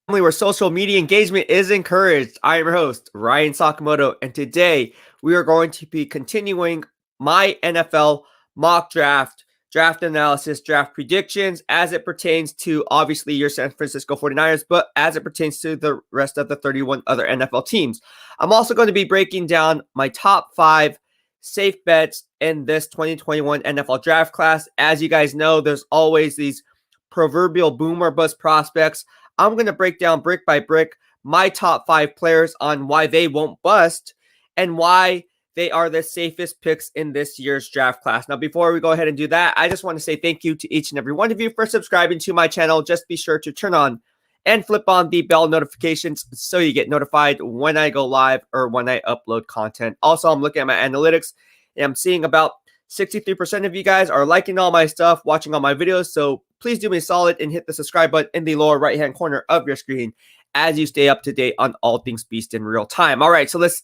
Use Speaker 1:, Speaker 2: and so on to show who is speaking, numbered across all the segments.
Speaker 1: where social media engagement is encouraged. I am your host, Ryan Sakamoto, and today we are going to be continuing my NFL mock draft analysis, draft predictions as it pertains to obviously your San Francisco 49ers, but as it pertains to the rest of the 31 other NFL teams. I'm also going to be breaking down my top 5 safe bets in this 2021 NFL draft class. As you guys know, there's always these proverbial boom or bust prospects. I'm going to break down brick by brick my top 5 players on why they won't bust and why they are the safest picks in this year's draft class. Now, before we go ahead and do that, I just want to say thank you to each and every one of you for subscribing to my channel. Just be sure to turn on and flip on the bell notifications so you get notified when I go live or when I upload content. Also, I'm looking at my analytics and I'm seeing about 63% of you guys are liking all my stuff, watching all my videos. So please do me a solid and hit the subscribe button in the lower right-hand corner of your screen as you stay up to date on all things Beast in real time. All right, so let's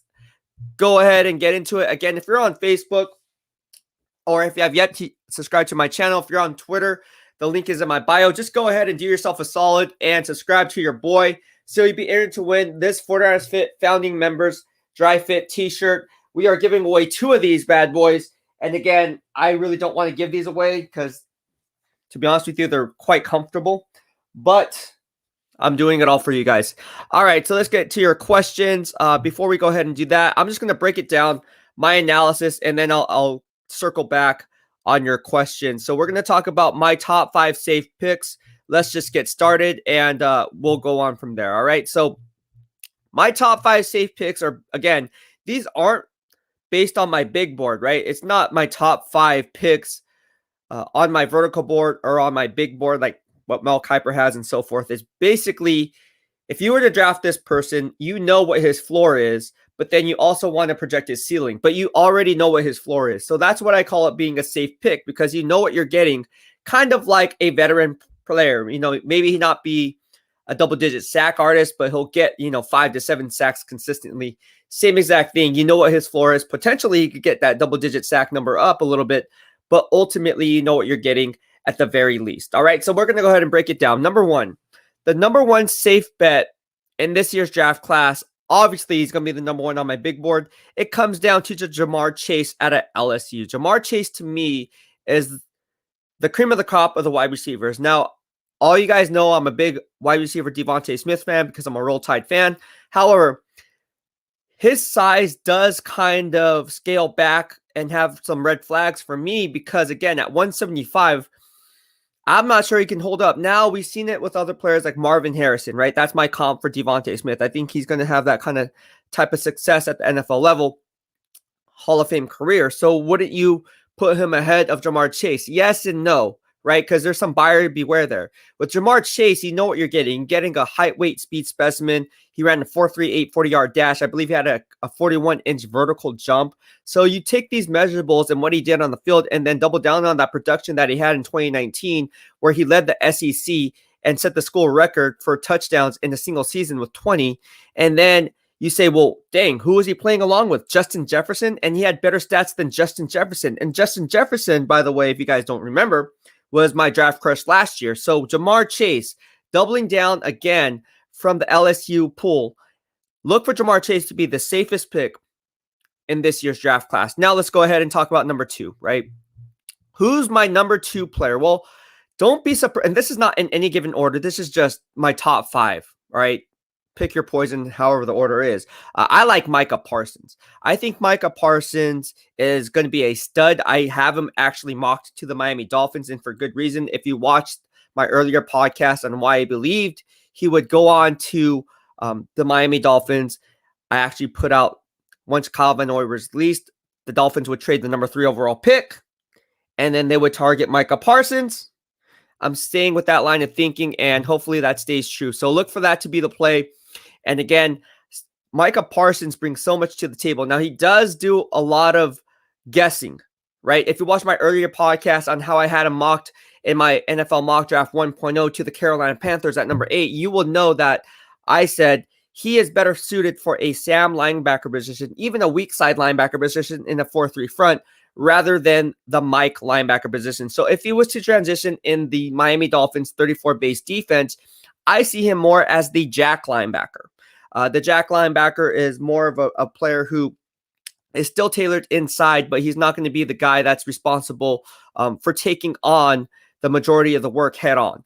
Speaker 1: go ahead and get into it. Again, if you're on Facebook or if you have yet to subscribe to my channel, if you're on Twitter, the link is in my bio. Just go ahead and do yourself a solid and subscribe to your boy so you'll be entered to win this 49ers Fit Founding Members Dry Fit t-shirt. We are giving away 2 of these bad boys. And again, I really don't want to give these away because, to be honest with you, they're quite comfortable. But I'm doing it all for you guys. All right, so let's get to your questions. Before we go ahead and do that, I'm just going to break it down, my analysis, and then I'll circle back on your questions. So we're going to talk about my top 5 safe picks. Let's just get started, and we'll go on from there. All right, so my top 5 safe picks are, again, these aren't based on my big board, right? It's not my top 5 picks on my vertical board or on my big board like what Mel Kiper has and so forth. It's basically, if you were to draft this person, you know what his floor is, but then you also want to project his ceiling, but you already know what his floor is. So that's what I call it being a safe pick, because you know what you're getting, kind of like a veteran player. You know, maybe he not be a double-digit sack artist, but he'll get, 5 to 7 sacks consistently. Same exact thing. You know what his floor is. Potentially, he could get that double-digit sack number up a little bit, but ultimately, you know what you're getting at the very least. All right, so we're going to go ahead and break it down. Number 1, the number 1 safe bet in this year's draft class, obviously, he's going to be the number 1 on my big board. It comes down to Jamar Chase out of LSU. Jamar Chase, to me, is the cream of the crop of the wide receivers. Now, all you guys know I'm a big wide receiver Devontae Smith fan because I'm a Roll Tide fan. However, his size does kind of scale back and have some red flags for me because, again, at 175, I'm not sure he can hold up. Now, we've seen it with other players like Marvin Harrison, right? That's my comp for Devontae Smith. I think he's going to have that kind of type of success at the NFL level, Hall of Fame career. So wouldn't you put him ahead of Jamar Chase? Yes and no, right? Because there's some buyer beware there. With Jamar Chase, you know what you're getting. You're getting a height, weight, speed specimen. He ran a 4.38 40-yard dash. I believe he had a 41-inch vertical jump. So you take these measurables and what he did on the field and then double down on that production that he had in 2019, where he led the SEC and set the school record for touchdowns in a single season with 20. And then you say, well, dang, who was he playing along with? Justin Jefferson? And he had better stats than Justin Jefferson. And Justin Jefferson, by the way, if you guys don't remember, was my draft crush last year. So Jamar Chase, doubling down again from the LSU pool. Look for Jamar Chase to be the safest pick in this year's draft class. Now let's go ahead and talk about number 2, right? Who's my number 2 player? Well, don't be surprised. And this is not in any given order. This is just my top 5, all right? Pick your poison, however the order is. I like Micah Parsons. I think Micah Parsons is going to be a stud. I have him actually mocked to the Miami Dolphins, and for good reason. If you watched my earlier podcast on why I believed he would go on to the Miami Dolphins, I actually put out, once Kyle Van Noy was released, the Dolphins would trade the number 3 overall pick, and then they would target Micah Parsons. I'm staying with that line of thinking, and hopefully that stays true. So look for that to be the play. And again, Micah Parsons brings so much to the table. Now, he does do a lot of guessing, right? If you watch my earlier podcast on how I had him mocked in my NFL mock draft 1.0 to the Carolina Panthers at number 8, you will know that I said he is better suited for a Sam linebacker position, even a weak side linebacker position in a 4-3 front, rather than the Mike linebacker position. So if he was to transition in the Miami Dolphins 34 base defense, I see him more as the jack linebacker. The jack linebacker is more of a player who is still tailored inside, but he's not going to be the guy that's responsible for taking on the majority of the work head on.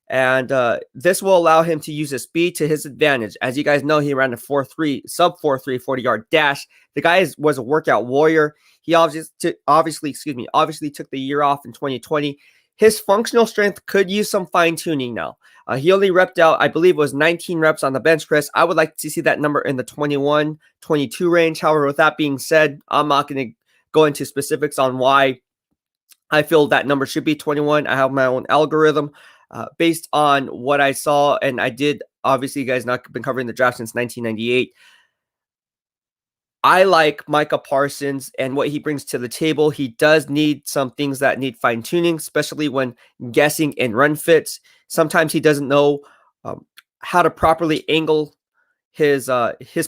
Speaker 1: And this will allow him to use his speed to his advantage. As you guys know, he ran a 4.3, sub 4.3 40-yard dash. The guy was a workout warrior. He obviously took the year off in 2020. His functional strength could use some fine tuning now. He only repped out, I believe it was 19 reps on the bench press. I would like to see that number in the 21, 22 range. However, with that being said, I'm not going to go into specifics on why I feel that number should be 21. I have my own algorithm based on what I saw, and I did. Obviously, you guys not been covering the draft since 1998. I like Micah Parsons and what he brings to the table. He does need some things that need fine tuning, especially when guessing in run fits. Sometimes he doesn't know how to properly angle his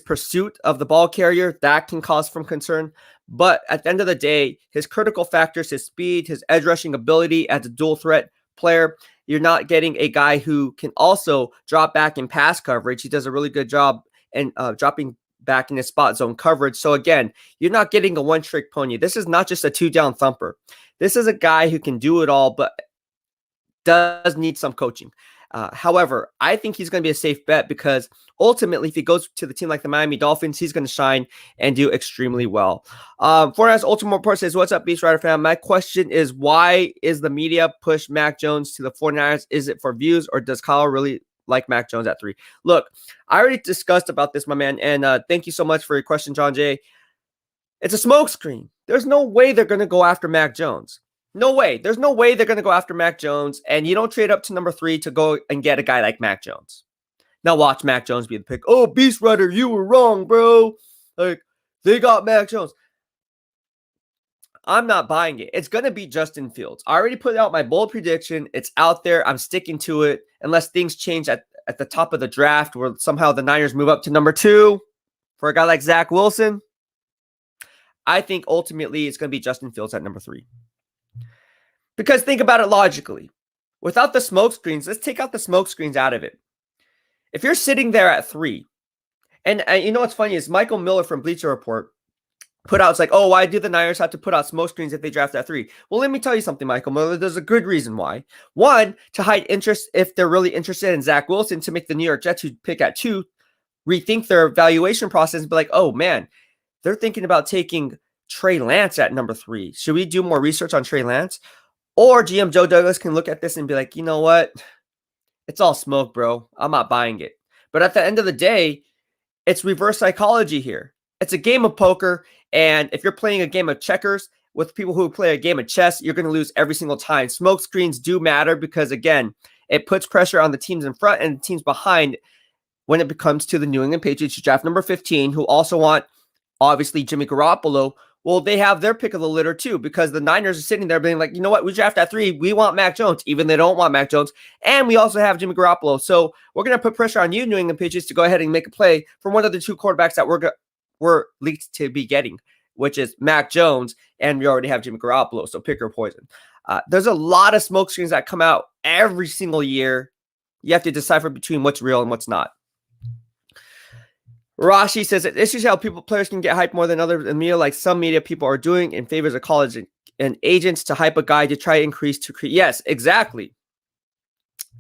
Speaker 1: pursuit of the ball carrier. That can cause some concern. But at the end of the day, his critical factors, his speed, his edge rushing ability as a dual threat player. You're not getting a guy who can also drop back in pass coverage. He does a really good job in dropping back in his spot zone coverage. So again, you're not getting a one-trick pony. This is not just a two-down thumper. This is a guy who can do it all, but does need some coaching. However, I think he's going to be a safe bet because ultimately, if he goes to the team like the Miami Dolphins, he's going to shine and do extremely well. Fortnite's Ultimate Report says, "What's up, BEASTwriter fan? My question is, why is the media push Mac Jones to the 49ers? Is it for views, or does Kyle really like Mac Jones at 3? Look, I already discussed about this, my man, and thank you so much for your question, John Jay. It's a smokescreen. There's no way they're going to go after Mac Jones. No way. There's no way they're going to go after Mac Jones, and you don't trade up to number 3 to go and get a guy like Mac Jones. Now watch Mac Jones be the pick. Oh, BEASTwriter, you were wrong, bro. Like, they got Mac Jones. I'm not buying it. It's going to be Justin Fields. I already put out my bold prediction. It's out there. I'm sticking to it unless things change at the top of the draft where somehow the Niners move up to number 2 for a guy like Zach Wilson. I think ultimately it's going to be Justin Fields at number 3. Because think about it logically. Without the smoke screens, let's take out the smoke screens out of it. If you're sitting there at 3, and you know what's funny is Michael Miller from Bleacher Report put out, it's like, oh, why do the Niners have to put out smoke screens if they draft at 3? Well, let me tell you something, Michael Miller. There's a good reason why. One, to hide interest if they're really interested in Zach Wilson, to make the New York Jets, who pick at 2, rethink their evaluation process and be like, oh, man, they're thinking about taking Trey Lance at number 3. Should we do more research on Trey Lance? Or GM Joe Douglas can look at this and be like, you know what? It's all smoke, bro. I'm not buying it. But at the end of the day, it's reverse psychology here. It's a game of poker. And if you're playing a game of checkers with people who play a game of chess, you're going to lose every single time. Smoke screens do matter because, again, it puts pressure on the teams in front and the teams behind when it comes to the New England Patriots draft number 15, who also want, obviously, Jimmy Garoppolo. Well, they have their pick of the litter too, because the Niners are sitting there being like, you know what, we draft at 3. We want Mac Jones, even they don't want Mac Jones. And we also have Jimmy Garoppolo. So we're going to put pressure on you, New England Patriots, to go ahead and make a play for one of the 2 quarterbacks that we're leaked to be getting, which is Mac Jones. And we already have Jimmy Garoppolo. So pick your poison. There's a lot of smoke screens that come out every single year. You have to decipher between what's real and what's not. Rashi says this is how players can get hyped more than others in media, like some media people are doing in favors of college and agents to hype a guy to try to increase to create. Yes, exactly.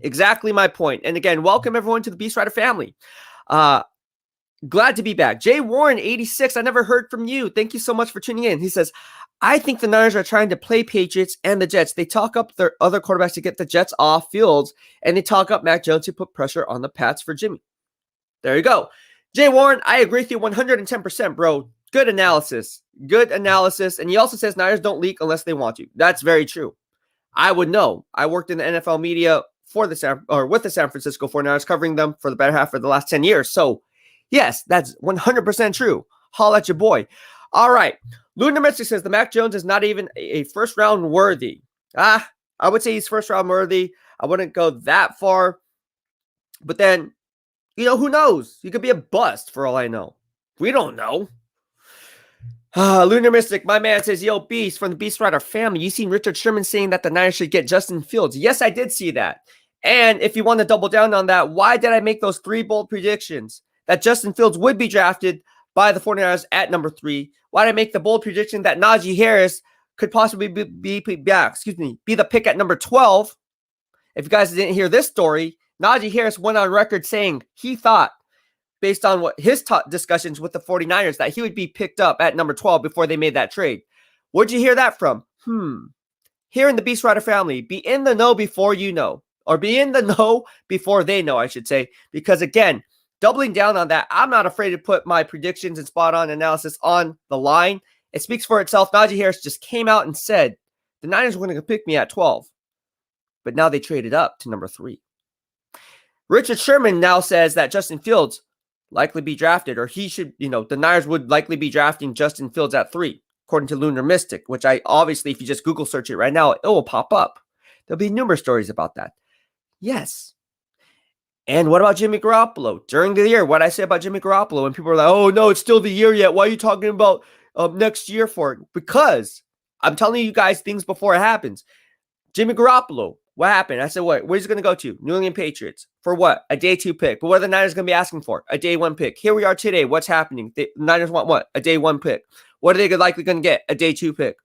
Speaker 1: Exactly my point. And again, welcome everyone to the BEASTwriter family. Glad to be back. Jay Warren, 86. I never heard from you. Thank you so much for tuning in. He says, I think the Niners are trying to play Patriots and the Jets. They talk up their other quarterbacks to get the Jets off fields, and they talk up Mac Jones to put pressure on the Pats for Jimmy. There you go. Jay Warren, I agree with you 110%, bro. Good analysis. Good analysis. And he also says Niners don't leak unless they want to. That's very true. I would know. I worked in the NFL media with the San Francisco 49ers, covering them for the better half of the last 10 years. So, yes, that's 100% true. Holla at your boy. All right. Lunar Mystic says the Mac Jones is not even a first round worthy. I would say he's first round worthy. I wouldn't go that far. But then, you know, who knows? He could be a bust for all I know. We don't know. Lunar Mystic, my man says, yo, Beast from the BEASTwriter family. You seen Richard Sherman saying that the Niners should get Justin Fields? Yes, I did see that. And if you want to double down on that, why did I make those 3 bold predictions that Justin Fields would be drafted by the 49ers at number 3? Why did I make the bold prediction that Najee Harris could possibly be the pick at number 12? If you guys didn't hear this story, Najee Harris went on record saying he thought, based on what his discussions with the 49ers, that he would be picked up at number 12 before they made that trade. Where'd you hear that from? Here in the BEASTwriter family, be in the know before you know, or be in the know before they know, I should say, because again, doubling down on that, I'm not afraid to put my predictions and spot on analysis on the line. It speaks for itself. Najee Harris just came out and said the Niners were going to pick me at 12, but now they traded up to number 3. Richard Sherman now says that Justin Fields likely be drafted, or he should, the Niners would likely be drafting Justin Fields at 3, according to Lunar Mystic, which I obviously, if you just Google search it right now, it will pop up. There'll be numerous stories about that. Yes. And what about Jimmy Garoppolo? During the year, what I say about Jimmy Garoppolo, and people are like, oh, no, it's still the year yet. Why are you talking about next year for it? Because I'm telling you guys things before it happens. Jimmy Garoppolo, what happened? I said, what? Where's he going to go to? New England Patriots. For what? A day 2 pick. But what are the Niners going to be asking for? A day 1 pick. Here we are today. What's happening? The Niners want what? A day 1 pick. What are they likely going to get? A day 2 pick.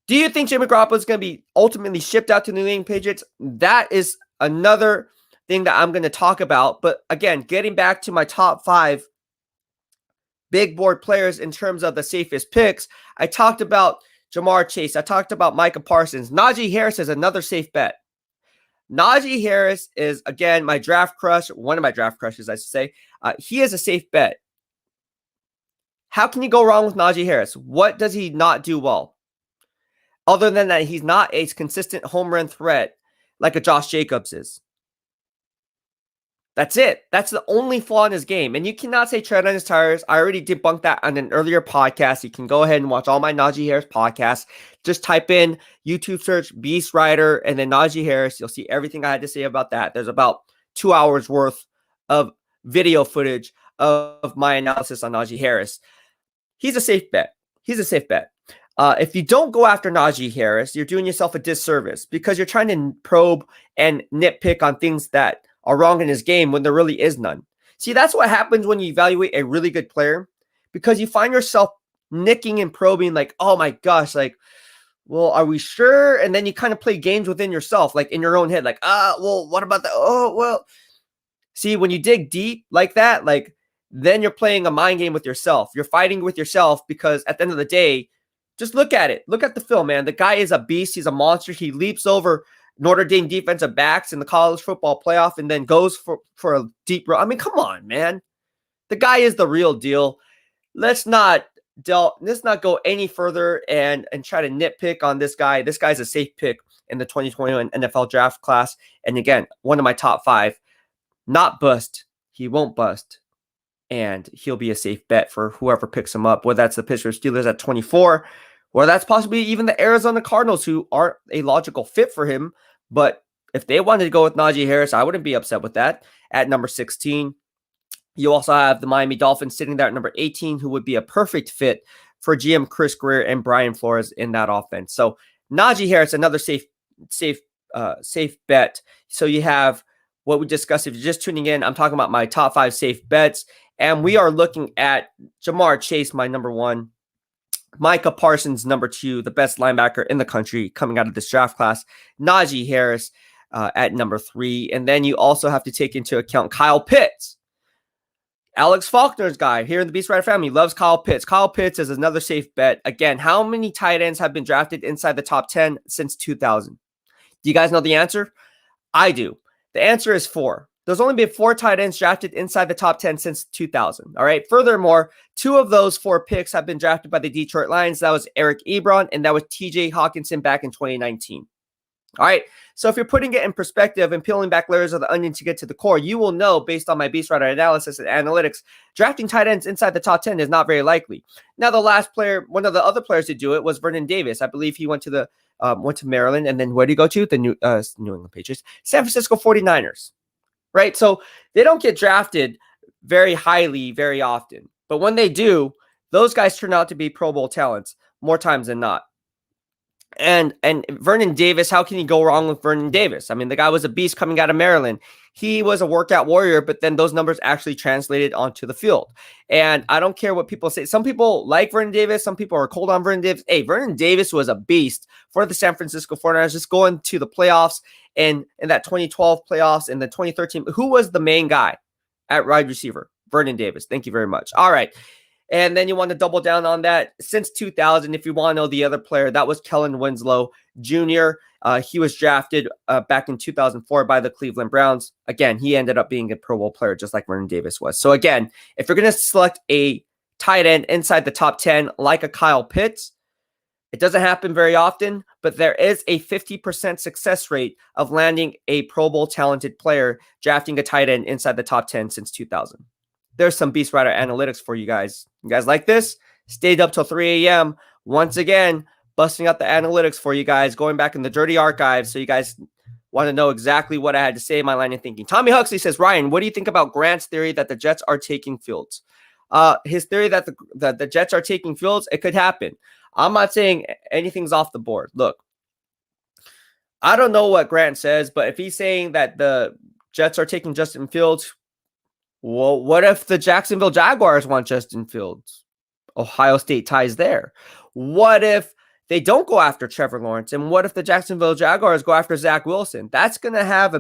Speaker 1: Do you think Jimmy Garoppolo is going to be ultimately shipped out to New England Patriots? That is another thing that I'm going to talk about. But again, getting back to my top 5 big board players in terms of the safest picks, I talked about Jamar Chase. I talked about Micah Parsons. Najee Harris is another safe bet. Najee Harris is, again, my draft crush, one of my draft crushes, I should say. He is a safe bet. How can you go wrong with Najee Harris? What does he not do well? Other than that, he's not a consistent home run threat like a Josh Jacobs is. That's it. That's the only flaw in his game. And you cannot say tread on his tires. I already debunked that on an earlier podcast. You can go ahead and watch all my Najee Harris podcasts. Just type in YouTube search BEASTwriter and then Najee Harris. You'll see everything I had to say about that. There's about 2 hours worth of video footage of my analysis on Najee Harris. He's a safe bet. He's a safe bet. If you don't go after Najee Harris, you're doing yourself a disservice because you're trying to probe and nitpick on things that are wrong in his game when there really is none. See, that's what happens when you evaluate a really good player, because you find yourself nicking and probing like, oh my gosh, like, well, are we sure? And then you kind of play games within yourself, like in your own head, like, well, what about that? Oh, well, see, when you dig deep like that, like, then you're playing a mind game with yourself. You're fighting with yourself because at the end of the day, just look at it. Look at the film, man. The guy is a beast. He's a monster. He leaps over Notre Dame defensive backs in the college football playoff and then goes for a deep run. I mean, come on, man. The guy is the real deal. Let's not go any further and try to nitpick on this guy. This guy's a safe pick in the 2021 NFL draft class. And again, one of my top 5. Not bust. He won't bust. And he'll be a safe bet for whoever picks him up, whether that's the Pittsburgh Steelers at 24, or that's possibly even the Arizona Cardinals, who aren't a logical fit for him. But if they wanted to go with Najee Harris, I wouldn't be upset with that at number 16. You also have the Miami Dolphins sitting there at number 18, who would be a perfect fit for GM Chris Greer and Brian Flores in that offense. So Najee Harris, another safe bet. So you have what we discussed. If you're just tuning in, I'm talking about my top 5 safe bets. And we are looking at Jamar Chase, my number 1. Micah Parsons, number 2, the best linebacker in the country coming out of this draft class. Najee Harris at number 3. And then you also have to take into account Kyle Pitts. Alex Faulkner's guy here in the BEASTwriter family loves Kyle Pitts. Kyle Pitts is another safe bet. Again, how many tight ends have been drafted inside the top 10 since 2000? Do you guys know the answer? I do. The answer is 4. There's only been 4 tight ends drafted inside the top 10 since 2000. All right. Furthermore, 2 of those 4 picks have been drafted by the Detroit Lions. That was Eric Ebron and that was TJ Hawkinson back in 2019. All right. So if you're putting it in perspective and peeling back layers of the onion to get to the core, you will know based on my BEASTwriter analysis and analytics, drafting tight ends inside the top 10 is not very likely. Now, the last player, one of the other players to do it was Vernon Davis. I believe he went to Maryland, and then where did he go to? The New England Patriots, San Francisco 49ers. Right? So they don't get drafted very highly very often. But when they do, those guys turn out to be Pro Bowl talents more times than not. And Vernon Davis, how can you go wrong with Vernon Davis? I mean, the guy was a beast coming out of Maryland. He was a workout warrior, but then those numbers actually translated onto the field. And I don't care what people say. Some people like Vernon Davis. Some people are cold on Vernon Davis. Hey, Vernon Davis was a beast for the San Francisco 49ers, just going to the playoffs and in that 2012 playoffs and the 2013. Who was the main guy at wide receiver? Vernon Davis. Thank you very much. All right. And then you want to double down on that. Since 2000, if you want to know the other player, that was Kellen Winslow Jr. He was drafted back in 2004 by the Cleveland Browns. Again, he ended up being a Pro Bowl player just like Vernon Davis was. So again, if you're going to select a tight end inside the top 10 like a Kyle Pitts, it doesn't happen very often, but there is a 50% success rate of landing a Pro Bowl talented player drafting a tight end inside the top 10 since 2000. There's some BEASTwriter analytics for you guys. You guys like this? Stayed up till 3 a.m. Once again, busting out the analytics for you guys, going back in the dirty archives so you guys want to know exactly what I had to say in my line of thinking. Tommy Huxley says, Ryan, what do you think about Grant's theory that the Jets are taking Fields? His theory that the Jets are taking Fields, it could happen. I'm not saying anything's off the board. Look, I don't know what Grant says, but if he's saying that the Jets are taking Justin Fields, well, what if the Jacksonville Jaguars want Justin Fields? Ohio State ties there. What if they don't go after Trevor Lawrence? And what if the Jacksonville Jaguars go after Zach Wilson? That's going to have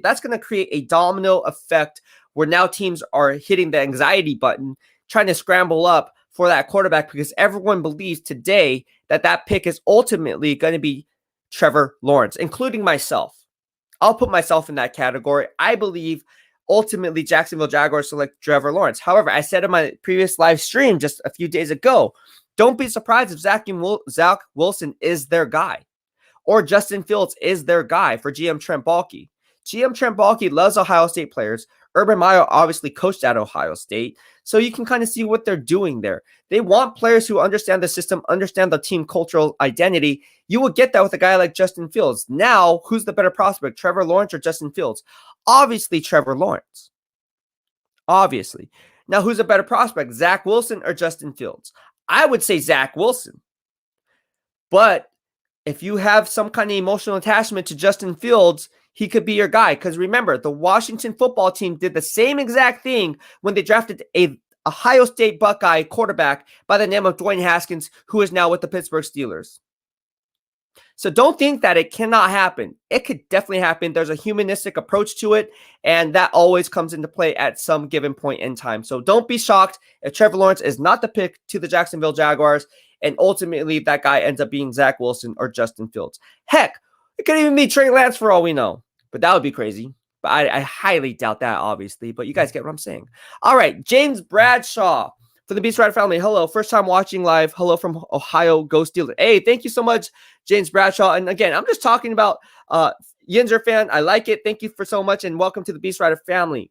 Speaker 1: that's going to create a domino effect where now teams are hitting the anxiety button, trying to scramble up for that quarterback because everyone believes today that that pick is ultimately going to be Trevor Lawrence, including myself. I'll put myself in that category. I believe ultimately Jacksonville Jaguars select Trevor Lawrence. However, I said in my previous live stream just a few days ago, don't be surprised if Zach Wilson is their guy or Justin Fields is their guy for GM Trent Baalke. GM Trent Baalke loves Ohio State players. Urban Meyer obviously coached at Ohio State, so you can kind of see what they're doing there. They want players who understand the system, understand the team cultural identity. You will get that with a guy like Justin Fields. Now, who's the better prospect, Trevor Lawrence or Justin Fields? Obviously, Trevor Lawrence. Obviously. Now, who's a better prospect, Zach Wilson or Justin Fields? I would say Zach Wilson. But if you have some kind of emotional attachment to Justin Fields, he could be your guy. Because remember, the Washington football team did the same exact thing when they drafted a Ohio State Buckeye quarterback by the name of Dwayne Haskins, who is now with the Pittsburgh Steelers. So don't think that it cannot happen. It could definitely happen. There's a humanistic approach to it, and that always comes into play at some given point in time. So don't be shocked if Trevor Lawrence is not the pick to the Jacksonville Jaguars, and ultimately that guy ends up being Zach Wilson or Justin Fields. Heck, it could even be Trey Lance for all we know, but that would be crazy. But I highly doubt that, obviously, but you guys get what I'm saying. All right, James Bradshaw for the BEASTwriter family. Hello, first time watching live. Hello from Ohio, go Steelers. Hey, thank you so much, James Bradshaw. And again, I'm just talking about Yinzer fan. I like it. Thank you for so much, and welcome to the BEASTwriter family.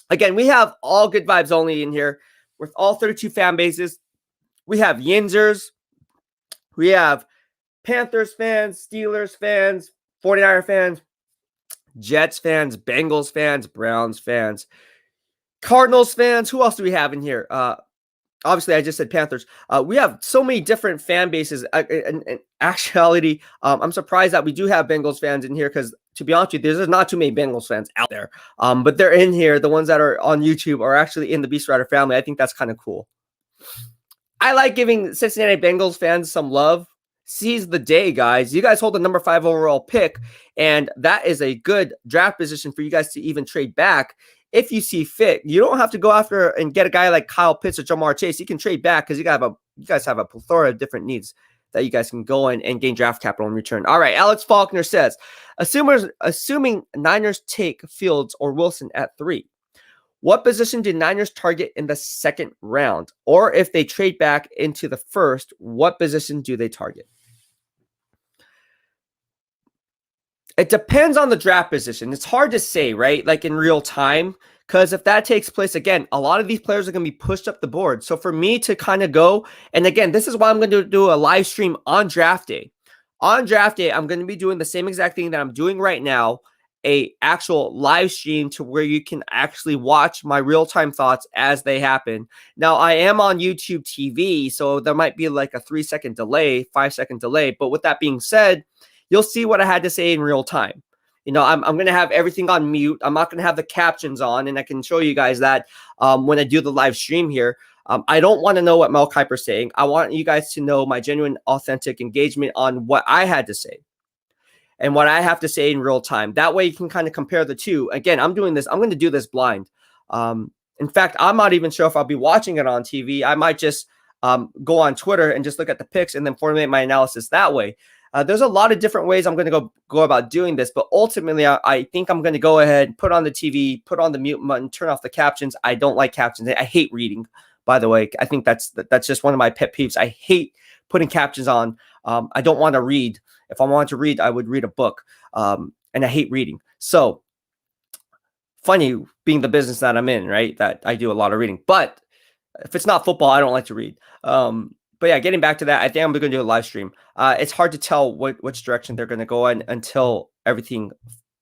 Speaker 1: Again, we have all good vibes only in here with all 32 fan bases. We have Yinzers. We have Panthers fans, Steelers fans, 49er fans, Jets fans, Bengals fans, Browns fans, Cardinals fans. Who else do we have in here? Obviously, I just said Panthers. We have so many different fan bases. In actuality, I'm surprised that we do have Bengals fans in here because, to be honest with you, there's not too many Bengals fans out there. But they're in here. The ones that are on YouTube are actually in the BEASTwriter family. I think that's kind of cool. I like giving Cincinnati Bengals fans some love. Seize the day, guys. You guys hold the number 5 overall pick, and that is a good draft position for you guys to even trade back if you see fit. You don't have to go after and get a guy like Kyle Pitts or Jamar Chase. You can trade back because you guys have a plethora of different needs that you guys can go in and gain draft capital in return. All right, Alex Faulkner says, assuming Niners take Fields or Wilson at 3, what position did Niners target in the second round? Or if they trade back into the first, what position do they target? It depends on the draft position. It's hard to say, right? Like in real time, because if that takes place, again, a lot of these players are going to be pushed up the board. So for me to kind of go, and again, this is why I'm going to do a live stream on draft day. On draft day, I'm going to be doing the same exact thing that I'm doing right now a actual live stream to where you can actually watch my real-time thoughts as they happen. Now, I am on YouTube TV, so there might be like a 3-second delay, 5-second delay. But with that being said, you'll see what I had to say in real time. I'm going to have everything on mute. I'm not going to have the captions on, and I can show you guys that when I do the live stream here. I don't want to know what Mel Kiper's saying. I want you guys to know my genuine, authentic engagement on what I had to say and what I have to say in real time. That way you can kind of compare the two. Again, I'm going to do this blind. In fact, I'm not even sure if I'll be watching it on TV. I might just go on Twitter and just look at the pics and then formulate my analysis that way. There's a lot of different ways I'm going to go about doing this, but ultimately, I think I'm going to go ahead, put on the TV, put on the mute button, turn off the captions. I don't like captions. I hate reading, by the way. I think that's just one of my pet peeves. I hate putting captions on. I don't want to read. If I wanted to read, I would read a book, and I hate reading. So funny being the business that I'm in, right? That I do a lot of reading, but if it's not football, I don't like to read. But yeah, getting back to that, I think I'm going to do a live stream. It's hard to tell which direction they're going to go in until everything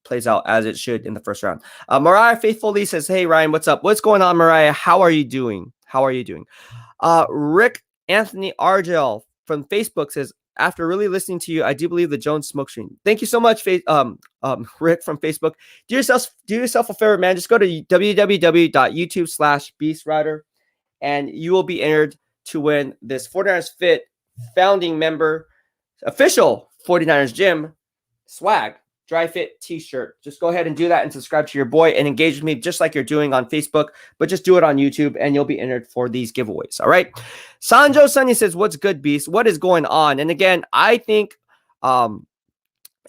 Speaker 1: plays out as it should in the first round. Mariah faithfully says, "Hey Ryan, what's up? What's going on, Mariah? How are you doing? Rick Anthony Argel from Facebook says, after really listening to you, I do believe the Jones smoke screen. Thank you so much, Rick from Facebook. Do yourself a favor, man. Just go to www.youtube.com/BEASTwriter, and you will be entered to win this 49ers Fit founding member official 49ers Gym swag dry fit t-shirt. Just go ahead and do that and subscribe to your boy and engage with me just like you're doing on Facebook, but just do it on YouTube and you'll be entered for these giveaways. All right. Sanjo Sunny says, what's good, Beast? What is going on? And again, I think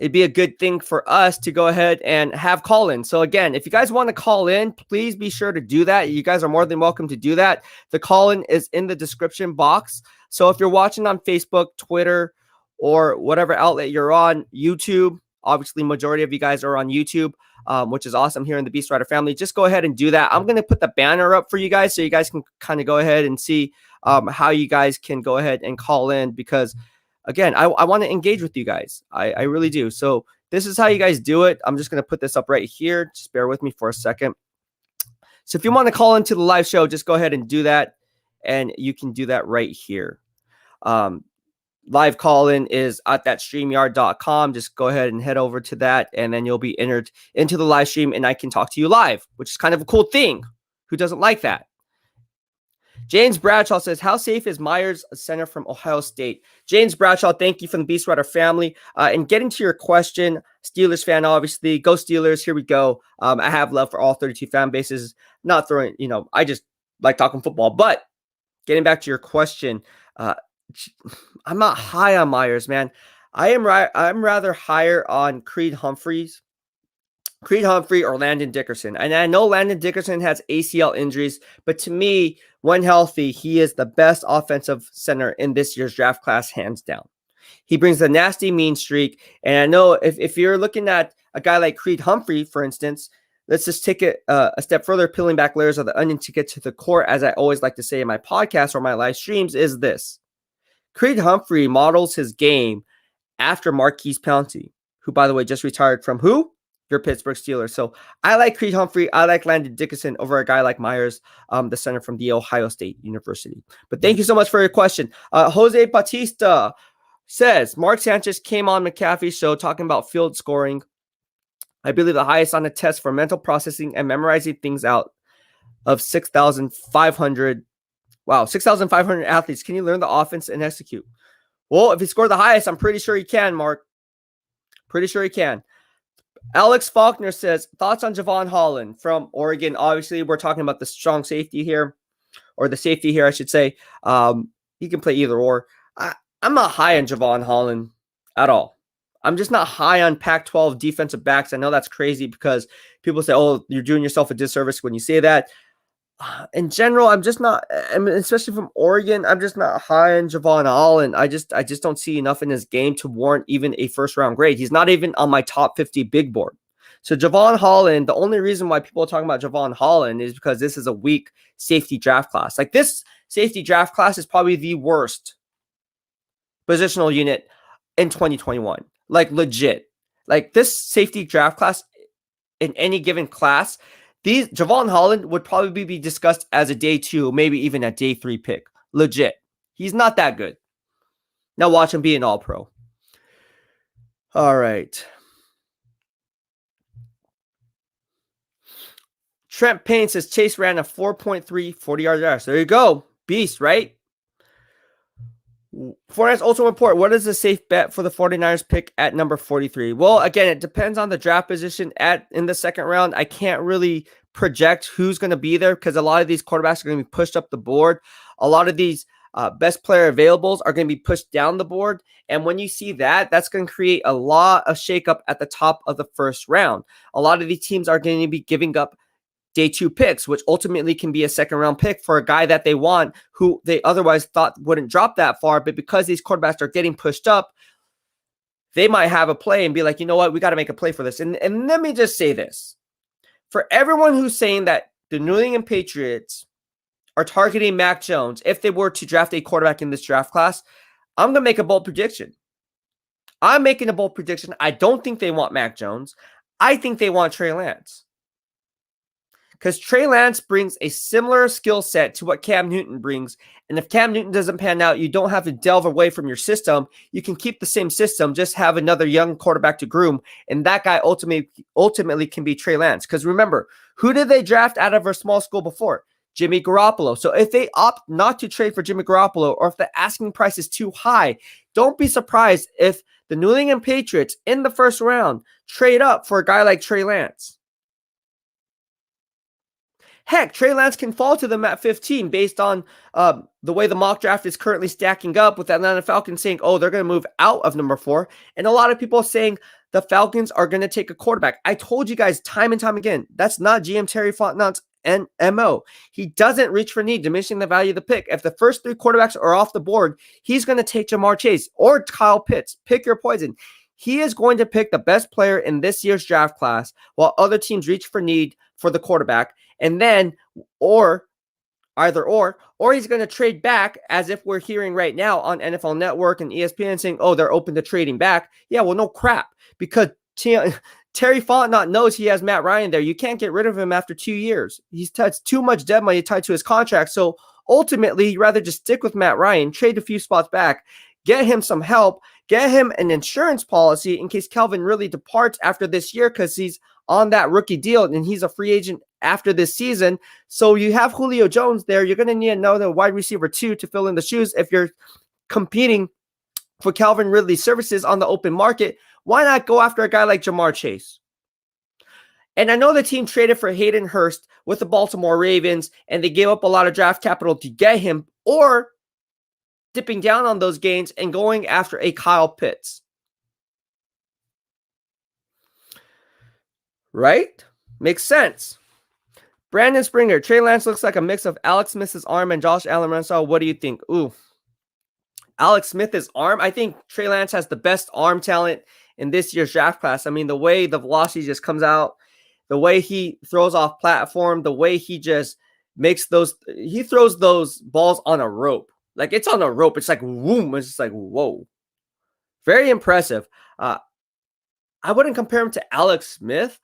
Speaker 1: it'd be a good thing for us to go ahead and have call-in. So again, if you guys want to call in, please be sure to do that. You guys are more than welcome to do that. The call-in is in the description box. So if you're watching on Facebook, Twitter, or whatever outlet you're on, YouTube, obviously majority of you guys are on YouTube, which is awesome here in the BEASTwriter family. Just go ahead and do that. I'm going to put the banner up for you guys so you guys can kind of go ahead and see how you guys can go ahead and call in, because again, I want to engage with you guys. I really do. So this is how you guys do it. I'm just going to put this up right here. Just bear with me for a second. So if you want to call into the live show, just go ahead and do that. And you can do that right here. Live call-in is at that StreamYard.com. Just go ahead and head over to that, and then you'll be entered into the live stream, and I can talk to you live, which is kind of a cool thing. Who doesn't like that? James Bradshaw says, how safe is Myers, a center from Ohio State? James Bradshaw, thank you from the BEASTwriter family. And getting to your question, Steelers fan, obviously. Go Steelers. Here we go. I have love for all 32 fan bases. Not throwing, I just like talking football. But getting back to your question, I'm not high on Myers, man. I'm rather higher on Creed Humphrey or Landon Dickerson. And I know Landon Dickerson has ACL injuries, but to me, when healthy, he is the best offensive center in this year's draft class, hands down. He brings a nasty mean streak. And I know if you're looking at a guy like Creed Humphrey, for instance, let's just take it a step further, peeling back layers of the onion to get to the core, as I always like to say in my podcast or my live streams, is this. Creed Humphrey models his game after Marquise Pouncey, who, by the way, just retired from who? Your Pittsburgh Steelers. So I like Creed Humphrey. I like Landon Dickerson over a guy like Myers, the center from the Ohio State University. But thank you so much for your question. Jose Batista says, Mark Sanchez came on McAfee's show talking about field scoring. I believe the highest on the test for mental processing and memorizing things out of 6,500. Wow, 6,500 athletes. Can you learn the offense and execute? Well, if he scored the highest, I'm pretty sure he can, Mark. Pretty sure he can. Alex Faulkner says, thoughts on Javon Holland from Oregon. Obviously, we're talking about the strong safety here, or the safety here, I should say. He can play either or. I'm not high on Javon Holland at all. I'm just not high on Pac-12 defensive backs. I know that's crazy because people say, oh, you're doing yourself a disservice when you say that. In general, I'm just not, especially from Oregon, I'm just not high on Javon Holland. I just don't see enough in his game to warrant even a first-round grade. He's not even on my top 50 big board. So Javon Holland, the only reason why people are talking about Javon Holland is because this is a weak safety draft class. Like, this safety draft class is probably the worst positional unit in 2021. Like, legit. Like, this safety draft class in any given class, Javon Holland would probably be discussed as a day 2, maybe even a day 3 pick. Legit. He's not that good. Now watch him be an all-pro. All right. Trent Payne says Chase ran a 4.3 40-yard dash. There you go. Beast, right? Fournette's Ultimate Report. What is a safe bet for the 49ers pick at number 43? Well, again, it depends on the draft position in the second round. I can't really project who's going to be there because a lot of these quarterbacks are going to be pushed up the board. A lot of these best player availables are going to be pushed down the board. And when you see that, that's going to create a lot of shakeup at the top of the first round. A lot of these teams are going to be giving up day 2 picks, which ultimately can be a second round pick for a guy that they want who they otherwise thought wouldn't drop that far. But because these quarterbacks are getting pushed up, they might have a play and be like, you know what, we got to make a play for this. And let me just say this. For everyone who's saying that the New England Patriots are targeting Mac Jones if they were to draft a quarterback in this draft class, I'm going to make a bold prediction. I'm making a bold prediction. I don't think they want Mac Jones. I think they want Trey Lance. Because Trey Lance brings a similar skill set to what Cam Newton brings. And if Cam Newton doesn't pan out, you don't have to delve away from your system. You can keep the same system, just have another young quarterback to groom. And that guy ultimately can be Trey Lance. Because remember, who did they draft out of our small school before? Jimmy Garoppolo. So if they opt not to trade for Jimmy Garoppolo, or if the asking price is too high, don't be surprised if the New England Patriots in the first round trade up for a guy like Trey Lance. Heck, Trey Lance can fall to them at 15 based on the way the mock draft is currently stacking up, with Atlanta Falcons saying, oh, they're going to move out of number 4. And a lot of people saying the Falcons are going to take a quarterback. I told you guys time and time again, that's not GM Terry Fontenot's MO. He doesn't reach for need, diminishing the value of the pick. If the first 3 quarterbacks are off the board, he's going to take Jamar Chase or Kyle Pitts. Pick your poison. He is going to pick the best player in this year's draft class while other teams reach for need for the quarterback. And then, or he's going to trade back, as if we're hearing right now on NFL Network and ESPN saying, oh, they're open to trading back. Yeah, well, no crap, because Terry Fontenot knows he has Matt Ryan there. You can't get rid of him after 2 years. He's too much dead money tied to his contract. So ultimately, he'd rather just stick with Matt Ryan, trade a few spots back, get him some help, get him an insurance policy in case Calvin really departs after this year, because he's on that rookie deal and he's a free agent after this season. So you have Julio Jones there. You're going to need another wide receiver 2 to fill in the shoes if you're competing for Calvin Ridley's services on the open market. Why not go after a guy like Jamar Chase? And I know the team traded for Hayden Hurst with the Baltimore Ravens, and they gave up a lot of draft capital to get him, or dipping down on those gains and going after a Kyle Pitts. Right? Makes sense. Brandon Springer, Trey Lance looks like a mix of Alex Smith's arm and Josh Allen Rensaw. What do you think? Ooh. Alex Smith's arm? I think Trey Lance has the best arm talent in this year's draft class. I mean, the way the velocity just comes out, the way he throws off platform, the way he just he throws those balls on a rope. Like, it's on a rope. It's like, whoom. It's just like, whoa. Very impressive. I wouldn't compare him to Alex Smith.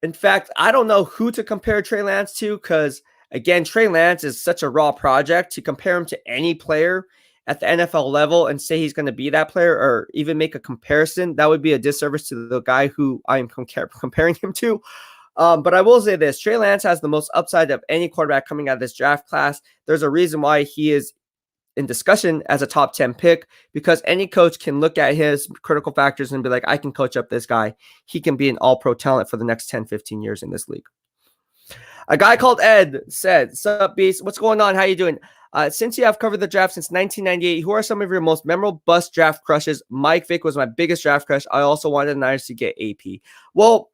Speaker 1: In fact, I don't know who to compare Trey Lance to, because, again, Trey Lance is such a raw project. To compare him to any player at the NFL level and say he's going to be that player, or even make a comparison, that would be a disservice to the guy who I am comparing him to. But I will say this. Trey Lance has the most upside of any quarterback coming out of this draft class. There's a reason why he is in discussion as a top 10 pick, because any coach can look at his critical factors and be like, I can coach up this guy. He can be an all-pro talent for the next 10, 15 years in this league. A guy called Ed said, sup, Beast? What's going on? How you doing? Since you have covered the draft since 1998, who are some of your most memorable bust draft crushes? Mike Vick was my biggest draft crush. I also wanted the Niners to get AP. Well,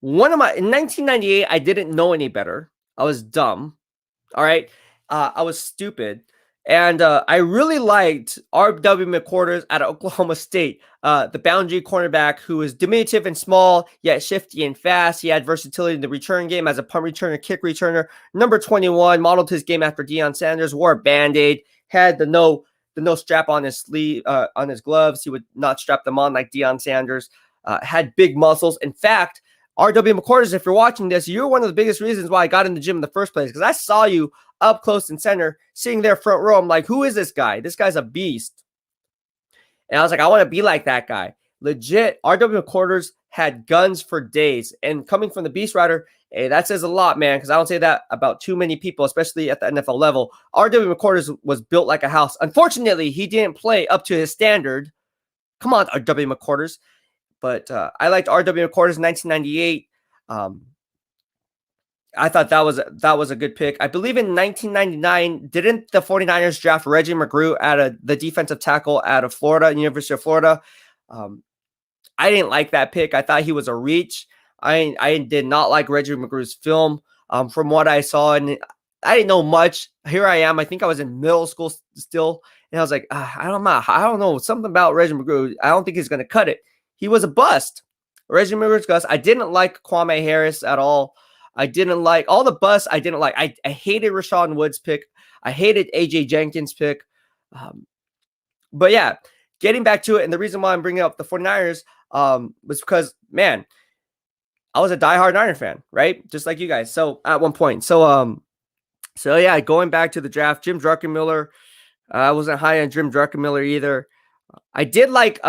Speaker 1: in 1998, I didn't know any better. I was dumb. All right. I was stupid. And I really liked R.W. McQuarters out of Oklahoma State, the boundary cornerback who was diminutive and small, yet shifty and fast. He had versatility in the return game as a punt returner, kick returner. Number 21, modeled his game after Deion Sanders, wore a Band-Aid, had the no strap on his sleeve, on his gloves. He would not strap them on like Deion Sanders. had big muscles. In fact, RW McCorders, if you're watching this, you're one of the biggest reasons why I got in the gym in the first place, because I saw you up close and center, sitting there front row. I'm like, who is this guy? This guy's a beast. And I was like, I want to be like that guy. Legit, RW McCorders had guns for days. And coming from the BEASTwriter, hey, that says a lot, man, because I don't say that about too many people, especially at the NFL level. RW McCorders was built like a house. Unfortunately, he didn't play up to his standard. Come on, RW McCorders. But I liked RW McCorders in 1998. I thought that was a good pick. I believe in 1999, didn't the 49ers draft Reggie McGrew the defensive tackle out of Florida, University of Florida? I didn't like that pick. I thought he was a reach. I did not like Reggie McGrew's film. From what I saw, and I didn't know much. Here I am. I think I was in middle school still, and I was like, I don't know, something about Reggie McGrew. I don't think he's going to cut it. He was a bust. Reggie McGrew's bust. I didn't like Kwame Harris at all. I didn't like all the busts. I didn't like. I hated Rashawn Woods' pick. I hated AJ Jenkins' pick. But yeah, getting back to it, and the reason why I'm bringing up the 49ers was because, man, I was a diehard Niner fan, right? Just like you guys. So at one point. So yeah, going back to the draft, Jim Druckenmiller. I wasn't high on Jim Druckenmiller either. I did like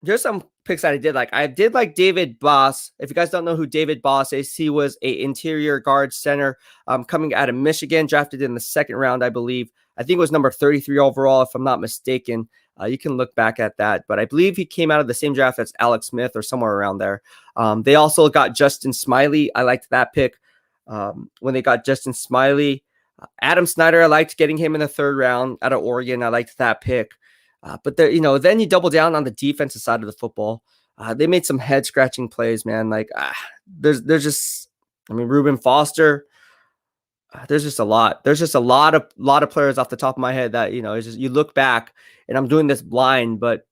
Speaker 1: there's some picks that I did like. I did like David Boss. If you guys don't know who David Boss is, he was an interior guard center coming out of Michigan, drafted in the second round, I believe. I think it was number 33 overall, if I'm not mistaken. You can look back at that. But I believe he came out of the same draft as Alex Smith or somewhere around there. They also got Justin Smiley. I liked that pick when they got Justin Smiley. Adam Snyder, I liked getting him in the third round out of Oregon. I liked that pick. But there, then you double down on the defensive side of the football. They made some head scratching plays, man. Like there's just, Reuben Foster. There's just a lot. There's just a lot of players off the top of my head that it's just, you look back, and I'm doing this blind. But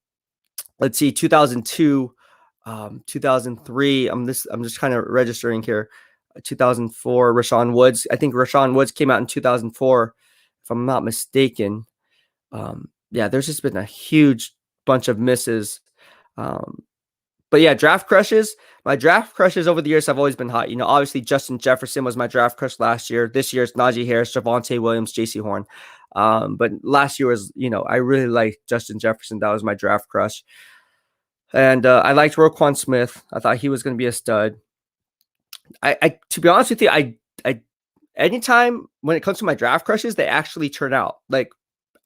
Speaker 1: let's see, 2002, 2003. I'm just kind of registering here. 2004, Rashawn Woods. I think Rashawn Woods came out in 2004, if I'm not mistaken. Yeah, there's just been a huge bunch of misses. But yeah, draft crushes. My draft crushes over the years have always been hot. Obviously Justin Jefferson was my draft crush last year. This year's Najee Harris, Javonte Williams, JC Horn. But last year was, I really liked Justin Jefferson. That was my draft crush. And I liked Roquan Smith. I thought he was going to be a stud. I to be honest with you, I anytime when it comes to my draft crushes, they actually turn out. Like,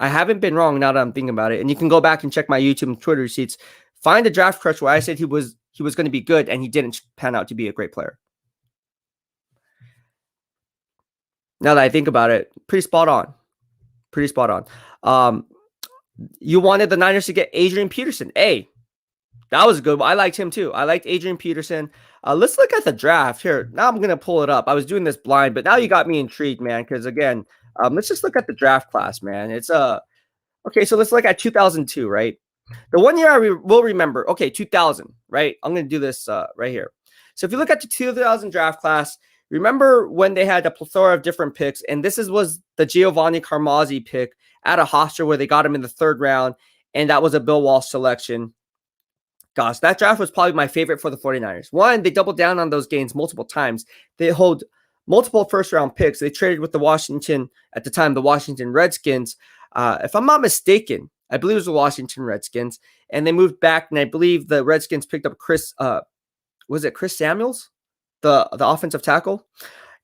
Speaker 1: I haven't been wrong now that I'm thinking about it. And you can go back and check my YouTube and Twitter receipts. Find a draft crush where I said he was going to be good and he didn't pan out to be a great player. Now that I think about it, pretty spot on. Pretty spot on. You wanted the Niners to get Adrian Peterson. Hey, that was a good one. I liked him too. I liked Adrian Peterson. Let's look at the draft here. Now I'm going to pull it up. I was doing this blind, but now you got me intrigued, man. Because again, let's just look at the draft class, man. It's okay. So let's look at 2002, right? The one year I will remember. Okay, 2000, right? I'm going to do this right here. So if you look at the 2000 draft class, remember when they had a plethora of different picks, and this was the Giovanni Carmazzi pick out of Hofstra, where they got him in the third round, and that was a Bill Walsh selection. Gosh, that draft was probably my favorite for the 49ers. One, they doubled down on those gains multiple times. They hold multiple first-round picks. They traded with the Washington Redskins. If I'm not mistaken, I believe it was the Washington Redskins, and they moved back, and I believe the Redskins picked up Chris Samuels, the offensive tackle?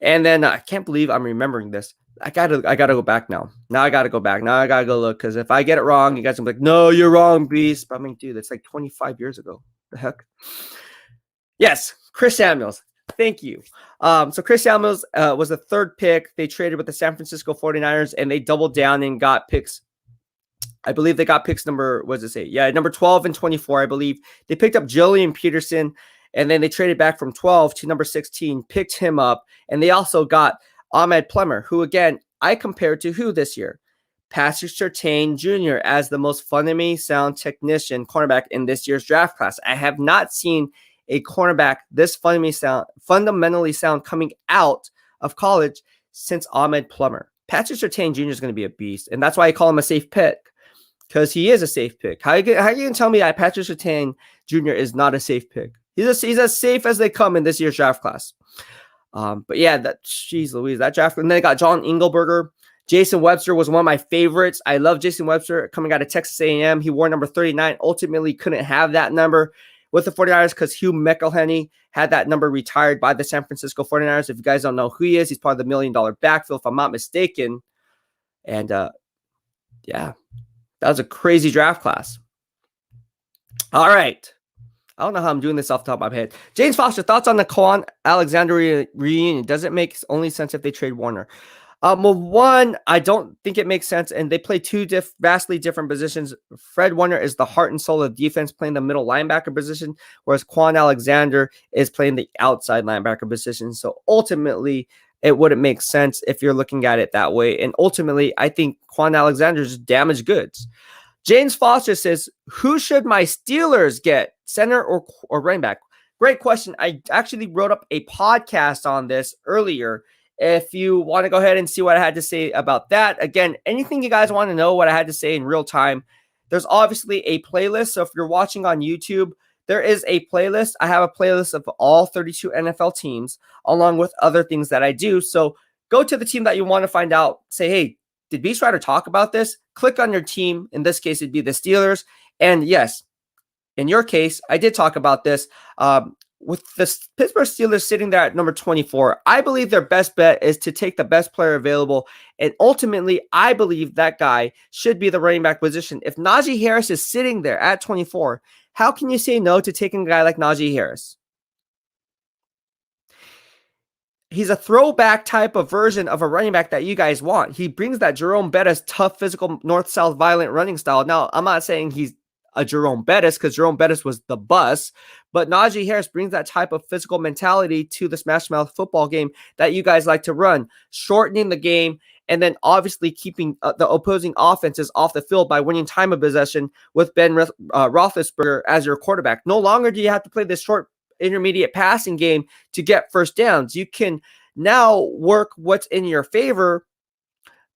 Speaker 1: And then I can't believe I'm remembering this. I gotta go back now. Now I gotta go back. Now I gotta go look, because if I get it wrong, you guys will be like, no, you're wrong, Beast. But dude, that's like 25 years ago. The heck? Yes, Chris Samuels. Thank you. So Chris Samuels was the third pick. They traded with the San Francisco 49ers, and they doubled down and got picks. I believe they got picks number 12 and 24, I believe. They picked up Julian Peterson, and then they traded back from 12 to number 16, picked him up, and they also got Ahmed Plummer, who, again, I compared to who this year? Patrick Surtain Jr. as the most fundamentally sound technician cornerback in this year's draft class. I have not seen a cornerback this fundamentally sound coming out of college since Ahmed Plummer. Patrick Surtain Jr. is going to be a beast, and that's why I call him a safe pick, because he is a safe pick. How you going to tell me that Patrick Surtain Jr. is not a safe pick. He's as safe as they come in this year's draft class. But yeah, jeez Louise, that draft. And then they got John Engelberger. Jason Webster was one of my favorites. I love Jason Webster coming out of Texas A&M. He wore number 39. Ultimately couldn't have that number with the 49ers because Hugh McElhenney had that number retired by the San Francisco 49ers. If you guys don't know who he is, he's part of the $1 million backfield, if I'm not mistaken. And yeah, that was a crazy draft class. All right. I don't know how I'm doing this off the top of my head. James Foster, thoughts on the Kwon Alexander reunion? Does it make only sense if they trade Warner? Well, one, I don't think it makes sense, and they play two vastly different positions. Fred Warner is the heart and soul of defense, playing the middle linebacker position, whereas Kwon Alexander is playing the outside linebacker position. So ultimately, it wouldn't make sense if you're looking at it that way. And ultimately, I think Kwon Alexander is damaged goods. James Foster says, who should my Steelers get, center or running back? Great question. I actually wrote up a podcast on this earlier. If you want to go ahead and see what I had to say about that, again, anything you guys want to know what I had to say in real time, there's obviously a playlist. So if you're watching on YouTube, there is a playlist. I have a playlist of all 32 NFL teams, along with other things that I do. So go to the team that you want to find out. Say, hey, did BEASTwriter talk about this? Click on your team. In this case, it'd be the Steelers. And yes, in your case, I did talk about this. With the Pittsburgh Steelers sitting there at number 24, I believe their best bet is to take the best player available. And ultimately, I believe that guy should be the running back position. If Najee Harris is sitting there at 24, how can you say no to taking a guy like Najee Harris? He's a throwback type of version of a running back that you guys want. He brings that Jerome Bettis tough, physical, north-south violent running style. Now, I'm not saying he's a Jerome Bettis because Jerome Bettis was the bus, but Najee Harris brings that type of physical mentality to the Smash Mouth football game that you guys like to run, shortening the game, and then obviously keeping the opposing offenses off the field by winning time of possession with Ben Roethlisberger as your quarterback. No longer do you have to play this short intermediate passing game to get first downs. You can now work what's in your favor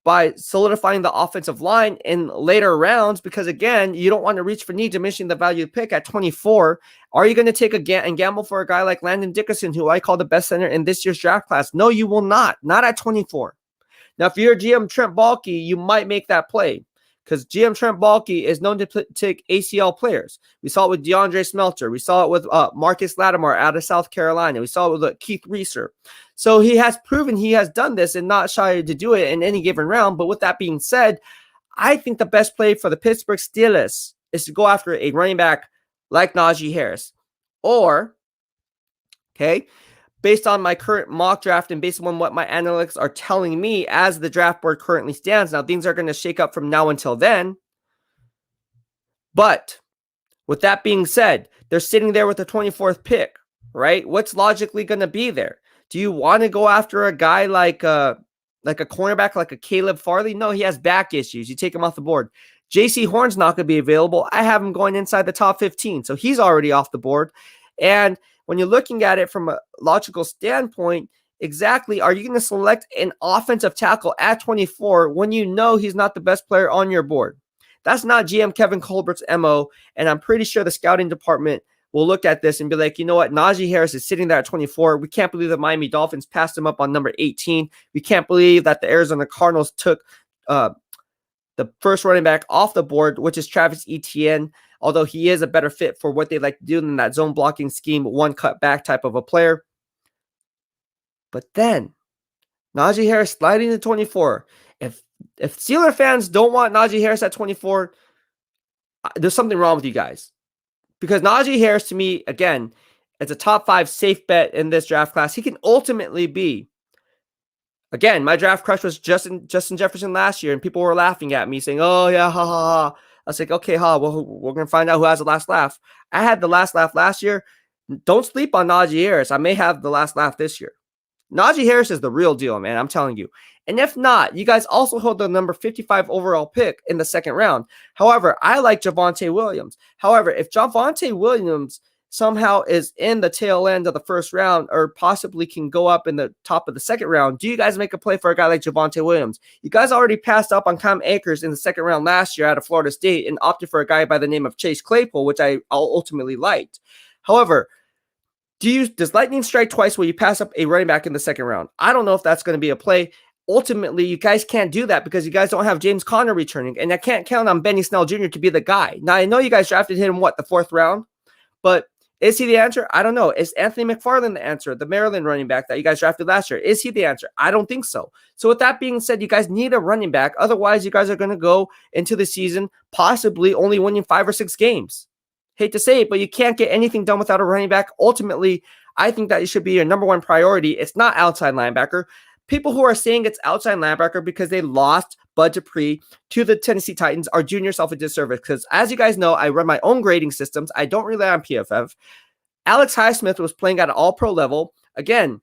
Speaker 1: by solidifying the offensive line in later rounds, because again, you don't want to reach for need, diminishing the value of pick at 24. Are you going to take and gamble for a guy like Landon Dickerson, who I call the best center in this year's draft class? No, you will not at 24. Now, if you're GM Trent Baalke, you might make that play, because GM Trent Baalke is known to take ACL players. We saw it with DeAndre Smelter. We saw it with Marcus Lattimore out of South Carolina. We saw it with Keith Reeser. So he has proven he has done this and not shy to do it in any given round. But with that being said, I think the best play for the Pittsburgh Steelers is to go after a running back like Najee Harris. Or, okay, based on my current mock draft and based on what my analytics are telling me as the draft board currently stands. Now, things are going to shake up from now until then. But with that being said, they're sitting there with the 24th pick, right? What's logically going to be there? Do you want to go after a guy like a cornerback, like a Caleb Farley? No, he has back issues. You take him off the board. J.C. Horn's not going to be available. I have him going inside the top 15, so he's already off the board. And when you're looking at it from a logical standpoint, exactly, are you going to select an offensive tackle at 24 when you know he's not the best player on your board? That's not GM Kevin Colbert's MO, and I'm pretty sure the scouting department will look at this and be like, you know what, Najee Harris is sitting there at 24. We can't believe the Miami Dolphins passed him up on number 18. We can't believe that the Arizona Cardinals took the first running back off the board, which is Travis Etienne, although he is a better fit for what they like to do than that zone blocking scheme, one cut back type of a player. But then Najee Harris sliding to 24. If Steeler fans don't want Najee Harris at 24, there's something wrong with you guys. Because Najee Harris, to me, again, is a top 5 safe bet in this draft class. He can ultimately be, again, my draft crush was Justin Jefferson last year, and people were laughing at me saying, oh, yeah, ha, ha, ha. I was like, okay, well, we're going to find out who has the last laugh. I had the last laugh last year. Don't sleep on Najee Harris. I may have the last laugh this year. Najee Harris is the real deal, man. I'm telling you. And if not, you guys also hold the number 55 overall pick in the second round. However, I like Javonte Williams. However, if Javonte Williams somehow is in the tail end of the first round or possibly can go up in the top of the second round, do you guys make a play for a guy like Javonte Williams? You guys already passed up on Cam Akers in the second round last year out of Florida State and opted for a guy by the name of Chase Claypool, which I ultimately liked. However, does lightning strike twice where you pass up a running back in the second round? I don't know if that's going to be a play. Ultimately, you guys can't do that because you guys don't have James Conner returning, and I can't count on Benny Snell Jr. to be the guy. Now, I know you guys drafted him, the fourth round? But is he the answer? I don't know. Is Anthony McFarland the answer? The Maryland running back that you guys drafted last year. Is he the answer? I don't think so. So with that being said, you guys need a running back. Otherwise, you guys are going to go into the season possibly only winning 5 or 6 games. Hate to say it, but you can't get anything done without a running back. Ultimately, I think that it should be your number one priority. It's not outside linebacker. People who are saying it's outside linebacker because they lost Bud Dupree to the Tennessee Titans are doing yourself a disservice because, as you guys know, I run my own grading systems. I don't rely on PFF. Alex Highsmith was playing at an all-pro level. Again,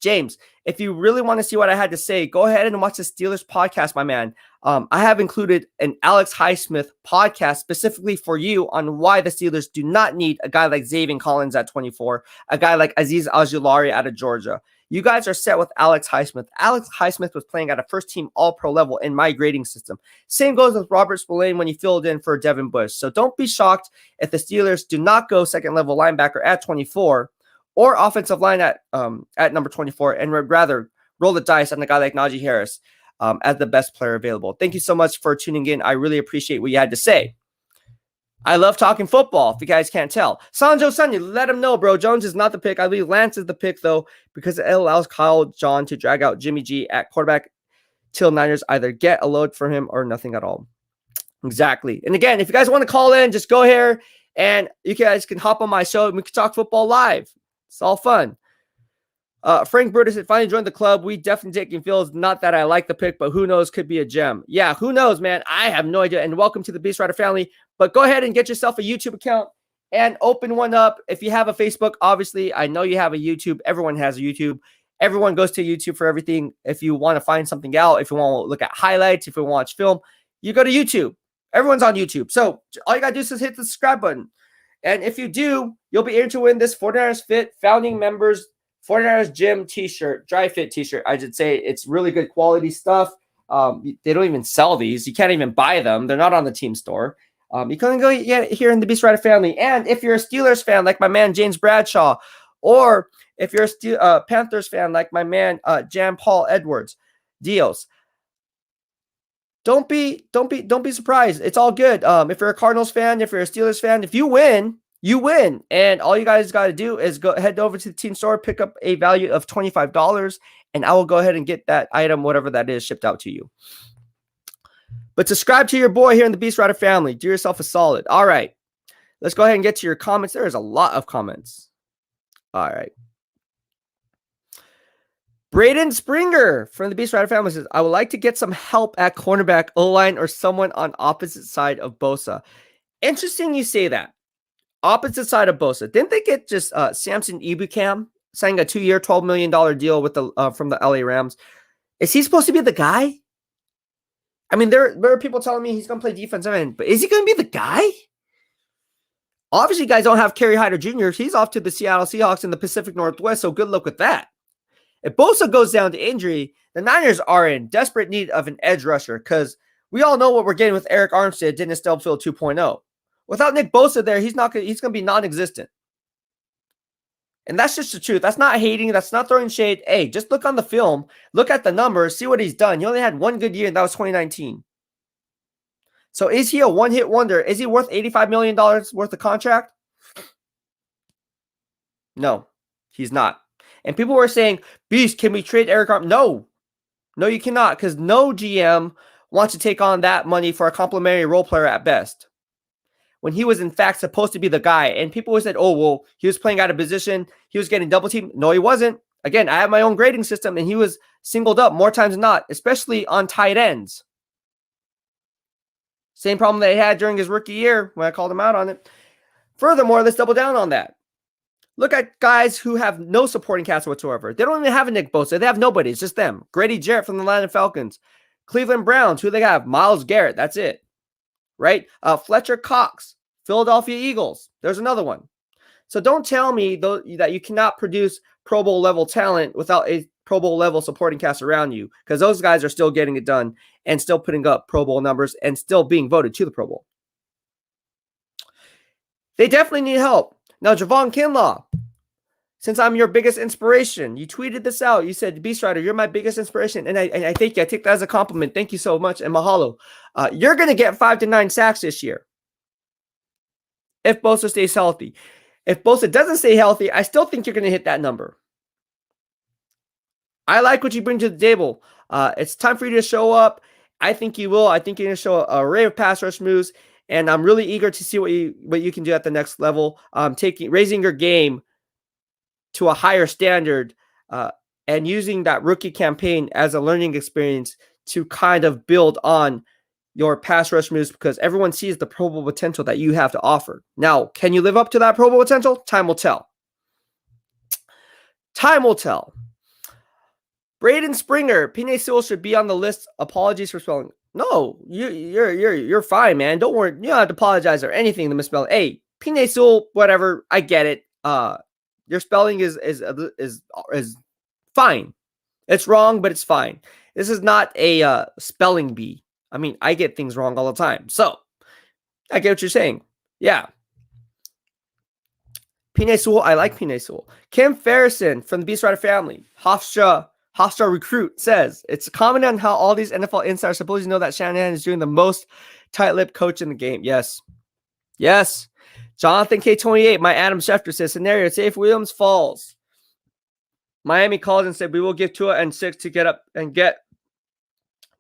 Speaker 1: James, if you really want to see what I had to say, go ahead and watch the Steelers podcast, my man. I have included an Alex Highsmith podcast specifically for you on why the Steelers do not need a guy like Zaven Collins at 24, a guy like Azeez Ojulari out of Georgia. You guys are set with Alex Highsmith. Alex Highsmith was playing at a first-team all-pro level in my grading system. Same goes with Robert Spillane when he filled in for Devin Bush. So don't be shocked if the Steelers do not go second-level linebacker at 24 or offensive line at number 24 and would rather roll the dice on a guy like Najee Harris as the best player available. Thank you so much for tuning in. I really appreciate what you had to say. I love talking football, if you guys can't tell. Sanjo Sunny, let him know, bro. Jones is not the pick. I believe Lance is the pick, though, because it allows Kyle John to drag out Jimmy G at quarterback till Niners either get a load for him or nothing at all. Exactly. And again, if you guys want to call in, just go here, and you guys can hop on my show, and we can talk football live. It's all fun. Frank Brutus had finally joined the club. We definitely taking feels. Not that I like the pick, but who knows? Could be a gem. Yeah, who knows, man? I have no idea. And welcome to the BEASTwriter family. But go ahead and get yourself a YouTube account and open one up. If you have a Facebook, obviously, I know you have a YouTube. Everyone has a YouTube. Everyone goes to YouTube for everything. If you want to find something out, if you want to look at highlights, if you want to watch film, you go to YouTube. Everyone's on YouTube. So all you got to do is hit the subscribe button. And if you do, you'll be able to win this 49ers Fit founding members 49ers Gym t-shirt, dry fit t-shirt. I should say it's really good quality stuff. They don't even sell these. You can't even buy them. They're not on the team store. You can go get it here in the BEASTwriter family. And if you're a Steelers fan like my man James Bradshaw, or if you're a Panthers fan like my man Jan Paul Edwards, Dios, don't be surprised. It's all good. If you're a Cardinals fan, if you're a Steelers fan, if you win, you win. And all you guys got to do is go head over to the team store, pick up a value of $25, and I will go ahead and get that item, whatever that is, shipped out to you. But subscribe to your boy here in the BEASTwriter family. Do yourself a solid. All right. Let's go ahead and get to your comments. There is a lot of comments. All right. Braden Springer from the BEASTwriter family says, I would like to get some help at cornerback, O-line, or someone on opposite side of Bosa. Interesting you say that. Opposite side of Bosa. Didn't they get just Samson Ebukam signing a 2-year, $12 million deal with the from the LA Rams? Is he supposed to be the guy? I mean, there are people telling me he's going to play defensive end, but is he going to be the guy? Obviously, you guys don't have Kerry Hyder Jr. He's off to the Seattle Seahawks in the Pacific Northwest, so good luck with that. If Bosa goes down to injury, the Niners are in desperate need of an edge rusher because we all know what we're getting with Eric Armstead, Dennis Delfield 2.0. Without Nick Bosa there, he's going to be non-existent. And that's just the truth. That's not hating. That's not throwing shade. Hey, just look on the film. Look at the numbers. See what he's done. He only had one good year, and that was 2019. So is he a one-hit wonder? Is he worth $85 million worth of contract? No, he's not. And people were saying, Beast, can we trade Eric Armstead? No. No, you cannot, because no GM wants to take on that money for a complimentary role player at best, when he was in fact supposed to be the guy. And people said, oh, well, he was playing out of position. He was getting double teamed. No, he wasn't. Again, I have my own grading system, and he was singled up more times than not, especially on tight ends. Same problem that he had during his rookie year when I called him out on it. Furthermore, let's double down on that. Look at guys who have no supporting cast whatsoever. They don't even have a Nick Bosa. They have nobody. It's just them. Grady Jarrett from the Atlanta Falcons. Cleveland Browns, who they have? Myles Garrett. That's it. Right? Fletcher Cox, Philadelphia Eagles. There's another one. So don't tell me that you cannot produce Pro Bowl level talent without a Pro Bowl level supporting cast around you, because those guys are still getting it done and still putting up Pro Bowl numbers and still being voted to the Pro Bowl. They definitely need help. Now, Javon Kinlaw, since I'm your biggest inspiration, you tweeted this out. You said, BEASTwriter, you're my biggest inspiration. And I thank you. I take that as a compliment. Thank you so much. And mahalo. You're going to get 5 to 9 sacks this year if Bosa stays healthy. If Bosa doesn't stay healthy, I still think you're going to hit that number. I like what you bring to the table. It's time for you to show up. I think you will. I think you're going to show an array of pass rush moves. And I'm really eager to see what you can do at the next level. Raising your game to a higher standard, and using that rookie campaign as a learning experience to kind of build on your pass rush moves, because everyone sees the Pro Bowl potential that you have to offer. Now, can you live up to that Pro Bowl potential? Time will tell. Time will tell. Braden Springer, Penei Sewell should be on the list. Apologies for spelling. No, you're fine, man. Don't worry. You don't have to apologize or anything to misspell. Hey, Penei Sewell, whatever. I get it. Your spelling is fine. It's wrong, but it's fine. This is not a spelling bee. I mean, I get things wrong all the time. So, I get what you're saying. Yeah. Penei Sewell, I like Penei Sewell. Kim Ferrison from the BEASTwriter family. Hofstra Recruit says, it's common on how all these NFL insiders supposedly know that Shanahan is doing the most tight-lipped coach in the game. Yes. Yes. Jonathan K28, my Adam Schefter says, scenario, say if Williams falls, Miami called and said, we will give Tua and 6 to get up and get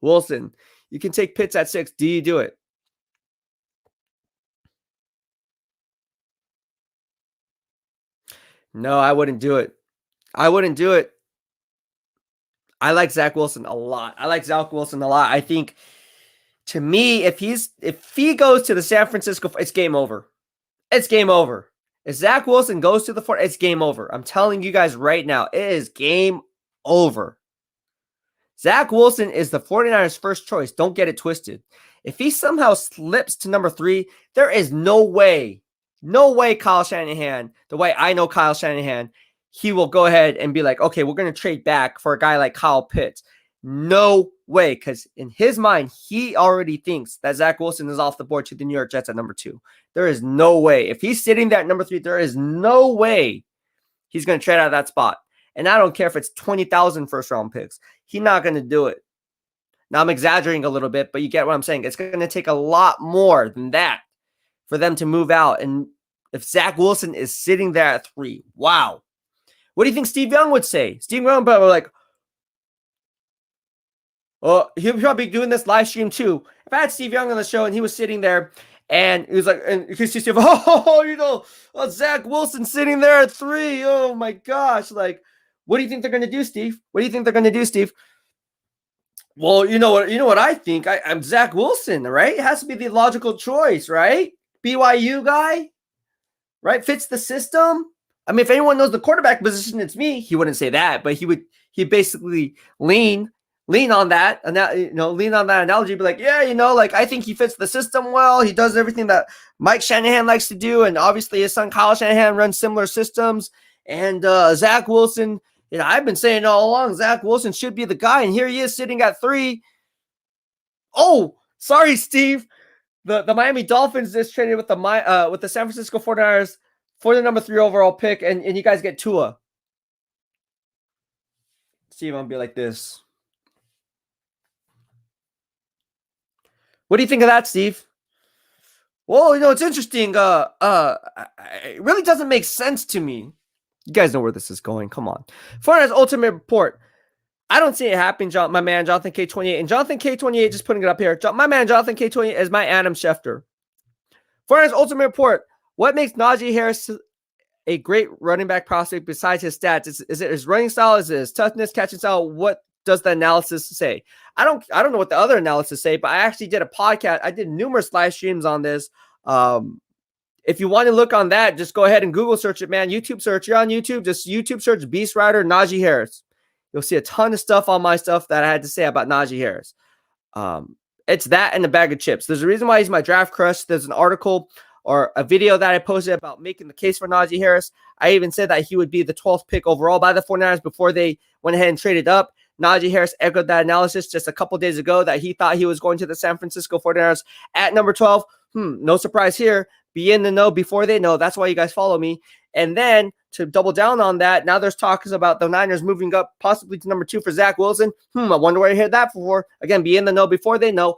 Speaker 1: Wilson. You can take Pitts at 6. Do you do it? No, I wouldn't do it. I wouldn't do it. I like Zach Wilson a lot. I think, to me, if he goes to the San Francisco, it's game over. It's game over. If Zach Wilson goes to the Fort, it's game over. I'm telling you guys right now, it is game over. Zach Wilson is the 49ers' first choice. Don't get it twisted. If he somehow slips to number 3, there is no way Kyle Shanahan, the way I know Kyle Shanahan, he will go ahead and be like, okay, we're going to trade back for a guy like Kyle Pitts. No way, because in his mind, he already thinks that Zach Wilson is off the board to the New York Jets at number 2. There is no way. If he's sitting there at number 3, there is no way he's going to trade out of that spot. And I don't care if it's 20,000 first-round picks. He's not going to do it. Now, I'm exaggerating a little bit, but you get what I'm saying. It's going to take a lot more than that for them to move out. And if Zach Wilson is sitting there at 3, wow. What do you think Steve Young would say? Steve Young would probably be like, oh, he'll probably be doing this live stream too. If I had Steve Young on the show and he was sitting there and he was like, and you can see Steve, Zach Wilson sitting there at 3. Oh my gosh. Like, what do you think they're going to do, Steve? What do you think they're going to do, Steve? Well, you know what I think? I'm Zach Wilson, right? It has to be the logical choice, right? BYU guy, right? Fits the system. I mean, if anyone knows the quarterback position, it's me. He wouldn't say that, but he basically lean on that, and that, lean on that analogy. Be like, yeah, like I think he fits the system well. He does everything that Mike Shanahan likes to do, and obviously his son Kyle Shanahan runs similar systems. And Zach Wilson, I've been saying all along, Zach Wilson should be the guy, and here he is sitting at 3. Oh, sorry, Steve. The Miami Dolphins just traded with the San Francisco 49ers for the number 3 overall pick, and you guys get Tua. Steve, I'm gonna be like this. What do you think of that, Steve? Well, it's interesting. It really doesn't make sense to me. You guys know where this is going. Come on. 49ers Ultimate Report. I don't see it happen, my man, Jonathan K28. And Jonathan K28, just putting it up here. My man, Jonathan K28 is my Adam Schefter. 49ers Ultimate Report. What makes Najee Harris a great running back prospect besides his stats? Is it his running style? Is it his toughness, catching style? What does the analysis say? I don't know what the other analysis say, but I actually did a podcast. I did numerous live streams on this. If you want to look on that, just go ahead and Google search it, man. YouTube search. You're on YouTube. Just YouTube search BEASTwriter Najee Harris. You'll see a ton of stuff on my stuff that I had to say about Najee Harris. It's that and a bag of chips. There's a reason why he's my draft crush. There's an article or a video that I posted about making the case for Najee Harris. I even said that he would be the 12th pick overall by the 49ers before they went ahead and traded up. Najee Harris echoed that analysis just a couple days ago that he thought he was going to the San Francisco 49ers at number 12. No surprise here. Be in the know before they know. That's why you guys follow me. And then to double down on that, now there's talks about the Niners moving up possibly to number 2 for Zach Wilson. I wonder where I heard that before. Again, be in the know before they know.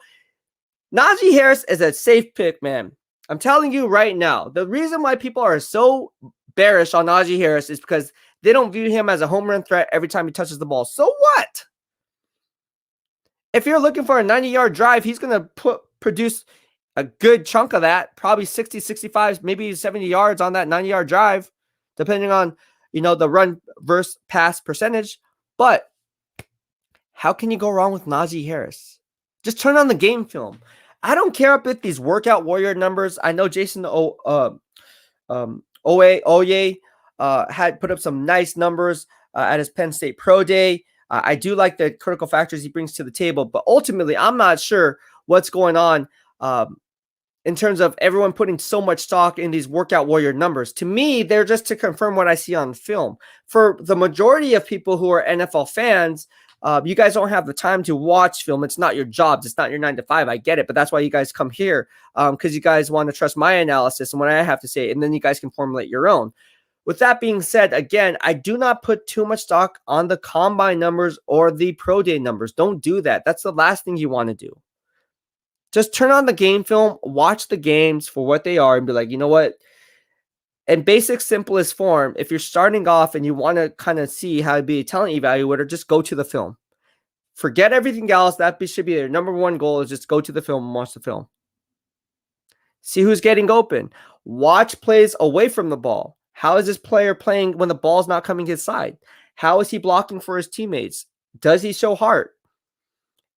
Speaker 1: Najee Harris is a safe pick, man. I'm telling you right now, the reason why people are so bearish on Najee Harris is because they don't view him as a home run threat every time he touches the ball. So what? If you're looking for a 90-yard drive, he's going to produce a good chunk of that, probably 60, 65, maybe 70 yards on that 90-yard drive, depending on, the run versus pass percentage. But how can you go wrong with Najee Harris? Just turn on the game film. I don't care if these workout warrior numbers. I know Jason Oye had put up some nice numbers at his Penn State Pro Day. I do like the critical factors he brings to the table, but ultimately, I'm not sure what's going on in terms of everyone putting so much stock in these workout warrior numbers. To me, they're just to confirm what I see on film. For the majority of people who are NFL fans, you guys don't have the time to watch film. It's not your jobs. It's not your 9 to 5. I get it, but that's why you guys come here, because you guys want to trust my analysis and what I have to say, and then you guys can formulate your own. With that being said, again, I do not put too much stock on the combine numbers or the pro day numbers. Don't do that. That's the last thing you want to do. Just turn on the game film, watch the games for what they are, and be like, you know what? In basic, simplest form, if you're starting off and you want to kind of see how to be a talent evaluator, just go to the film. Forget everything else. That should be their number one goal, is just go to the film and watch the film. See who's getting open. Watch plays away from the ball. How is this player playing when the ball's not coming his side? How is he blocking for his teammates? Does he show heart?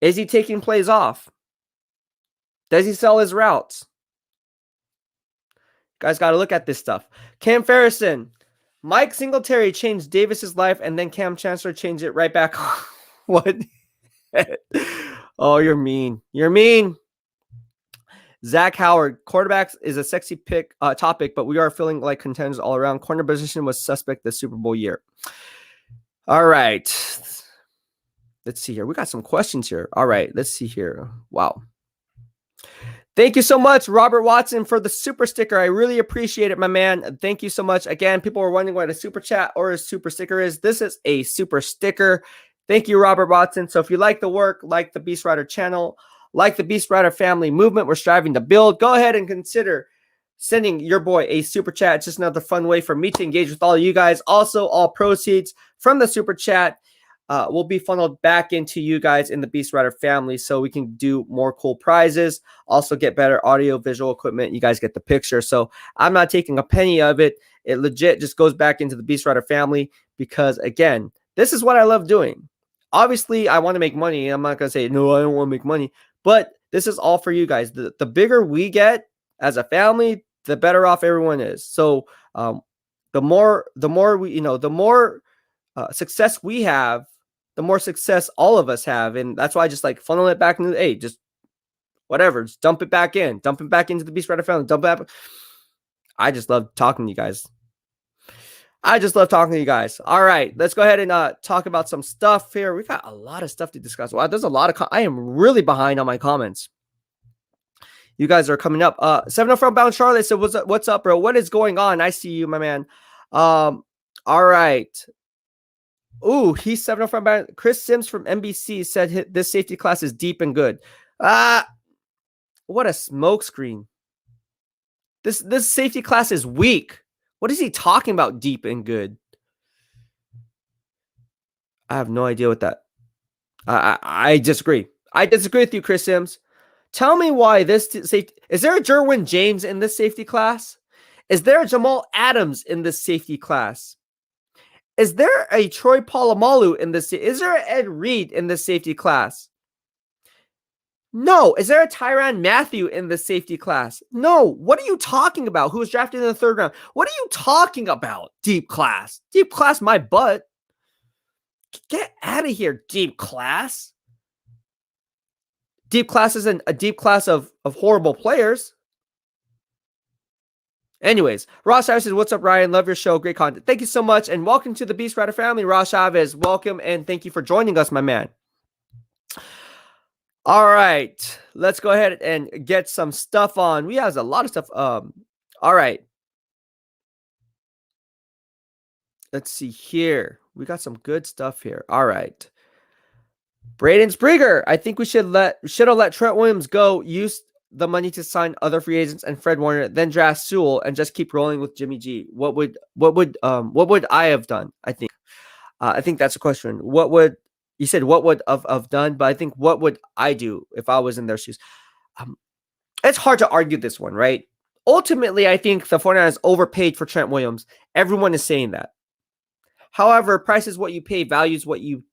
Speaker 1: Is he taking plays off? Does he sell his routes? Guys got to look at this stuff. Cam Ferrison. Mike Singletary changed Davis's life, and then Cam Chancellor changed it right back. What? Oh, you're mean. You're mean. Zach Howard. Quarterbacks is a sexy topic, but we are feeling like contenders all around. Corner position was suspect this Super Bowl year. All right. Let's see here. We got some questions here. All right. Let's see here. Wow. Thank you so much, Robert Watson, for the super sticker. I really appreciate it, my man. Thank you so much. Again, people are wondering what a super chat or a super sticker is. This is a super sticker. Thank you, Robert Watson. So if you like the work, like the BEASTwriter channel, like the BEASTwriter family movement we're striving to build, go ahead and consider sending your boy a super chat. It's just another fun way for me to engage with all of you guys. Also, all proceeds from the super chat will be funneled back into you guys in the BEASTwriter family, so we can do more cool prizes, also get better audio visual equipment. You guys get the picture. So I'm not taking a penny of it. It legit just goes back into the BEASTwriter family, because again, this is what I love doing. Obviously, I want to make money. I'm not going to say, no, I don't want to make money, but this is all for you guys. The bigger we get as a family, the better off everyone is. So the more we, the more success we have, the more success all of us have. And that's why I just like funnel it back into, hey, just whatever, just dump it back in, dump it back into the BEASTwriter family, dump it back. I just love talking to you guys. I just love talking to you guys. All right, let's go ahead and talk about some stuff here. We got a lot of stuff to discuss. Wow, there's a lot of, I am really behind on my comments. You guys are coming up. 7 from Bound Charlotte said, what's up, bro? What is going on? I see you, my man. All right. Ooh, he's 7 from Bound. Chris Sims from NBC said this safety class is deep and good. What a smokescreen. This safety class is weak. What is he talking about, deep and good? I have no idea what that. I disagree. I disagree with you, Chris Sims. Tell me why this safety. Is there a Jerwin James in this safety class? Is there a Jamal Adams in this safety class? Is there a Troy Polamalu in this? Is there an Ed Reed in this safety class? No. Is there a Tyrann Mathieu in the safety class? No. What are you talking about? Who was drafted in the 3rd round? What are you talking about? Deep class. Deep class, my butt. Get out of here, deep class. Deep class isn't a deep class of horrible players. Anyways, Ross Chavez says, "What's up, Ryan? Love your show. Great content. Thank you so much. And welcome to the BEASTwriter family. Ross Chavez, welcome and thank you for joining us, my man. All right, let's go ahead and get some stuff on. We have a lot of stuff. All right. Let's see here. We got some good stuff here. All right. Braden Springer. I think we should have let Trent Williams go. Use the money to sign other free agents and Fred Warner, then draft Sewell and just keep rolling with Jimmy G. What would I have done? I think that's a question. What would you said? What would have done? But I think what would I do if I was in their shoes? It's hard to argue this one, right? Ultimately, I think the 49ers overpaid for Trent Williams. Everyone is saying that. However, price is what you pay, value is what you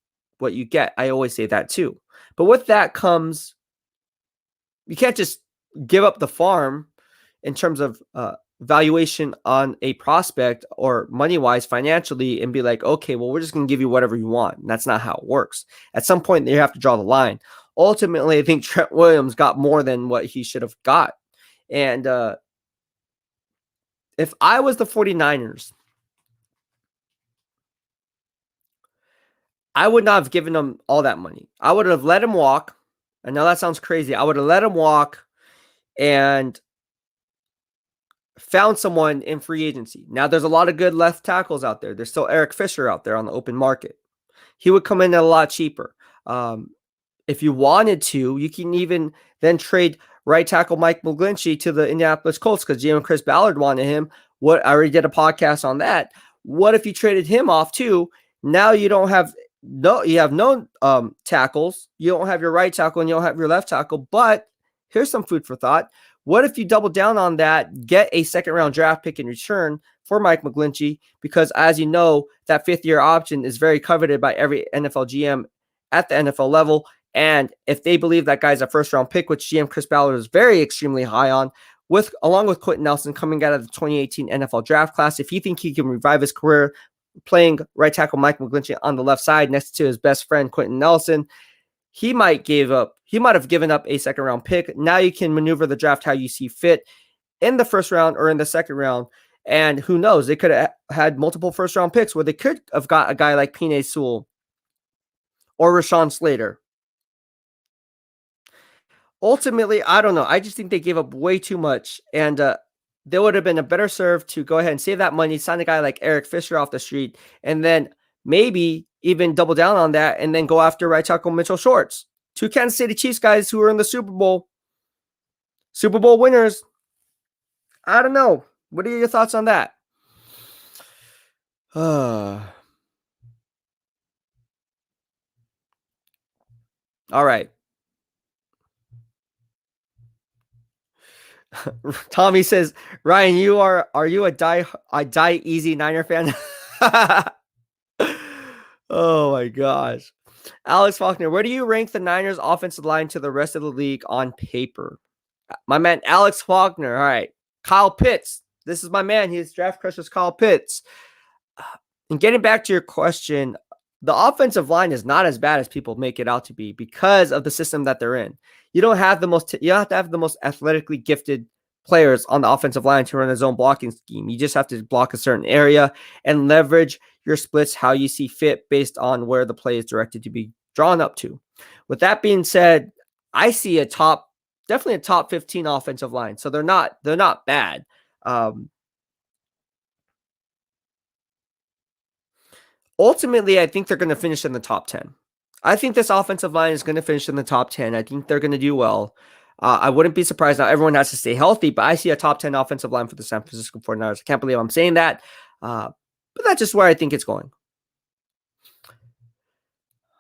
Speaker 1: get. I always say that too. But with that comes, you can't just give up the farm in terms of valuation on a prospect or money-wise financially and be like, okay, well, we're just going to give you whatever you want. And that's not how it works. At some point, you have to draw the line. Ultimately, I think Trent Williams got more than what he should have got. And if I was the 49ers, I would not have given him all that money. I would have let him walk. I know that sounds crazy. I would have let him walk and found someone in free agency. Now, there's a lot of good left tackles out there. There's still Eric Fisher out there on the open market. He would come in at a lot cheaper. If you wanted to, you can even then trade right tackle Mike McGlinchey to the Indianapolis Colts because GM Chris Ballard wanted him. I already did a podcast on that. What if you traded him off too? Now you have no tackles. You don't have your right tackle and you don't have your left tackle. But here's some food for thought. What if you double down on that, get a second-round draft pick in return for Mike McGlinchey? Because as you know, that fifth-year option is very coveted by every NFL GM at the NFL level. And if they believe that guy's a first-round pick, which GM Chris Ballard is very extremely high on, along with Quentin Nelson coming out of the 2018 NFL draft class, if you think he can revive his career playing right tackle Mike McGlinchey on the left side next to his best friend Quentin Nelson, he might have given up a second round pick. Now you can maneuver the draft how you see fit in the first round or in the second round. And who knows, they could have had multiple first round picks where they could have got a guy like Penei Sewell or Rashawn Slater. Ultimately, I don't know. I just think they gave up way too much. And they would have been a better serve to go ahead and save that money, sign a guy like Eric Fisher off the street, and then maybe even double down on that and then go after right tackle Mitchell Schwartz. Two Kansas City Chiefs guys who were in the Super Bowl winners. I don't know. What are your thoughts on that? All right. Tommy says, Ryan, are you a die easy Niner fan? Oh my gosh. Alex Faulkner, where do you rank the Niners offensive line to the rest of the league on paper? My man, Alex Faulkner. All right. Kyle Pitts. This is my man. His draft crush is Kyle Pitts. And getting back to your question, the offensive line is not as bad as people make it out to be because of the system that they're in. You don't have you have to have the most athletically gifted players on the offensive line to run a zone blocking scheme. You just have to block a certain area and leverage your splits how you see fit based on where the play is directed to be drawn up to. With that being said, I see definitely a top 15 offensive line. So they're not bad. Ultimately, I think they're going to finish in the top 10. I think this offensive line is going to finish in the top 10. I think they're going to do well. I wouldn't be surprised. Now, everyone has to stay healthy, but I see a top 10 offensive line for the San Francisco 49ers. I can't believe I'm saying that, but that's just where I think it's going.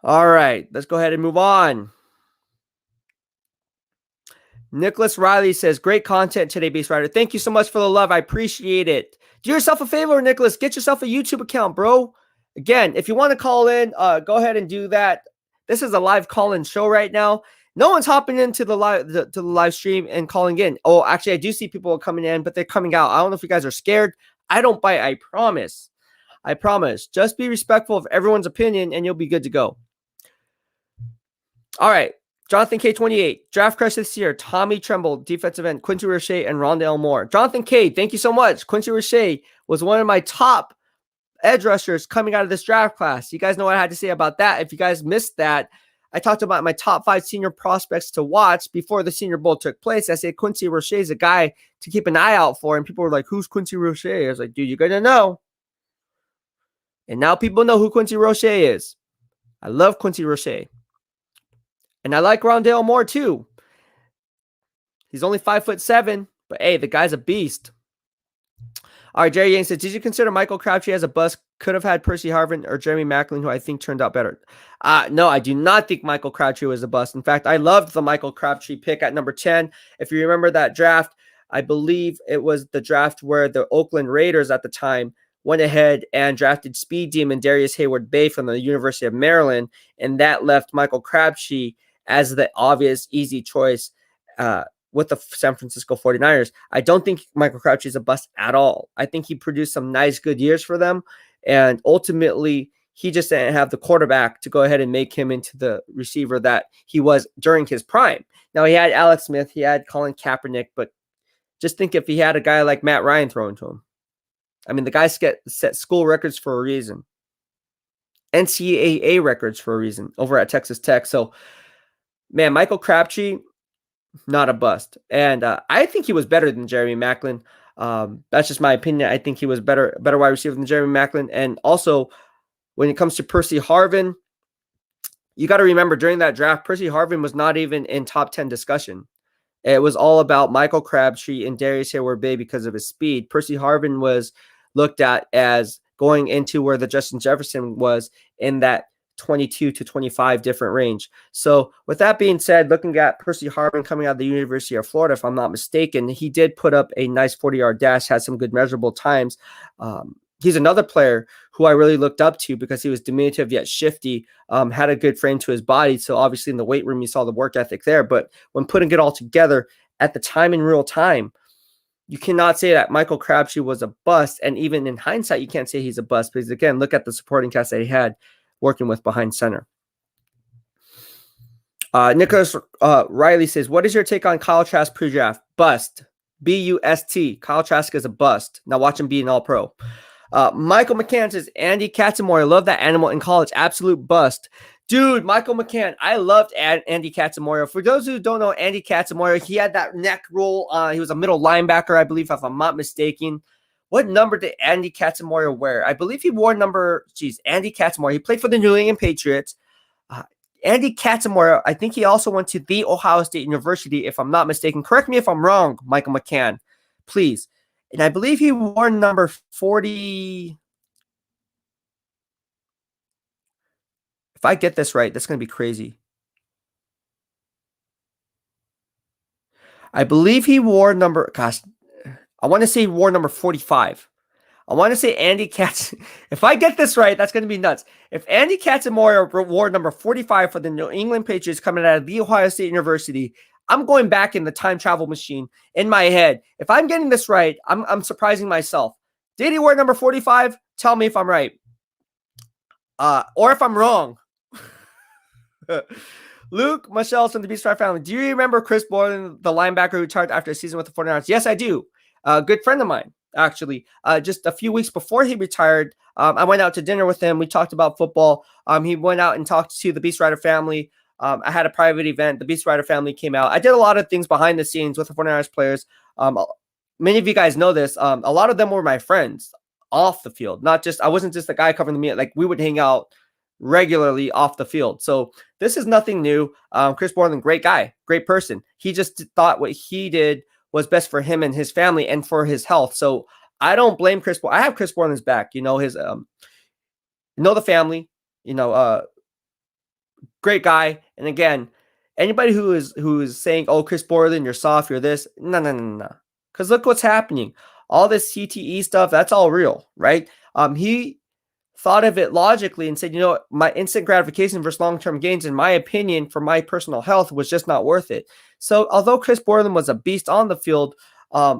Speaker 1: All right, let's go ahead and move on. Nicholas Riley says, great content today, BEASTwriter. Thank you so much for the love. I appreciate it. Do yourself a favor, Nicholas. Get yourself a YouTube account, bro. Again, if you want to call in, go ahead and do that. This is a live call-in show right now. No one's hopping into the live stream and calling in. Oh, actually, I do see people coming in, but they're coming out. I don't know if you guys are scared. I don't bite. I promise. I promise. Just be respectful of everyone's opinion, and you'll be good to go. All right. Jonathan K. 28. Draft crush this year. Tommy Tremble, defensive end. Quincy Roche and Rondale Moore. Jonathan K. Thank you so much. Quincy Roche was one of my top edge rushers coming out of this draft class. You guys know what I had to say about that. If you guys missed that, I talked about my top 5 senior prospects to watch before the Senior Bowl took place. I said Quincy Roche is a guy to keep an eye out for, and people were like, who's Quincy Roche? I was like, dude, you're going to know. And now people know who Quincy Roche is. I love Quincy Roche. And I like Rondale Moore too. He's only 5'7", but hey, the guy's a beast. All right, Jerry Yang says, did you consider Michael Crabtree as a bust? Could have had Percy Harvin or Jeremy Maclin, who I think turned out better. No, I do not think Michael Crabtree was a bust. In fact, I loved the Michael Crabtree pick at number 10. If you remember that draft, I believe it was the draft where the Oakland Raiders at the time went ahead and drafted speed demon Darius Hayward-Bay from the University of Maryland, and that left Michael Crabtree as the obvious, easy choice with the San Francisco 49ers. I don't think Michael Crabtree is a bust at all. I think he produced some nice, good years for them, and ultimately, he just didn't have the quarterback to go ahead and make him into the receiver that he was during his prime. Now, he had Alex Smith, he had Colin Kaepernick, but just think if he had a guy like Matt Ryan throwing to him. I mean, the guys set school records for a reason. NCAA records for a reason over at Texas Tech. So, man, Michael Crabtree, not a bust. And I think he was better than Jeremy Maclin. That's just my opinion. I think he was better wide receiver than Jeremy Maclin. And also, when it comes to Percy Harvin, you got to remember during that draft, Percy Harvin was not even in top 10 discussion. It was all about Michael Crabtree and Darius Hayward-Bay because of his speed. Percy Harvin was looked at as going into where the Justin Jefferson was in that 22 to 25 different range. So with that being said, looking at Percy Harvin coming out of the University of Florida, if I'm not mistaken, he did put up a nice 40-yard dash, had some good measurable times. He's another player who I really looked up to because he was diminutive yet shifty, had a good frame to his body. So obviously in the weight room, you saw the work ethic there. But when putting it all together at the time in real time, you cannot say that Michael Crabtree was a bust. And even in hindsight, you can't say he's a bust because, again, look at the supporting cast that he had working with behind center. Nicholas Riley says, what is your take on Kyle Trask pre-draft? Bust. B-U-S-T. Kyle Trask is a bust. Now watch him be an all-pro. Michael McCann says, Andy Katzenmoyer, I love that animal in college. Absolute bust. Dude, Michael McCann, I loved Andy Katzenmoyer. For those who don't know Andy Katzenmoyer, he had that neck roll. He was a middle linebacker, I believe, if I'm not mistaken. What number did Andy Katzenmoyer wear? I believe he wore Andy Katzenmoyer. He played for the New England Patriots. Andy Katzenmoyer, I think he also went to The Ohio State University, if I'm not mistaken. Correct me if I'm wrong, Michael McCann, please. And I believe he wore number 40. If I get this right, that's going to be crazy. I believe he wore number, gosh, I want to say he wore number 45. I want to say Andy Katz. If I get this right, that's going to be nuts. If Andy Katzenmoyer wore number 45 for the New England Patriots coming out of The Ohio State University, I'm going back in the time travel machine in my head. If I'm getting this right, I'm surprising myself. Did he wear number 45? Tell me if I'm right. Or if I'm wrong. Luke Michelle from the BEASTwriter family. Do you remember Chris Borland, the linebacker who retired after a season with the 49ers? Yes, I do. A good friend of mine, actually. Just a few weeks before he retired, I went out to dinner with him. We talked about football. He went out and talked to the BEASTwriter family. I had a private event. The BEASTwriter family came out. I did a lot of things behind the scenes with the 49ers players. Many of you guys know this. A lot of them were my friends off the field. I wasn't just the guy covering the media. Like, we would hang out regularly off the field. So this is nothing new. Chris Borland, great guy, great person. He just thought what he did was best for him and his family and for his health. So I don't blame Chris. I have Chris Borland's back. You know, the family, great guy. And again, anybody who is saying, oh, Chris Borland, you're soft, you're this. No. Because look what's happening. All this CTE stuff, that's all real, right? He thought of it logically and said, my instant gratification versus long-term gains, in my opinion, for my personal health, was just not worth it. So although Chris Borland was a beast on the field,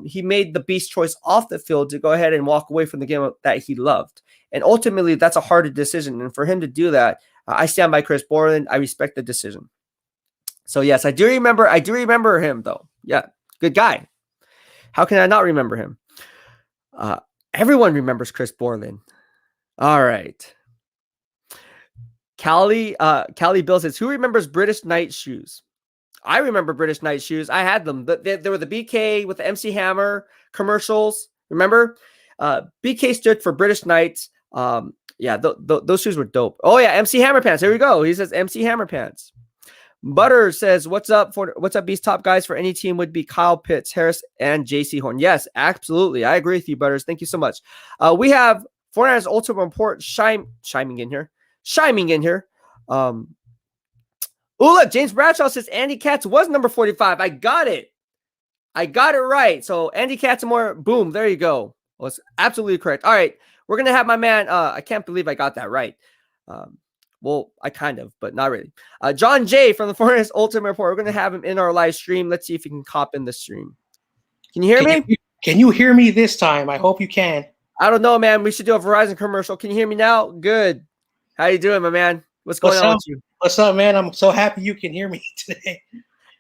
Speaker 1: he made the beast choice off the field to go ahead and walk away from the game that he loved. And ultimately, that's a harder decision. And for him to do that, I stand by Chris Borland. I respect the decision. So yes, I do remember him though. Yeah, good guy. How can I not remember him? Everyone remembers Chris Borland. All right. Callie Bill says, who remembers British Knight shoes? I remember British Knight shoes. I had them. They were the BK with the MC Hammer commercials. Remember? BK stood for British Knights. Yeah, those shoes were dope. Oh yeah, MC Hammer pants. Here we go. He says MC Hammer pants. Butter says, what's up, Beast top guys for any team would be Kyle Pitts, Harris, and JC Horn. Yes, absolutely. I agree with you, Butters. Thank you so much. We have 49ers Ultimate Report chiming in here. Look, James Bradshaw says Andy Katz was number 45. I got it right. So Andy Katzenmoyer, boom, there you go. Well, it's absolutely correct. All right, we're going to have my man, I can't believe I got that right. Well, I kind of, but not really. John J. from the 49ers Ultimate Report. We're going to have him in our live stream. Let's see if he can cop in the stream. Can you hear me?
Speaker 2: Can you hear me this time? I hope you can.
Speaker 1: I don't know, man. We should do a Verizon commercial. Can you hear me now? Good. How you doing, my man? What's going on with you?
Speaker 2: What's up, man? I'm so happy you can hear me today.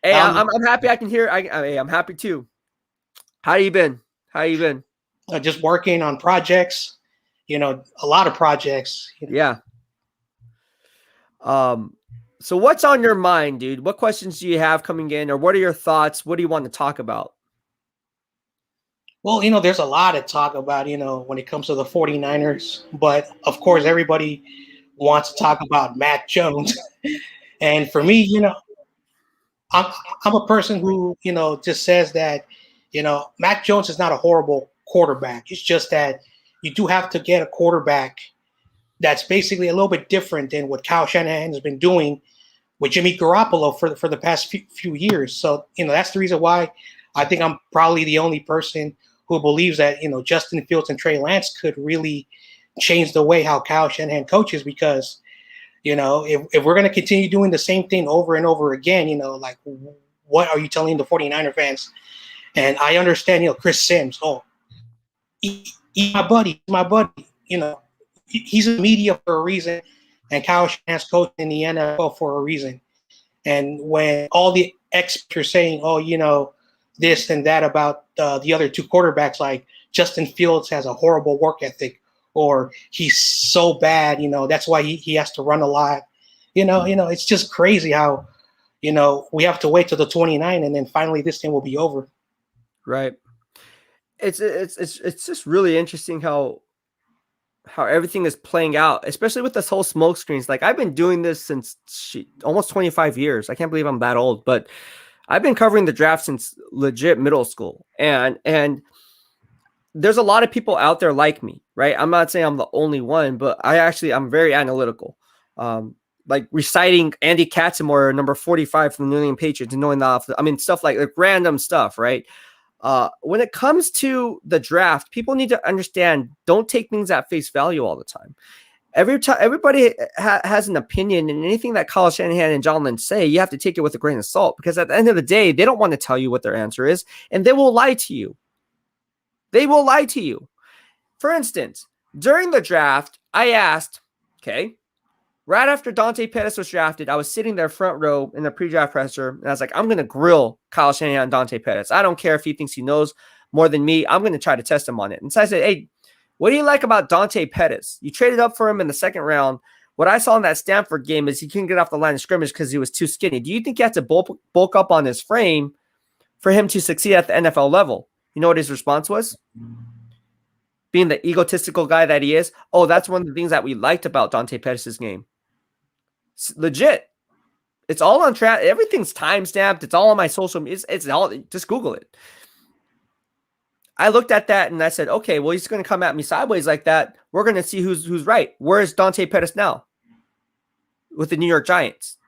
Speaker 1: Hey, I'm happy I can hear. I'm happy too. How you been?
Speaker 2: Just working on projects. A lot of projects.
Speaker 1: Yeah. So what's on your mind, dude? What questions do you have coming in, or what are your thoughts? What do you want to talk about?
Speaker 2: Well, there's a lot to talk about, when it comes to the 49ers, but of course everybody wants to talk about Mac Jones. And for me, I'm a person who, just says that, Mac Jones is not a horrible quarterback. It's just that you do have to get a quarterback that's basically a little bit different than what Kyle Shanahan has been doing with Jimmy Garoppolo for the past few years. So, that's the reason why I think I'm probably the only person who believes that, Justin Fields and Trey Lance could really change the way how Kyle Shanahan coaches, because, if we're going to continue doing the same thing over and over again, like, what are you telling the 49er fans? And I understand, Chris Sims, he's my buddy, he's in the media for a reason, and Kyle Shanahan's coaching in the NFL for a reason. And when all the experts are saying, this and that about the other two quarterbacks, like Justin Fields has a horrible work ethic, or he's so bad, that's why he has to run a lot. It's just crazy how, we have to wait till the 29 and then finally this thing will be over.
Speaker 1: Right. It's just really interesting how everything is playing out, especially with this whole smoke screens. Like, I've been doing this since almost 25 years. I can't believe I'm that old, but I've been covering the draft since legit middle school. And there's a lot of people out there like me, right? I'm not saying I'm the only one, but I'm very analytical. Like reciting Andy Katzenmoyer, number 45 from the New England Patriots, and knowing that, stuff like random stuff, right? When it comes to the draft, people need to understand, don't take things at face value all the time. Everybody has an opinion, and anything that Kyle Shanahan and John Lynch say, you have to take it with a grain of salt, because at the end of the day, they don't want to tell you what their answer is, and they will lie to you. For instance, during the draft, I asked, right after Dante Pettis was drafted, I was sitting there front row in the pre-draft presser, and I was like, I'm going to grill Kyle Shanahan and Dante Pettis. I don't care if he thinks he knows more than me. I'm going to try to test him on it. And so I said, hey, what do you like about Dante Pettis? You traded up for him in the second round. What I saw in that Stanford game is he couldn't get off the line of scrimmage because he was too skinny. Do you think he had to bulk up on his frame for him to succeed at the NFL level? You know what his response was? Being the egotistical guy that he is. Oh, that's one of the things that we liked about Dante Pettis' game. It's legit. It's all on track. Everything's time-stamped. It's all on my social media. It's all, just Google it. I looked at that and I said, okay, well, he's going to come at me sideways like that. We're going to see who's right. Where is Dante Pettis now? With the New York Giants.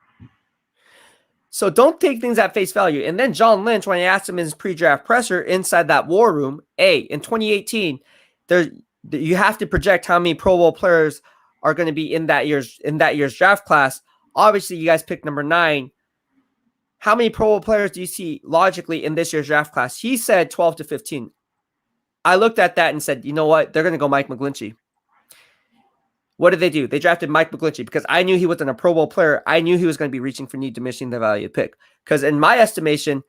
Speaker 1: So don't take things at face value. And then John Lynch, when I asked him in his pre-draft presser inside that war room, in 2018, you have to project how many Pro Bowl players are going to be in that year's draft class. Obviously, you guys picked number 9. How many Pro Bowl players do you see logically in this year's draft class? He said 12 to 15. I looked at that and said, you know what? They're going to go Mike McGlinchey. What did they do? They drafted Mike McGlinchey because I knew he wasn't a Pro Bowl player. I knew he was going to be reaching for need, diminishing the value of the pick. Because in my estimation,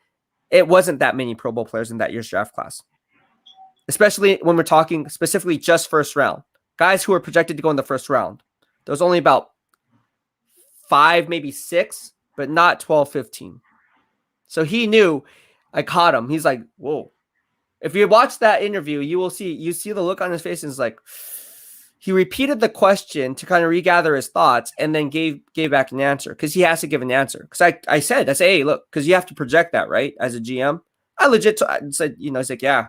Speaker 1: it wasn't that many Pro Bowl players in that year's draft class, especially when we're talking specifically just first round. Guys who were projected to go in the first round. There was only about 5, maybe 6, but not 12, 15. So he knew I caught him. He's like, whoa. If you watch that interview, you see the look on his face, and it's like he repeated the question to kind of regather his thoughts and then gave back an answer because he has to give an answer. Because I said, hey, look, because you have to project that, right? As a GM, I legit said, it's like, yeah,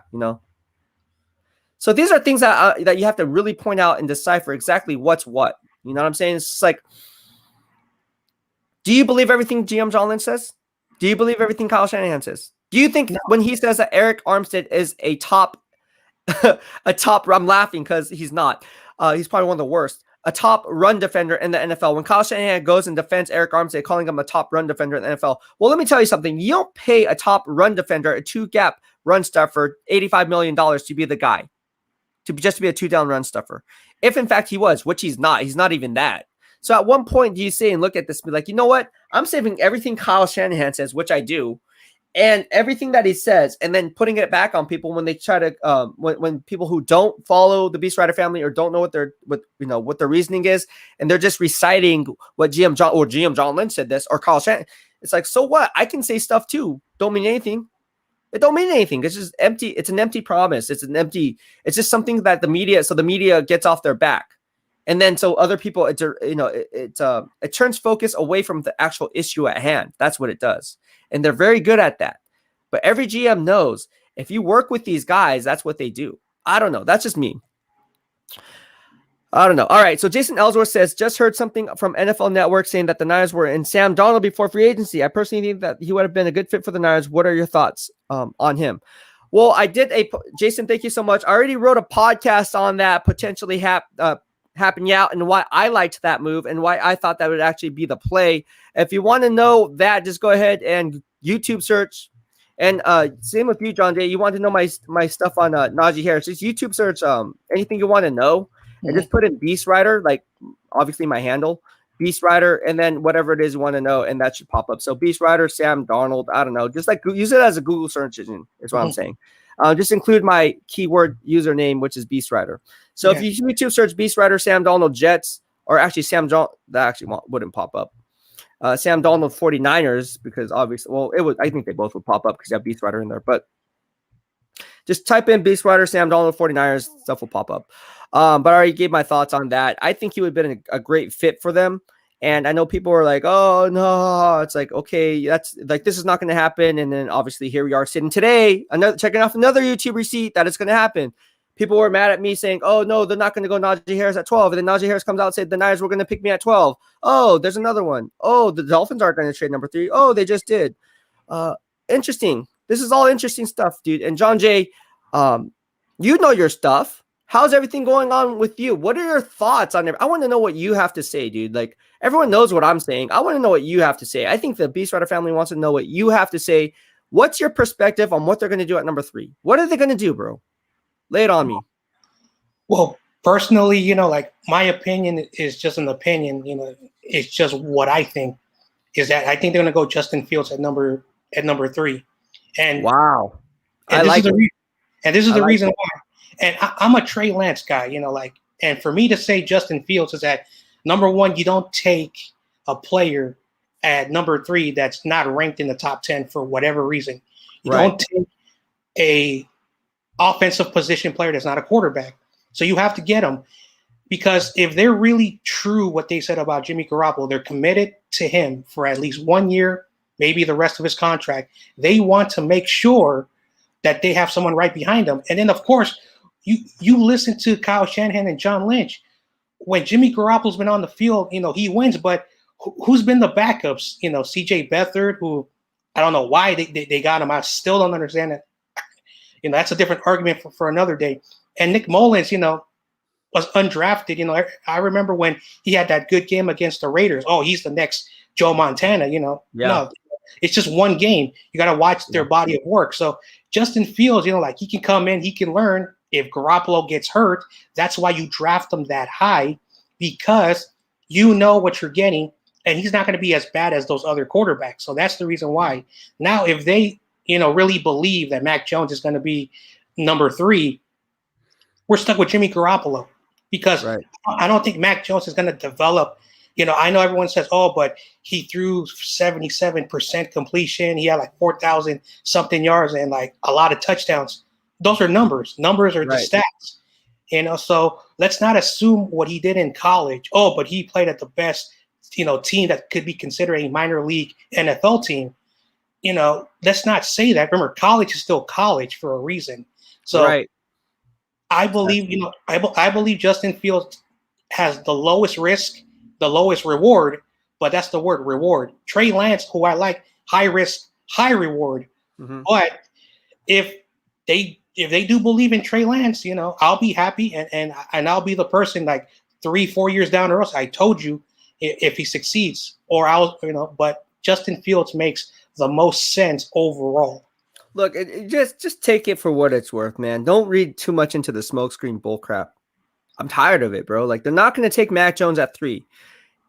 Speaker 1: So these are things that you have to really point out and decipher exactly what's what. You know what I'm saying? It's just like, do you believe everything GM John Lynch says? Do you believe everything Kyle Shanahan says? Do you think when he says that Eric Armstead is a top, I'm laughing because he's not. He's probably one of the worst. A top run defender in the NFL. When Kyle Shanahan goes and defends Eric Armstead, calling him a top run defender in the NFL. Well, let me tell you something. You don't pay a top run defender, a 2-gap run stuffer, $85 million to be the guy. Just to be a 2-down run stuffer. If in fact he was, which he's not even that. So at one point, do you say and look at this and be like, you know what? I'm saving everything Kyle Shanahan says, which I do, and everything that he says, and then putting it back on people when they try to, when people who don't follow the BEASTwriter family or don't know what their reasoning is, and they're just reciting what GM John Lynch said this or Kyle Shanahan. It's like, so what? I can say stuff too. Don't mean anything. It don't mean anything. It's just empty. It's an empty promise. It's just something that the media gets off their back. And then so other people, it turns focus away from the actual issue at hand. That's what it does. And they're very good at that. But every GM knows if you work with these guys, that's what they do. I don't know. That's just me. I don't know. All right. So Jason Ellsworth says, just heard something from NFL Network saying that the Niners were in Sam Darnold before free agency. I personally think that he would have been a good fit for the Niners. What are your thoughts on him? Well, I did Jason, thank you so much. I already wrote a podcast on that potentially happening out and why I liked that move and why I thought that would actually be the play. If you want to know that, just go ahead and YouTube search. And same with you, John Jay. You want to know my stuff on Najee Harris. Just YouTube search anything you want to know. And just put in BEASTwriter, like obviously my handle, BEASTwriter, and then whatever it is you want to know, and that should pop up. So BEASTwriter, Sam Darnold, I don't know. Just like use it as a Google search engine is what I'm saying. Just include my keyword username, which is BEASTwriter. So if you YouTube search BEASTwriter, Sam Darnold Jets, or actually Sam Darnold, that actually wouldn't pop up. Sam Darnold 49ers, because obviously, I think they both would pop up because you have BEASTwriter in there. But just type in BEASTwriter, Sam Darnold 49ers, stuff will pop up. But I already gave my thoughts on that. I think he would have been a great fit for them. And I know people are like, oh, no. It's like, okay, that's like, this is not going to happen. And then obviously here we are sitting today, checking off another YouTube receipt that it's going to happen. People were mad at me saying, oh, no, they're not going to go Najee Harris at 12. And then Najee Harris comes out and said, the Niners were going to pick me at 12. Oh, there's another one. Oh, the Dolphins aren't going to trade number 3. Oh, they just did. Interesting. This is all interesting stuff, dude. And John Jay, you know your stuff. How's everything going on with you? What are your thoughts on it? I want to know what you have to say, dude. Like, everyone knows what I'm saying. I want to know what you have to say. I think the BEASTwriter family wants to know what you have to say. What's your perspective on what they're going to do at number 3? What are they going to do, bro? Lay it on me.
Speaker 2: Well, personally, like my opinion is just an opinion. It's just what I think is that I think they're going to go Justin Fields at number 3. And
Speaker 1: wow,
Speaker 2: and this is the reason why. And I'm a Trey Lance guy, and for me to say Justin Fields is that number 1, you don't take a player at number 3 that's not ranked in the top 10 for whatever reason. You don't take a offensive position player that's not a quarterback. So you have to get him, because if they're really true what they said about Jimmy Garoppolo, they're committed to him for at least 1 year, maybe the rest of his contract. They want to make sure that they have someone right behind them. And then, of course, you listen to Kyle Shanahan and John Lynch. When Jimmy Garoppolo's been on the field, he wins, but who's been the backups? CJ Beathard, who I don't know why they got him. I still don't understand it. That's a different argument for another day. And Nick Mullins, was undrafted. I remember when he had that good game against the Raiders. Oh, he's the next Joe Montana, No, it's just one game. You got to watch their body of work. So Justin Fields, like he can come in, he can learn. If Garoppolo gets hurt, that's why you draft him that high. because you know what you're getting, and he's not going to be as bad as those other quarterbacks. So that's the reason why. Now, if they, really believe that Mac Jones is going to be number 3, we're stuck with Jimmy Garoppolo, because
Speaker 1: Right.
Speaker 2: I don't think Mac Jones is going to develop. I know everyone says, oh, but he threw 77% completion. He had like 4,000 something yards and like a lot of touchdowns. Those are numbers. Numbers are the
Speaker 1: Right.
Speaker 2: stats. So let's not assume what he did in college. Oh, but he played at the best, team that could be considered a minor league NFL team. Let's not say that. Remember, college is still college for a reason. So
Speaker 1: Right.
Speaker 2: I believe, I believe Justin Fields has the lowest risk, the lowest reward, but that's the word, reward. Trey Lance, who I like, high risk, high reward.
Speaker 1: Mhm.
Speaker 2: But if they do believe in Trey Lance, I'll be happy, and I'll be the person like 3-4 years down the road. I told you if he succeeds, or but Justin Fields makes the most sense overall.
Speaker 1: Look, just take it for what it's worth, man. Don't read too much into the smokescreen bullcrap. I'm tired of it, bro. Like, they're not going to take Mac Jones at 3.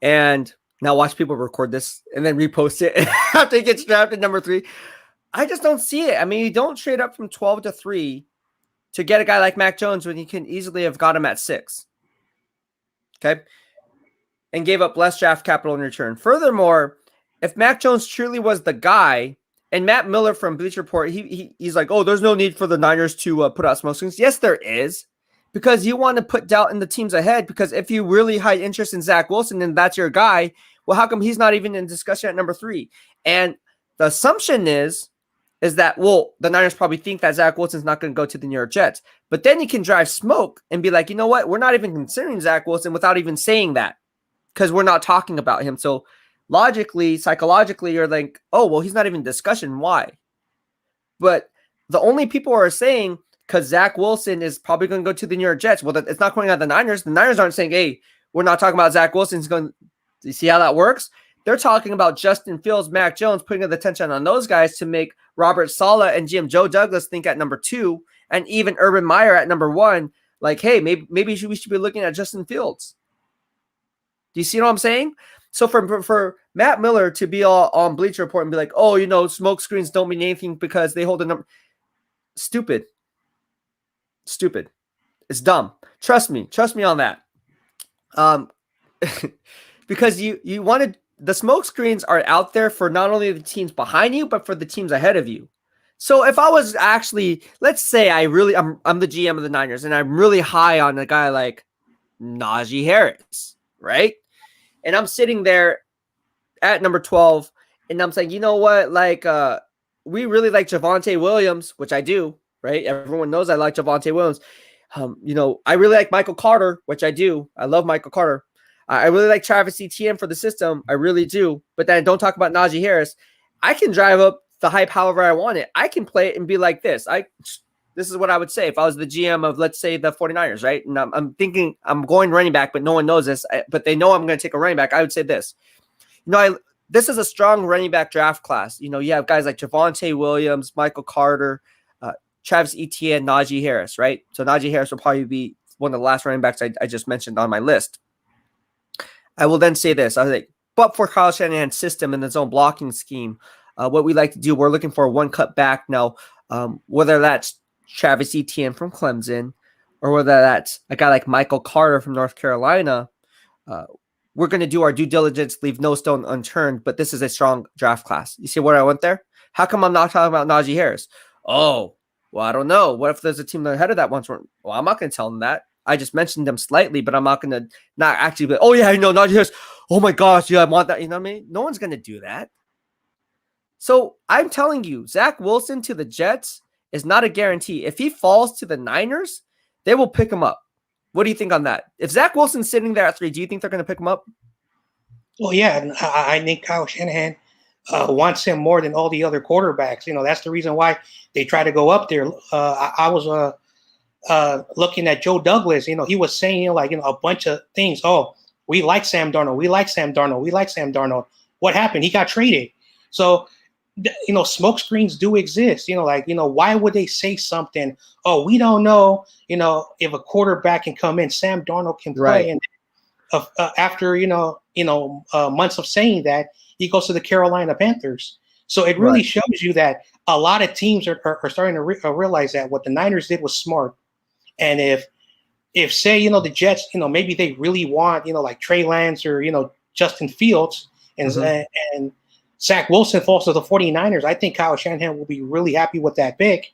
Speaker 1: And now watch people record this and then repost it after he gets drafted number 3. I just don't see it. I mean, you don't trade up from 12 to 3 to get a guy like Mac Jones when you can easily have got him at 6. Okay. And gave up less draft capital in return. Furthermore, if Mac Jones truly was the guy, and Matt Miller from Bleacher Report, he's like, oh, there's no need for the Niners to put out smoke screens. Yes, there is, because you want to put doubt in the teams ahead. Because if you really high interest in Zach Wilson and that's your guy, well, how come he's not even in discussion at number 3? And the assumption is that, well, the Niners probably think that Zach Wilson's not going to go to the New York Jets. But then you can drive smoke and be like, you know what? We're not even considering Zach Wilson without even saying that, because we're not talking about him. So logically, psychologically, you're like, oh, well, he's not even in discussion. Why? But the only people are saying, because Zach Wilson is probably going to go to the New York Jets. Well, it's not going out the Niners. The Niners aren't saying, hey, we're not talking about Zach Wilson. He's going. Do you see how that works? They're talking about Justin Fields, Mac Jones, putting the attention on those guys to make Robert Saleh and Joe Douglas think at number 2, and even Urban Meyer at number 1. Like, hey, maybe we should be looking at Justin Fields. Do you see what I'm saying? So for Matt Miller to be all on Bleacher Report and be like, oh, smoke screens don't mean anything because they hold a number. Stupid. It's dumb. Trust me on that. Because you wanted, the smoke screens are out there for not only the teams behind you, but for the teams ahead of you. So if I was actually, let's say I'm the GM of the Niners and I'm really high on a guy like Najee Harris, right? And I'm sitting there at number 12, and I'm saying, you know what? Like, we really like Javonte Williams, which I do, right? Everyone knows I like Javonte Williams. I really like Michael Carter, which I do. I love Michael Carter. I really like Travis Etienne for the system. I really do. But then don't talk about Najee Harris. I can drive up the hype however I want it. I can play it and be like this. This is what I would say if I was the GM of, let's say, the 49ers, right? And I'm thinking I'm going running back, but no one knows this, but they know I'm going to take a running back. I would say this. This is a strong running back draft class. You have guys like Javonte Williams, Michael Carter, Travis Etienne, Najee Harris, right? So Najee Harris will probably be one of the last running backs I just mentioned on my list. I will then say this. I was like, but for Kyle Shanahan's system and his own blocking scheme, what we like to do, we're looking for one cut back now, whether that's Travis Etienne from Clemson, or whether that's a guy like Michael Carter from North Carolina. We're going to do our due diligence, leave no stone unturned, but this is a strong draft class. You see where I went there? How come I'm not talking about Najee Harris? Oh, well, I don't know. What if there's a team ahead of that once? Well, I'm not going to tell them that. I just mentioned them slightly, but I'm not going to not actually be, oh, yeah, Najee Harris. Oh, my gosh, yeah, I want that. You know what I mean? No one's going to do that. So I'm telling you, Zach Wilson to the Jets is not a guarantee. If he falls to the Niners, they will pick him up. What do you think on that? If Zach Wilson's sitting there at 3, do you think they're going to pick him up?
Speaker 2: Well, yeah, I think Kyle Shanahan wants him more than all the other quarterbacks. That's the reason why they try to go up there. I was looking at Joe Douglas. He was saying a bunch of things. Oh, we like Sam Darnold. We like Sam Darnold. We like Sam Darnold. What happened? He got traded. So smoke screens do exist. Why would they say something? Oh, we don't know. If a quarterback can come in, Sam Darnold can play,
Speaker 1: Right.
Speaker 2: and after months of saying that, he goes to the Carolina Panthers. So it really
Speaker 1: Right.
Speaker 2: shows you that a lot of teams are starting to realize that what the Niners did was smart. And if say the Jets, maybe they really want like Trey Lance or Justin Fields and Zach Wilson falls to the 49ers, I think Kyle Shanahan will be really happy with that pick,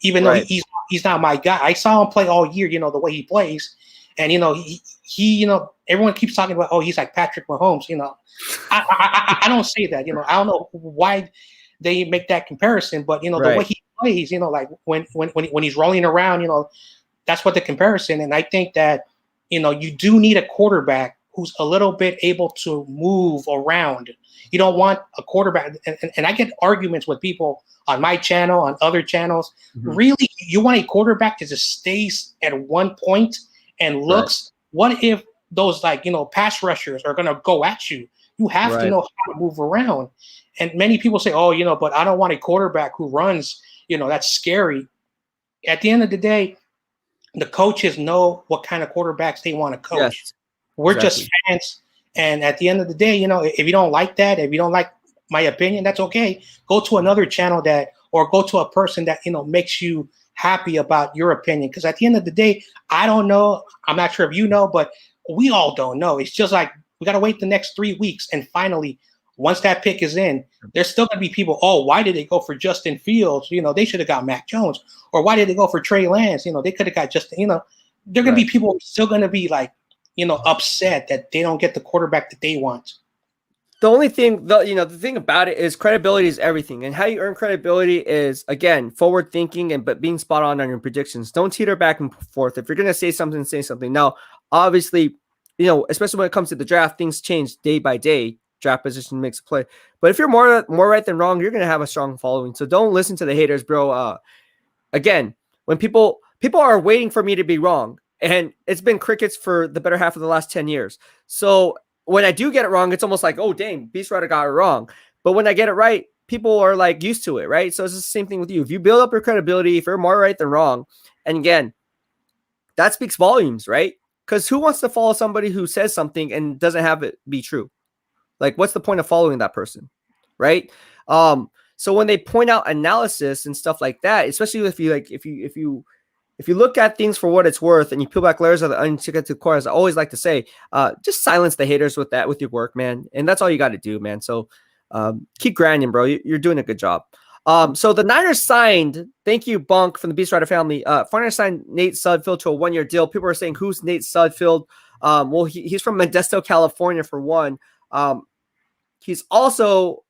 Speaker 2: even though
Speaker 1: Right.
Speaker 2: he's not my guy. I saw him play all year, the way he plays, and he everyone keeps talking about, oh, he's like Patrick Mahomes. I don't say that. I don't know why they make that comparison, but the way
Speaker 1: Right.
Speaker 2: he plays, like when he's rolling around, that's what the comparison. And I think that you do need a quarterback who's a little bit able to move around. You don't want a quarterback, and I get arguments with people on my channel, on other channels. Really, you want a quarterback that just stays at one point and looks. Right. What if those pass rushers are going to go at you? You have to know how to move around. And many people say, oh, but I don't want a quarterback who runs. That's scary. At the end of the day, the coaches know what kind of quarterbacks they want to coach.
Speaker 1: Yes,
Speaker 2: we're just fans. And at the end of the day, if you don't like that, if you don't like my opinion, that's okay. Go to another channel or go to a person that, makes you happy about your opinion. Because at the end of the day, I don't know. I'm not sure if you know, but we all don't know. It's just like we got to wait the next 3 weeks. And finally, once that pick is in, there's still going to be people, oh, why did they go for Justin Fields? They should have got Mac Jones. Or why did they go for Trey Lance? They could have got Justin, there are going to be people still going to be like, upset that they don't get the quarterback that they want.
Speaker 1: The only thing, the thing about it is credibility is everything. And how you earn credibility is, again, forward thinking but being spot on your predictions. Don't teeter back and forth. If you're going to say something, say something. Now, obviously, especially when it comes to the draft, things change day by day. Draft position makes a play. But if you're more right than wrong, you're going to have a strong following. So don't listen to the haters, bro. Again, when people are waiting for me to be wrong, and it's been crickets for the better half of the last 10 years. So when I do get it wrong, it's almost like, oh, dang, BEASTwriter got it wrong. But when I get it right, people are like used to it, right? So it's the same thing with you. If you build up your credibility, if you're more right than wrong, and again, that speaks volumes, right? Because who wants to follow somebody who says something and doesn't have it be true? Like, what's the point of following that person, right? So when they point out analysis and stuff like that, especially if you look at things for what it's worth and you peel back layers of the onion to get to the core, as I always like to say, just silence the haters with your work, man. And that's all you got to do, man. So keep grinding, bro. You're doing a good job. So the Niners signed, thank you, Bunk, from the BEASTwriter family. Niners signed Nate Sudfeld to a 1-year deal. People are saying, who's Nate Sudfeld? Well, he's from Modesto, California, for one. He's also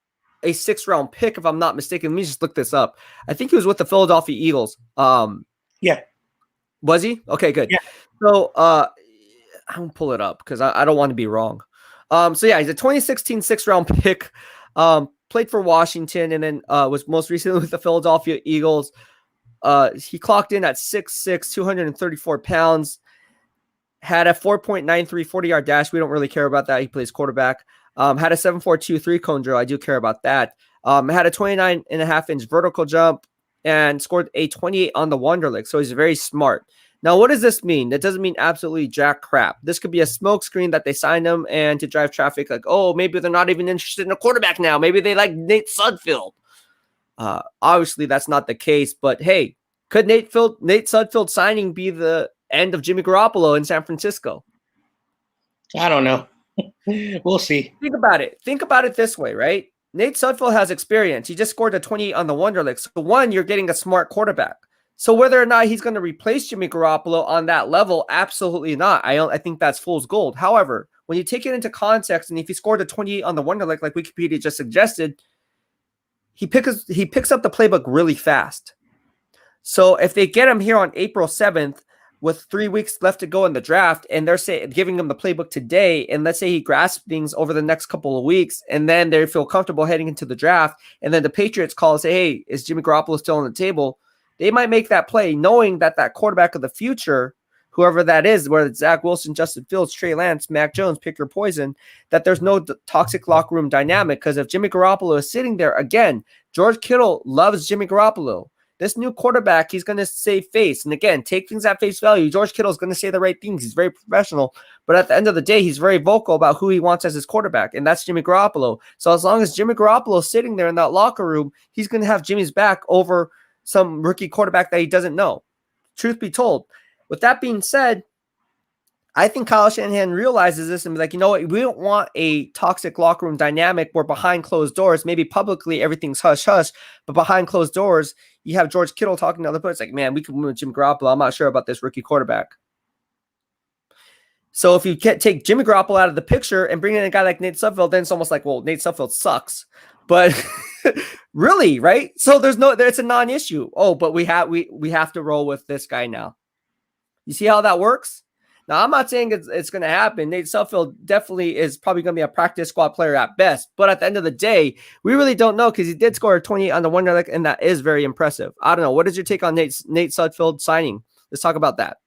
Speaker 1: a 6th-round pick, if I'm not mistaken. Let me just look this up. I think he was with the Philadelphia Eagles.
Speaker 2: Yeah.
Speaker 1: Was he? Okay, good.
Speaker 2: Yeah.
Speaker 1: So I don't pull it up because I don't want to be wrong. So yeah, he's a 2016 6th-round pick. Played for Washington and then was most recently with the Philadelphia Eagles. He clocked in at 6'6", 234 pounds. Had a 4.93 40-yard dash. We don't really care about that. He plays quarterback. Had a 7.42 3-cone drill. I do care about that. Had a 29.5-inch vertical jump and scored a 28 on the Wonderlic. So he's very smart. Now, what does this mean? That doesn't mean absolutely jack crap. This could be a smokescreen that they signed him and to drive traffic. Like, oh, maybe they're not even interested in a quarterback now. Maybe they like Nate Sudfeld. Obviously, that's not the case. But hey, could Nate Sudfeld signing be the end of Jimmy Garoppolo in San Francisco?
Speaker 2: I don't know. We'll see.
Speaker 1: Think about it. Think about it this way, right? Nate Sudfeld has experience. He just scored a 28 on the Wonderlic. So one, you're getting a smart quarterback. So whether or not he's going to replace Jimmy Garoppolo on that level, absolutely not. I think that's fool's gold. However, when you take it into context, and if he scored a 28 on the Wonderlic, like Wikipedia just suggested, he picks up the playbook really fast. So if they get him here on April 7th, with 3 weeks left to go in the draft, and they're giving him the playbook today, and let's say he grasps things over the next couple of weeks, and then they feel comfortable heading into the draft, and then the Patriots call and say, hey, is Jimmy Garoppolo still on the table? They might make that play knowing that quarterback of the future, whoever that is, whether it's Zach Wilson, Justin Fields, Trey Lance, Mac Jones, pick your poison, that there's no toxic locker room dynamic. Because if Jimmy Garoppolo is sitting there, again, George Kittle loves Jimmy Garoppolo. this new quarterback, he's going to save face. And again, take things at face value. George Kittle is going to say the right things. He's very professional. But at the end of the day, he's very vocal about who he wants as his quarterback, and that's Jimmy Garoppolo. So as long as Jimmy Garoppolo is sitting there in that locker room, he's going to have Jimmy's back over some rookie quarterback that he doesn't know. Truth be told. With that being said, I think Kyle Shanahan realizes this and be like, you know what? We don't want a toxic locker room dynamic where behind closed doors, maybe publicly everything's hush-hush, but behind closed doors, you have George Kittle talking to other players like, man, we can win with Jimmy Garoppolo. I'm not sure about this rookie quarterback. So if you can't take Jimmy Garoppolo out of the picture and bring in a guy like Nate Sudfeld, then it's almost like, well, Nate Sudfeld sucks. But really, right? So it's a non-issue. Oh, but we have to roll with this guy now. You see how that works? Now, I'm not saying it's going to happen. Nate Sudfeld definitely is probably going to be a practice squad player at best. But at the end of the day, we really don't know because he did score a 28 on the Wonder Leg, and that is very impressive. I don't know. What is your take on Nate Sudfeld signing? Let's talk about that.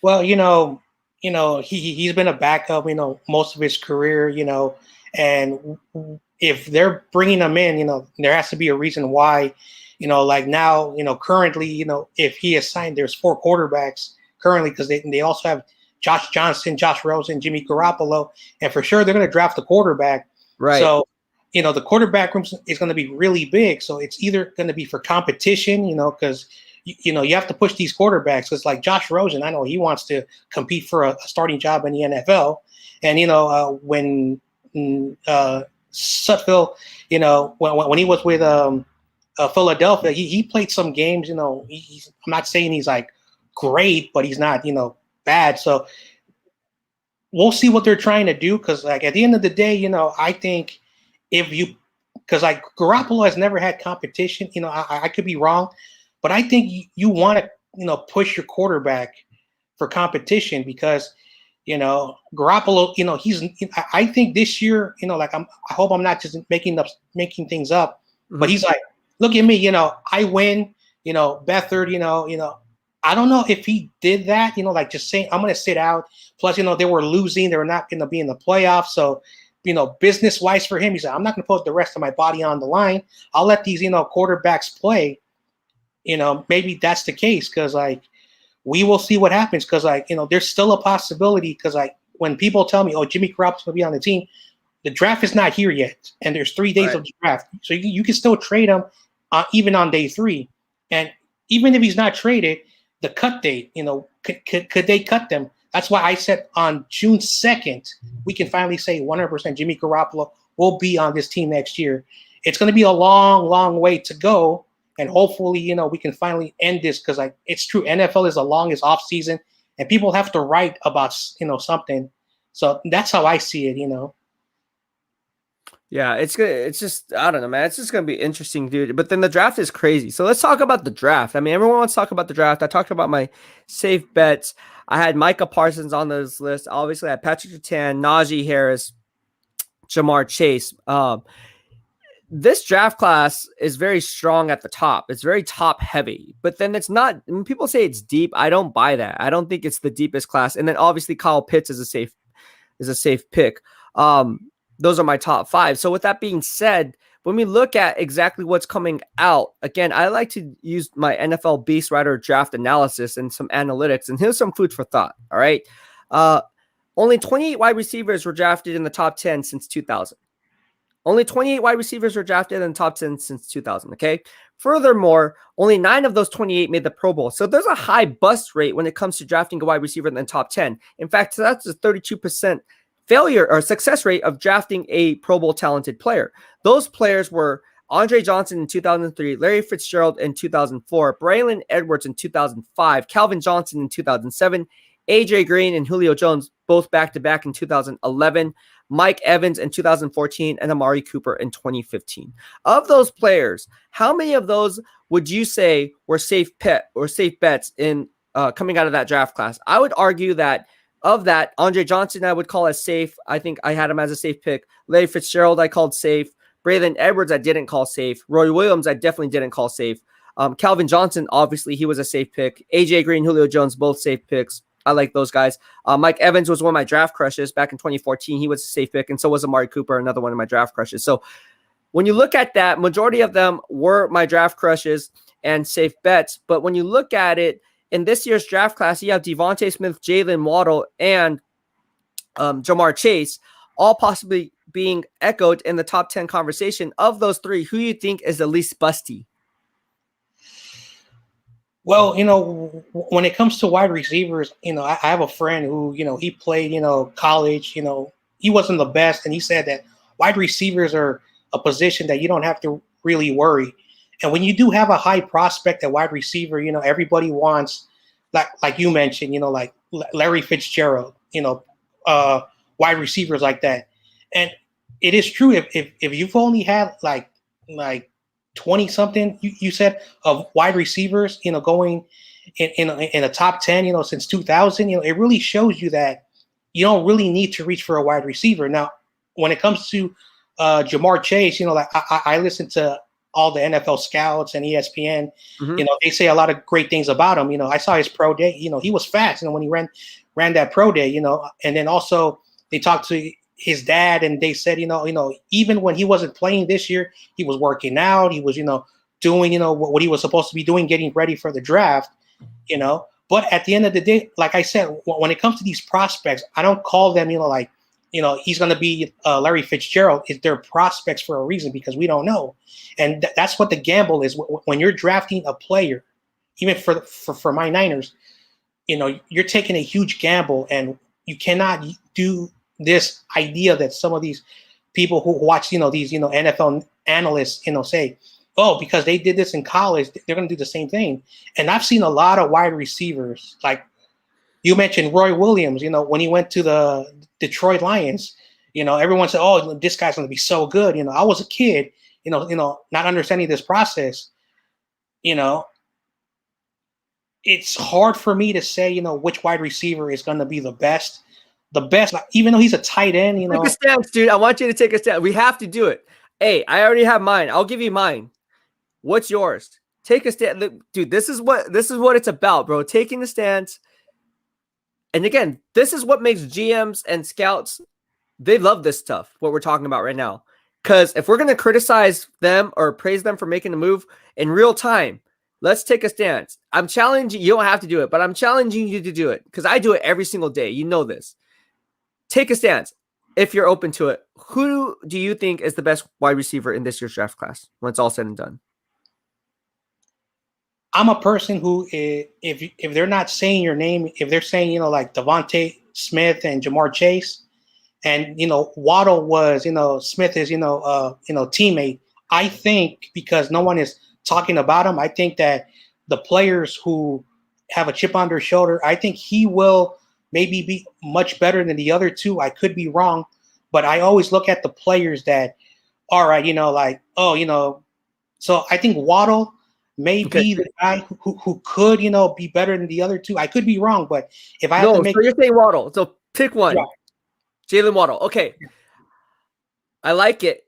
Speaker 2: Well, he's been a backup, most of his career, and if they're bringing him in, there has to be a reason why, like now, currently, if he is signed, there's 4 quarterbacks currently because they also have Josh Johnson, Josh Rosen, Jimmy Garoppolo, and for sure they're going to draft the quarterback.
Speaker 1: Right.
Speaker 2: So, the quarterback room is going to be really big. So it's either going to be for competition, because you have to push these quarterbacks. It's like Josh Rosen. I know he wants to compete for a starting job in the NFL. And, when Sudfeld, when he was with Philadelphia, he played some games, I'm not saying he's like great, but he's not, bad. So we'll see what they're trying to do. Cause like at the end of the day, I think because like Garoppolo has never had competition, I could be wrong, but I think you want to, push your quarterback for competition because, Garoppolo, I think this year, I hope I'm not just making things up, but he's like, look at me, I win, Beathard, I don't know if he did that, like just saying, I'm going to sit out. Plus, they were losing. They were not going to be in the playoffs. So, business wise for him, he said, I'm not going to put the rest of my body on the line. I'll let these, quarterbacks play. Maybe that's the case because like we will see what happens because like, there's still a possibility because like when people tell me, oh, Jimmy Garoppolo's going to be on the team, the draft is not here yet. And there's 3 days of the draft. So you can still trade him even on day 3. And even if he's not traded, the cut date, could they cut them? That's why I said on June 2nd, we can finally say 100% Jimmy Garoppolo will be on this team next year. It's going to be a long, long way to go. And hopefully, we can finally end this because like it's true. NFL is the longest off season and people have to write about, something. So that's how I see it,
Speaker 1: Yeah, it's good. It's just, I don't know, man. It's just going to be interesting, dude. But then the draft is crazy. So let's talk about the draft. I mean, everyone wants to talk about the draft. I talked about my safe bets. I had Micah Parsons on this list. Obviously, I had Patrick Surtain, Najee Harris, Jamar Chase. This draft class is very strong at the top. It's very top heavy, but then it's not. When people say it's deep, I don't buy that. I don't think it's the deepest class. And then obviously Kyle Pitts is a safe pick. Those are my top 5. So with that being said, when we look at exactly what's coming out, again, I like to use my NFL BEASTwriter draft analysis and some analytics. And here's some food for thought. All right. Only 28 wide receivers were drafted in the top 10 since 2000. Only 28 wide receivers were drafted in the top 10 since 2000. Okay. Furthermore, only 9 of those 28 made the Pro Bowl. So there's a high bust rate when it comes to drafting a wide receiver in the top 10. In fact, that's a 32% failure or success rate of drafting a Pro Bowl talented player. Those players were Andre Johnson in 2003, Larry Fitzgerald in 2004, Braylon Edwards in 2005, Calvin Johnson in 2007, AJ Green and Julio Jones both back-to-back in 2011, Mike Evans in 2014, and Amari Cooper in 2015. Of those players, how many of those would you say were safe bets in coming out of that draft class? I would argue that of that, Andre Johnson I would call as safe. I think I had him as a safe pick. Larry Fitzgerald I called safe. Braylon Edwards I didn't call safe. Roy Williams I definitely didn't call safe. Calvin Johnson, obviously he was a safe pick. AJ Green, Julio Jones, both safe picks. I like those guys. Mike Evans was one of my draft crushes back in 2014. He was a safe pick, and so was Amari Cooper, another one of my draft crushes. So when you look at that, majority of them were my draft crushes. and safe bets. But when you look at it in this year's draft class, you have Devontae Smith, Jalen Waddle, and Jamar Chase, all possibly being echoed in the top 10 conversation. Of those three, who you think is the least busty?
Speaker 2: Well, when it comes to wide receivers, I have a friend who, he played, college, he wasn't the best. And he said that wide receivers are a position that you don't have to really worry. And when you do have a high prospect at wide receiver, everybody wants, like you mentioned, like Larry Fitzgerald, wide receivers like that. And it is true if you've only had like 20 something, you said, of wide receivers, going in a top 10, since 2000, it really shows you that you don't really need to reach for a wide receiver. Now, when it comes to Jamar Chase, like I listen to all the NFL scouts and ESPN, they say a lot of great things about him. I saw his pro day, he was fast, when he ran that pro day, and then also they talked to his dad, and they said, even when he wasn't playing this year, he was working out. He was, doing, what he was supposed to be doing, getting ready for the draft, But at the end of the day, like I said, when it comes to these prospects, I don't call them, he's going to be Larry Fitzgerald. They're prospects for a reason, because we don't know. And that's what the gamble is. When you're drafting a player, even for my Niners, you're taking a huge gamble, and you cannot do this idea that some of these people who watch, these, NFL analysts, say, oh, because they did this in college, they're going to do the same thing. And I've seen a lot of wide receivers, like you mentioned Roy Williams, when he went to the Detroit Lions, everyone said, oh, this guy's going to be so good. I was a kid, not understanding this process, it's hard for me to say, which wide receiver is going to be the best, even though he's a tight end,
Speaker 1: Take a stance, dude. I want you to take a stance. We have to do it. Hey, I already have mine. I'll give you mine. What's yours? Take a stance. Dude, this is what it's about, bro. Taking the stance. And again, this is what makes GMs and scouts, they love this stuff, what we're talking about right now. Because if we're going to criticize them or praise them for making a move in real time, let's take a stance. I'm challenging you. You don't have to do it, but I'm challenging you to do it, because I do it every single day. You know this. Take a stance if you're open to it. Who do you think is the best wide receiver in this year's draft class when it's all said and done?
Speaker 2: I'm a person who, if they're not saying your name, if they're saying, like Devontae Smith and Jamar Chase, and, Waddle was, Smith is, teammate, I think, because no one is talking about him, I think that the players who have a chip on their shoulder, I think he will maybe be much better than the other two. I could be wrong, but I always look at the players that, all right, so I think Waddle may be the guy who could, be better than the other two. I could be wrong, but if I have to make...
Speaker 1: So you're saying Waddle. So pick one. Yeah. Jalen Waddle. Okay. I like it.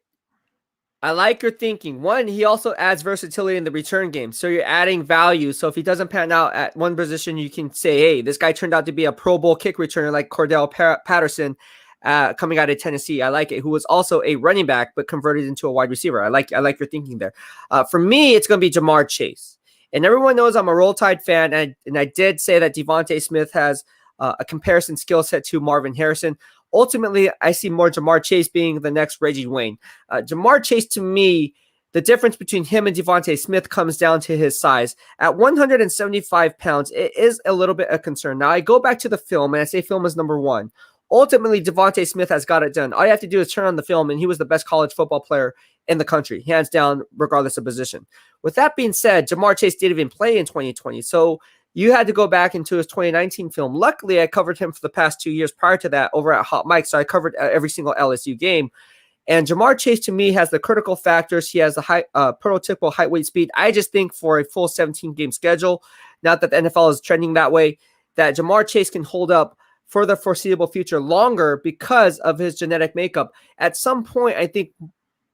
Speaker 1: I like your thinking. One, he also adds versatility in the return game. So you're adding value. So if he doesn't pan out at one position, you can say, hey, this guy turned out to be a Pro Bowl kick returner like Cordell Patterson coming out of Tennessee. I like it. Who was also a running back, but converted into a wide receiver. I like your thinking there. For me, it's going to be Jamar Chase. And everyone knows I'm a Roll Tide fan. And I did say that Devontae Smith has a comparison skill set to Marvin Harrison. Ultimately, I see more Jamar Chase being the next Reggie Wayne. Jamar Chase, to me, the difference between him and Devontae Smith comes down to his size. At 175 pounds, it is a little bit of concern. Now, I go back to the film, and I say film is number one. Ultimately, Devontae Smith has got it done. All you have to do is turn on the film, and he was the best college football player in the country, hands down, regardless of position. With that being said, Jamar Chase didn't even play in 2020, so you had to go back into his 2019 film. Luckily, I covered him for the past 2 years prior to that over at Hot Mike, so I covered every single LSU game. And Jamar Chase, to me, has the critical factors. He has the prototypical height, weight, speed. I just think for a full 17-game schedule, not that the NFL is trending that way, that Jamar Chase can hold up for the foreseeable future longer because of his genetic makeup. At some point, I think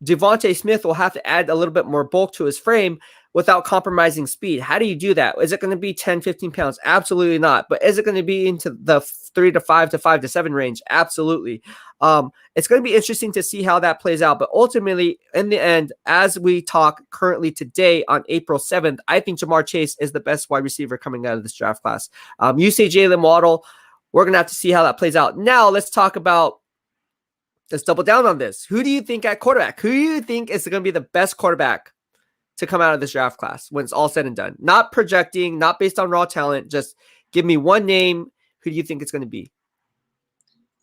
Speaker 1: Devontae Smith will have to add a little bit more bulk to his frame without compromising speed. How do you do that? Is it going to be 10, 15 pounds? Absolutely not. But is it going to be into the 3 to 5 to 5 to 7 range? Absolutely. It's going to be interesting to see how that plays out. But ultimately, in the end, as we talk currently today on April 7th, I think Jamar Chase is the best wide receiver coming out of this draft class. You say Jalen Waddle. We're going to have to see how that plays out. Now, let's double down on this. Who do you think at quarterback? Who do you think is going to be the best quarterback to come out of this draft class when it's all said and done? Not projecting, not based on raw talent. Just give me one name. Who do you think it's going to be?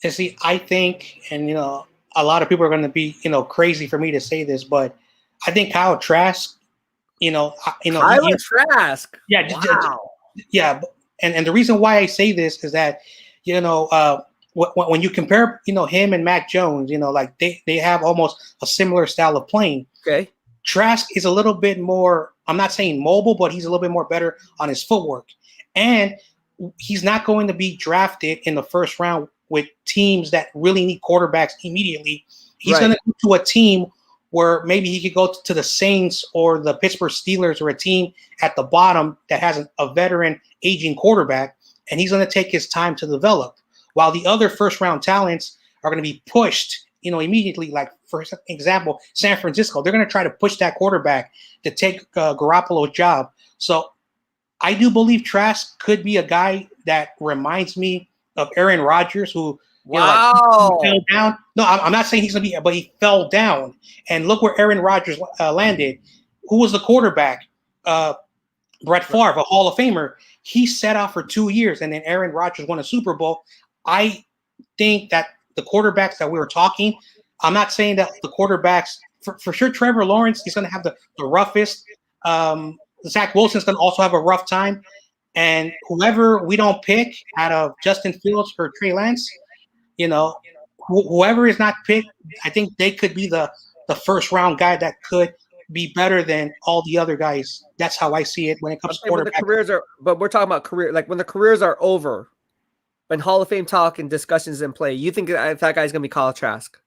Speaker 2: And see, I think, and a lot of people are going to be, crazy for me to say this, but I think Kyle Trask,
Speaker 1: Kyle Trask.
Speaker 2: Yeah,
Speaker 1: wow.
Speaker 2: Yeah, and the reason why I say this is that, when you compare, him and Mac Jones, like they have almost a similar style of playing.
Speaker 1: Okay.
Speaker 2: Trask is a little bit more, I'm not saying mobile, but he's a little bit more better on his footwork. And he's not going to be drafted in the first round with teams that really need quarterbacks immediately. He's going to go to a team where maybe he could go to the Saints or the Pittsburgh Steelers or a team at the bottom that has a veteran aging quarterback, and he's going to take his time to develop. While the other first-round talents are going to be pushed, immediately. Like, for example, San Francisco, they're going to try to push that quarterback to take Garoppolo's job. So I do believe Trask could be a guy that reminds me of Aaron Rodgers, who he fell down. No, I'm not saying he's going to be, but he fell down. And look where Aaron Rodgers landed. Who was the quarterback? Brett Favre, a Hall of Famer. He set out for 2 years, and then Aaron Rodgers won a Super Bowl. I think that the quarterbacks that we were talking, I'm not saying that the quarterbacks, for sure, Trevor Lawrence, he's going to have the roughest. Zach Wilson's going to also have a rough time. And whoever we don't pick out of Justin Fields or Trey Lance, whoever is not picked, I think they could be the first round guy that could be better than all the other guys. That's how I see it when it comes to quarterback.
Speaker 1: But we're talking about career, like when the careers are over, when Hall of Fame talk and discussions in play, you think that guy's going to be Kyle Trask?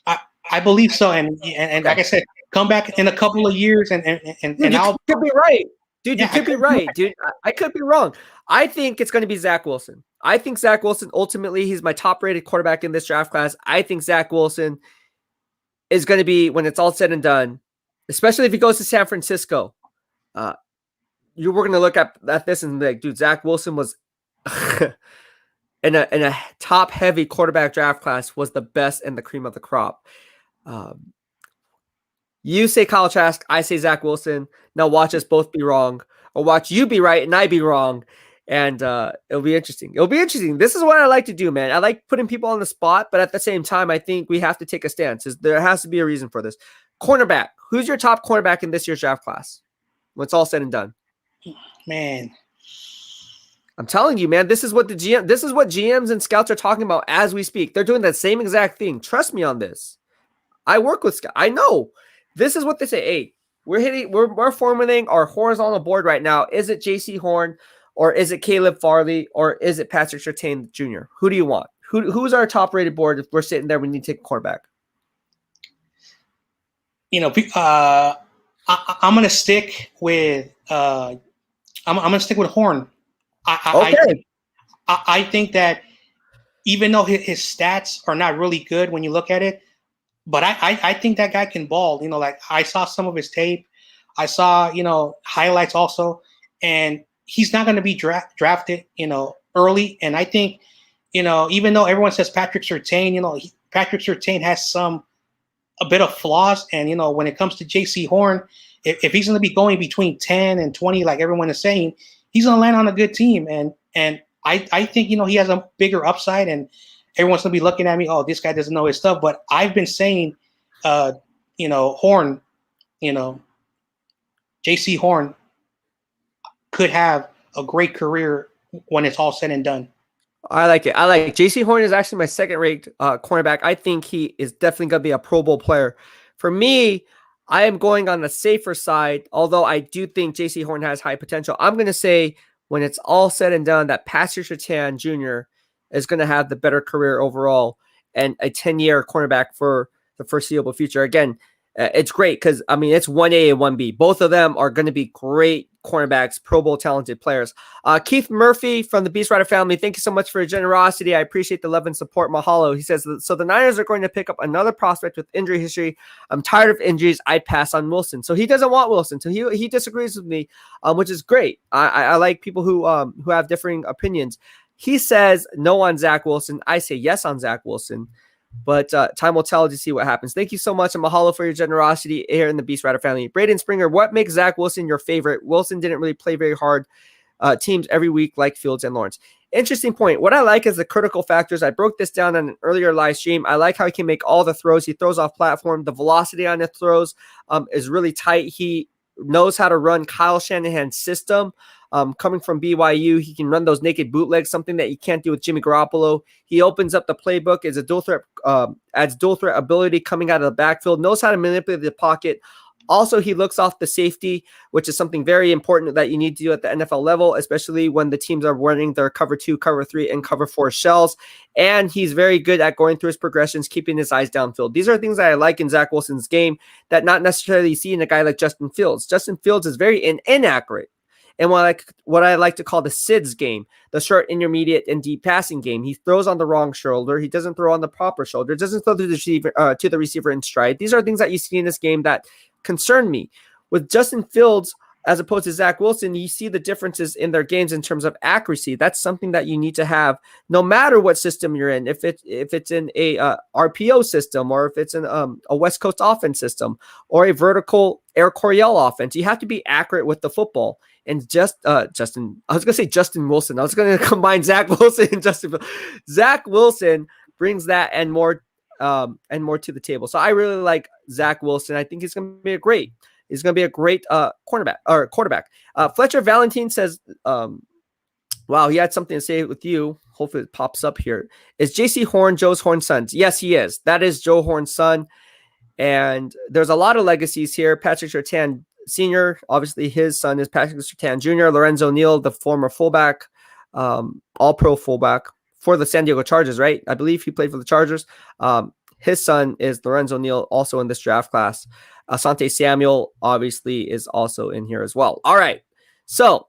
Speaker 2: I believe so. And like I said, come back in a couple of years and
Speaker 1: you could be right. Dude, you could be right, dude. I could be wrong. I think it's going to be Zach Wilson. I think Zach Wilson, ultimately, he's my top-rated quarterback in this draft class. I think Zach Wilson is going to be, when it's all said and done, especially if he goes to San Francisco, we're going to look at this and be like, dude, Zach Wilson was in a top-heavy quarterback draft class, was the best and the cream of the crop. You say Kyle Trask, I say Zach Wilson. Now watch us both be wrong, or watch you be right and I be wrong, and it'll be interesting. It'll be interesting. This is what I like to do, man. I like putting people on the spot, but at the same time, I think we have to take a stance. There has to be a reason for this. Cornerback. Who's your top cornerback in this year's draft class when it's all said and done?
Speaker 2: Man,
Speaker 1: I'm telling you, man, this is what GMs and scouts are talking about as we speak. They're doing that same exact thing. Trust me on this. I work with scouts. I know. This is what they say. Hey, we're formulating our horizontal board right now. Is it J.C. Horn, or is it Caleb Farley, or is it Patrick Surtain Jr.? Who do you want? Who's our top rated board? If we're sitting there, we need to take a quarterback.
Speaker 2: I'm gonna stick with I'm gonna stick with Horn. I think that even though his stats are not really good when you look at it, but I think that guy can ball. Like I saw some of his tape. I saw, highlights also. And he's not going to be drafted, early. And I think, even though everyone says Patrick Surtain, Patrick Surtain has a bit of flaws. And, when it comes to J.C. Horn, if he's going to be going between 10 and 20, like everyone is saying, he's going to land on a good team. And I think, he has a bigger upside, and everyone's going to be looking at me, oh, this guy doesn't know his stuff. But I've been saying, Horn, J.C. Horn could have a great career when it's all said and done.
Speaker 1: I like it. J.C. Horn is actually my second-rate cornerback. I think he is definitely going to be a Pro Bowl player. For me, I am going on the safer side, although I do think J.C. Horn has high potential. I'm going to say, when it's all said and done, that Patrick Surtain Jr. is going to have the better career overall and a 10-year cornerback for the foreseeable future. Again, it's great because, I mean, it's 1A and 1B. Both of them are going to be great cornerbacks, Pro Bowl talented players. Keith Murphy from the BEASTwriter family, thank you so much for your generosity. I appreciate the love and support. Mahalo. He says, so the Niners are going to pick up another prospect with injury history. I'm tired of injuries. I pass on Wilson. So he doesn't want Wilson. So he disagrees with me, which is great. I like people who have differing opinions. He says no on Zach Wilson. I say yes on Zach Wilson. But time will tell to see what happens. Thank you so much, and mahalo for your generosity here in the BEASTwriter family. Braden Springer, what makes Zach Wilson your favorite? Wilson didn't really play very hard teams every week like Fields and Lawrence. Interesting point. What I like is the critical factors. I broke this down on an earlier live stream. I like how he can make all the throws. He throws off platform. The velocity on the throws is really tight. He knows how to run Kyle Shanahan's system. Coming from BYU, he can run those naked bootlegs, something that you can't do with Jimmy Garoppolo. He opens up the playbook as a dual threat, adds dual threat ability coming out of the backfield, knows how to manipulate the pocket. Also, he looks off the safety, which is something very important that you need to do at the NFL level, especially when the teams are running their cover 2, cover 3, and cover 4 shells. And he's very good at going through his progressions, keeping his eyes downfield. These are things that I like in Zach Wilson's game that not necessarily see in a guy like Justin Fields. Justin Fields is very inaccurate. And what I like to call the SIDS game, the short, intermediate, and deep passing game. He throws on the wrong shoulder. He doesn't throw on the proper shoulder. Doesn't throw to the receiver in stride. These are things that you see in this game that concern me. With Justin Fields, as opposed to Zach Wilson, you see the differences in their games in terms of accuracy. That's something that you need to have no matter what system you're in. If it's in a RPO system, or if it's in a West Coast offense system, or a vertical Air Coryell offense, you have to be accurate with the football. And Justin Wilson. I was going to combine Zach Wilson and Justin. Zach Wilson brings that and more to the table. So I really like Zach Wilson. I think he's going to be a great cornerback or quarterback. Fletcher Valentine says, wow, he had something to say with you. Hopefully it pops up here. Is JC Horn Joe's Horn's son? Yes, he is. That is Joe Horn's son. And there's a lot of legacies here. Patrick Surtain Sr., obviously his son is Patrick Surtain Jr., Lorenzo Neal, the former fullback, all-pro fullback for the San Diego Chargers, right? I believe he played for the Chargers. His son is Lorenzo Neal, also in this draft class. Asante Samuel, obviously, is also in here as well. All right. So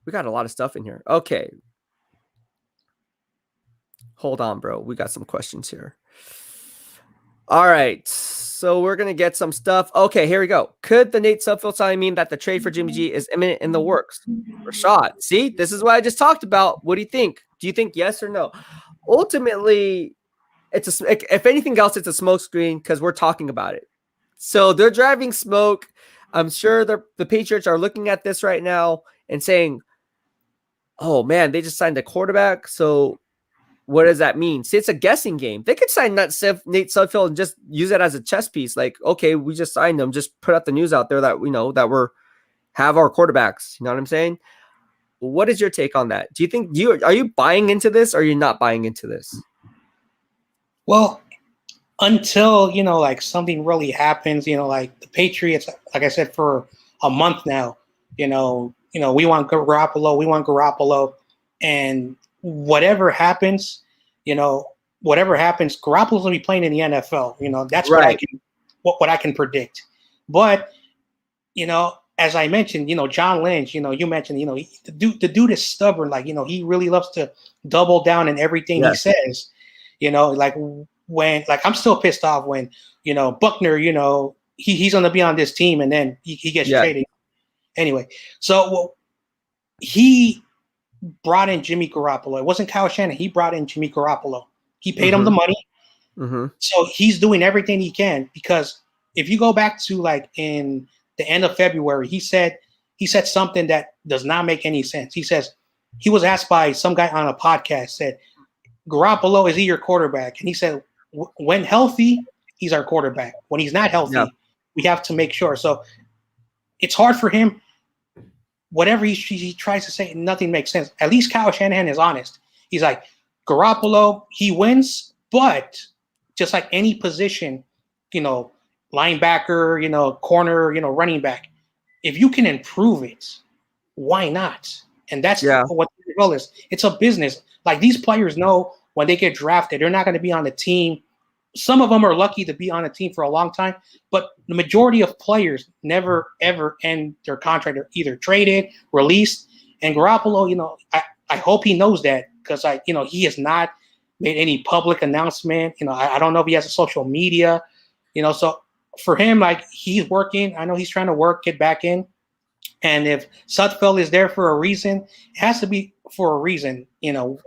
Speaker 1: we got a lot of stuff in here. Okay. Hold on, bro. We got some questions here. All right. So we're going to get some stuff. Okay, here we go. Could the Nate Sudfeld sign mean that the trade for Jimmy G is imminent in the works? Rashad, see, this is what I just talked about. What do you think? Do you think yes or no? Ultimately, if anything else, it's a smoke screen because we're talking about it. So they're driving smoke. I'm sure the Patriots are looking at this right now and saying, oh, man, they just signed a quarterback. So what does that mean? See, it's a guessing game. They could sign Nate Sudfeld and just use it as a chess piece. Like, okay, we just signed them. Just put out the news out there that we know that have our quarterbacks. You know what I'm saying? What is your take on that? Do you think are you buying into this, or are you not buying into this?
Speaker 2: Well, until like something really happens, like the Patriots, like I said, for a month now, we want Garoppolo, and whatever happens, Garoppolo's gonna be playing in the NFL. That's right. what I can predict. But as I mentioned, John Lynch, you mentioned, the dude is stubborn. Like, he really loves to double down in everything he says. Like when, like, I'm still pissed off when, Buckner, he's gonna be on this team, and then he gets traded. Anyway, so he brought in Jimmy Garoppolo. It wasn't Kyle Shanahan. He brought in Jimmy Garoppolo. He paid him the money. So he's doing everything he can, because if you go back to like in the end of February, he said something that does not make any sense. He says, he was asked by some guy on a podcast, said, Garoppolo, is he your quarterback? And he said, when healthy, he's our quarterback. When he's not healthy, we have to make sure. So it's hard for him. Whatever he tries to say, nothing makes sense. At least Kyle Shanahan is honest. He's like, Garoppolo, he wins, but just like any position, linebacker, corner, running back, if you can improve it, why not? And that's what the role is. It's a business. Like, these players know when they get drafted, they're not going to be on the team some of them are lucky to be on a team for a long time, but the majority of players never ever end their contract. They're either traded, released, and Garoppolo, I hope he knows that because he has not made any public announcement. I don't know if he has a social media, so for him, like he's working. I know he's trying to work, get back in. And if Sudfeld is there for a reason, it has to be for a reason.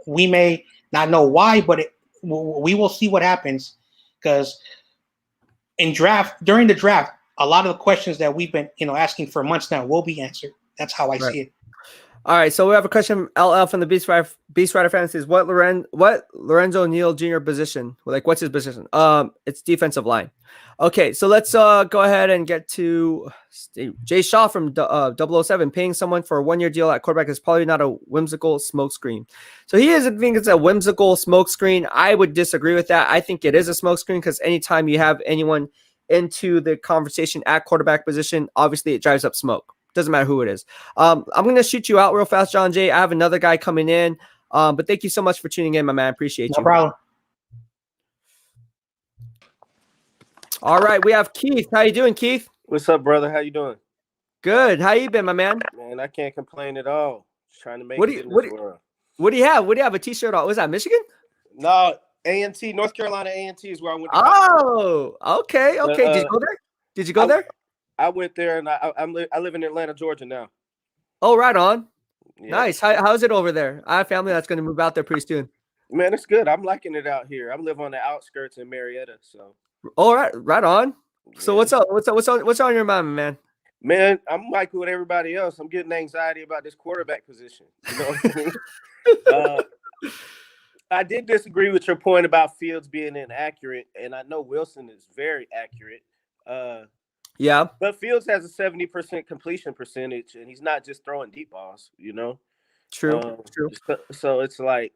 Speaker 2: We may not know why, but we will see what happens because during the draft, a lot of the questions that we've been asking for months now will be answered. That's how I see it.
Speaker 1: All right, so we have a question from LL from the Beastwriter fan says, what Lorenzo Neal Jr. position? Like, what's his position? It's defensive line. Okay, so let's go ahead and get to Jay Shaw from 007. Paying someone for a 1-year deal at quarterback is probably not a whimsical smokescreen. So he doesn't think it's a whimsical smokescreen. I would disagree with that. I think it is a smokescreen because anytime you have anyone into the conversation at quarterback position, obviously it drives up smoke. Doesn't matter who it is. I'm going to shoot you out real fast, John Jay. I have another guy coming in. But thank you so much for tuning in, my man. Appreciate you.
Speaker 2: No problem.
Speaker 1: All right, we have Keith. How you doing, Keith?
Speaker 3: What's up, brother? How you doing?
Speaker 1: Good. How you been, my man?
Speaker 3: Man, I can't complain at all. Just trying to make
Speaker 1: What
Speaker 3: it in this world.
Speaker 1: What do you have? What do you have? A T-shirt on? Was that Michigan?
Speaker 3: No, A&T, North Carolina A&T is where I went to
Speaker 1: college. Okay. Did you go there? Did you go there?
Speaker 3: I went there, and I live in Atlanta, Georgia now.
Speaker 1: Oh, right on.
Speaker 3: Yeah.
Speaker 1: Nice. How's it over there? I have family that's going to move out there pretty soon.
Speaker 3: Man, it's good. I'm liking it out here. I live on the outskirts in Marietta, so.
Speaker 1: All right, right on. So
Speaker 3: yeah.
Speaker 1: what's up? What's on your mind, man?
Speaker 3: Man, I'm like with everybody else. I'm getting anxiety about this quarterback position. You know what I mean? I did disagree with your point about Fields being inaccurate, and I know Wilson is very accurate.
Speaker 1: Yeah.
Speaker 3: But Fields has a 70% completion percentage, and he's not just throwing deep balls,
Speaker 1: True.
Speaker 3: So it's like,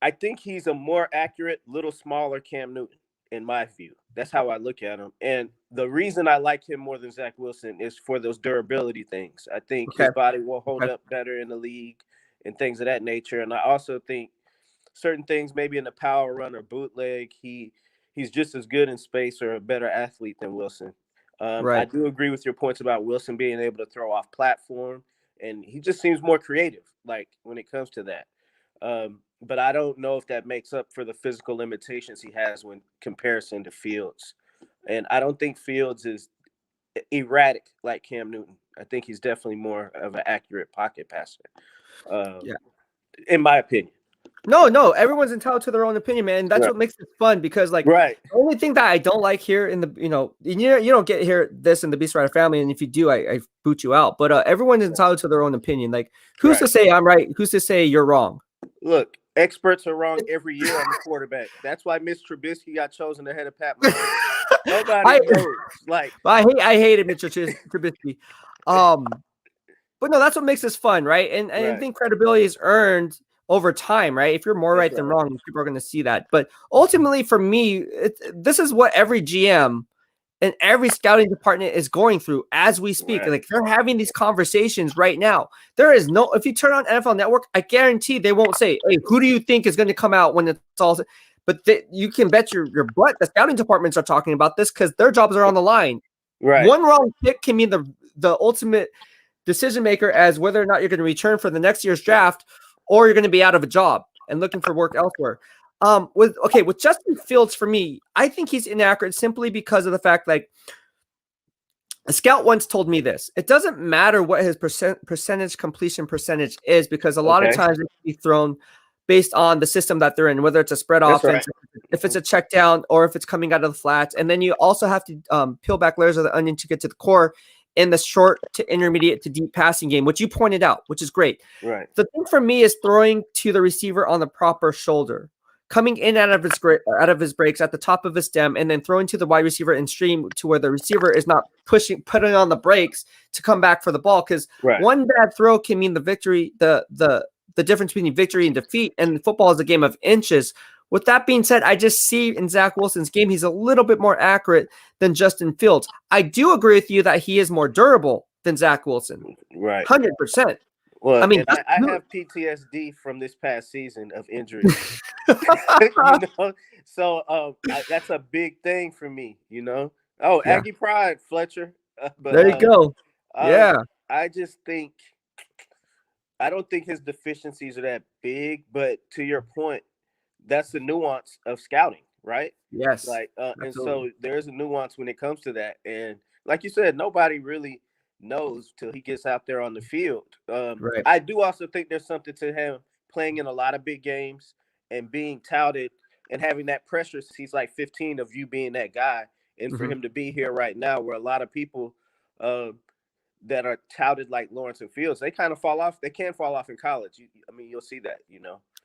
Speaker 3: I think he's a more accurate, little smaller Cam Newton, in my view. That's how I look at him. And the reason I like him more than Zach Wilson is for those durability things. I think his body will hold up better in the league and things of that nature. And I also think certain things, maybe in the power run or bootleg, he's just as good in space or a better athlete than Wilson. I do agree with your points about Wilson being able to throw off platform, and he just seems more creative, like when it comes to that. But I don't know if that makes up for the physical limitations he has when comparison to Fields. And I don't think Fields is erratic like Cam Newton. I think he's definitely more of an accurate pocket passer, in my opinion.
Speaker 1: No, everyone's entitled to their own opinion, man. That's what makes it fun because, like, the only thing that I don't like here in the, you don't get here this in the Beastwriter family, and if you do, I boot you out. But everyone's entitled to their own opinion. Like, who's to say I'm right? Who's to say you're wrong?
Speaker 3: Look, experts are wrong every year on the quarterback. That's why Mitch Trubisky got chosen ahead of Pat Mahomes. Nobody knows. Like,
Speaker 1: I hated Mitch Trubisky. But no, that's what makes this fun, right? And I think credibility is earned over time, right? If you're more right than wrong, people are going to see that. But ultimately, for me, this is what every GM and every scouting department is going through as we speak. Like, they're having these conversations right now. There is no, if you turn on NFL Network, I guarantee they won't say, hey, who do you think is going to come out when it's all, but you can bet your butt the scouting departments are talking about this because their jobs are on the line.
Speaker 3: Right.
Speaker 1: One wrong pick can mean the ultimate decision maker as whether or not you're going to return for the next year's draft or you're going to be out of a job and looking for work elsewhere. With Justin Fields, for me, I think he's inaccurate simply because of the fact, like, a scout once told me this: it doesn't matter what his percentage completion percentage is, because a lot of times it can be thrown based on the system that they're in, whether it's a spread offense, if it's a check down, or if it's coming out of the flats. And then you also have to peel back layers of the onion to get to the core in the short to intermediate to deep passing game, which you pointed out, which is great.
Speaker 3: Right.
Speaker 1: The thing for me is throwing to the receiver on the proper shoulder, coming in out of his breaks at the top of his stem, and then throwing to the wide receiver and stream to where the receiver is not putting on the brakes to come back for the ball. Because one bad throw can mean the victory, the difference between victory and defeat. And football is a game of inches. With that being said, I just see in Zach Wilson's game, he's a little bit more accurate than Justin Fields. I do agree with you that he is more durable than Zach Wilson.
Speaker 3: Right.
Speaker 1: 100%.
Speaker 3: Well,
Speaker 1: I mean,
Speaker 3: I have PTSD from this past season of injuries. So that's a big thing for me. Oh,
Speaker 1: Yeah.
Speaker 3: Aggie Pride, Fletcher. But
Speaker 1: There you go. Yeah.
Speaker 3: I just think I don't think his deficiencies are that big. But to your point, that's the nuance of scouting, right?
Speaker 1: Yes.
Speaker 3: Like, and
Speaker 1: Absolutely.
Speaker 3: so there's a nuance when it comes to that. And like you said, nobody really knows till he gets out there on the field.
Speaker 1: Right.
Speaker 3: I do also think there's something to him playing in a lot of big games and being touted and having that pressure since he's like 15 of you being that guy. And for
Speaker 1: Mhm.
Speaker 3: him to be here right now, where a lot of people uh, that are touted like Lawrence and Fields, they kind of fall off. They can fall off in college. I mean, you'll see that.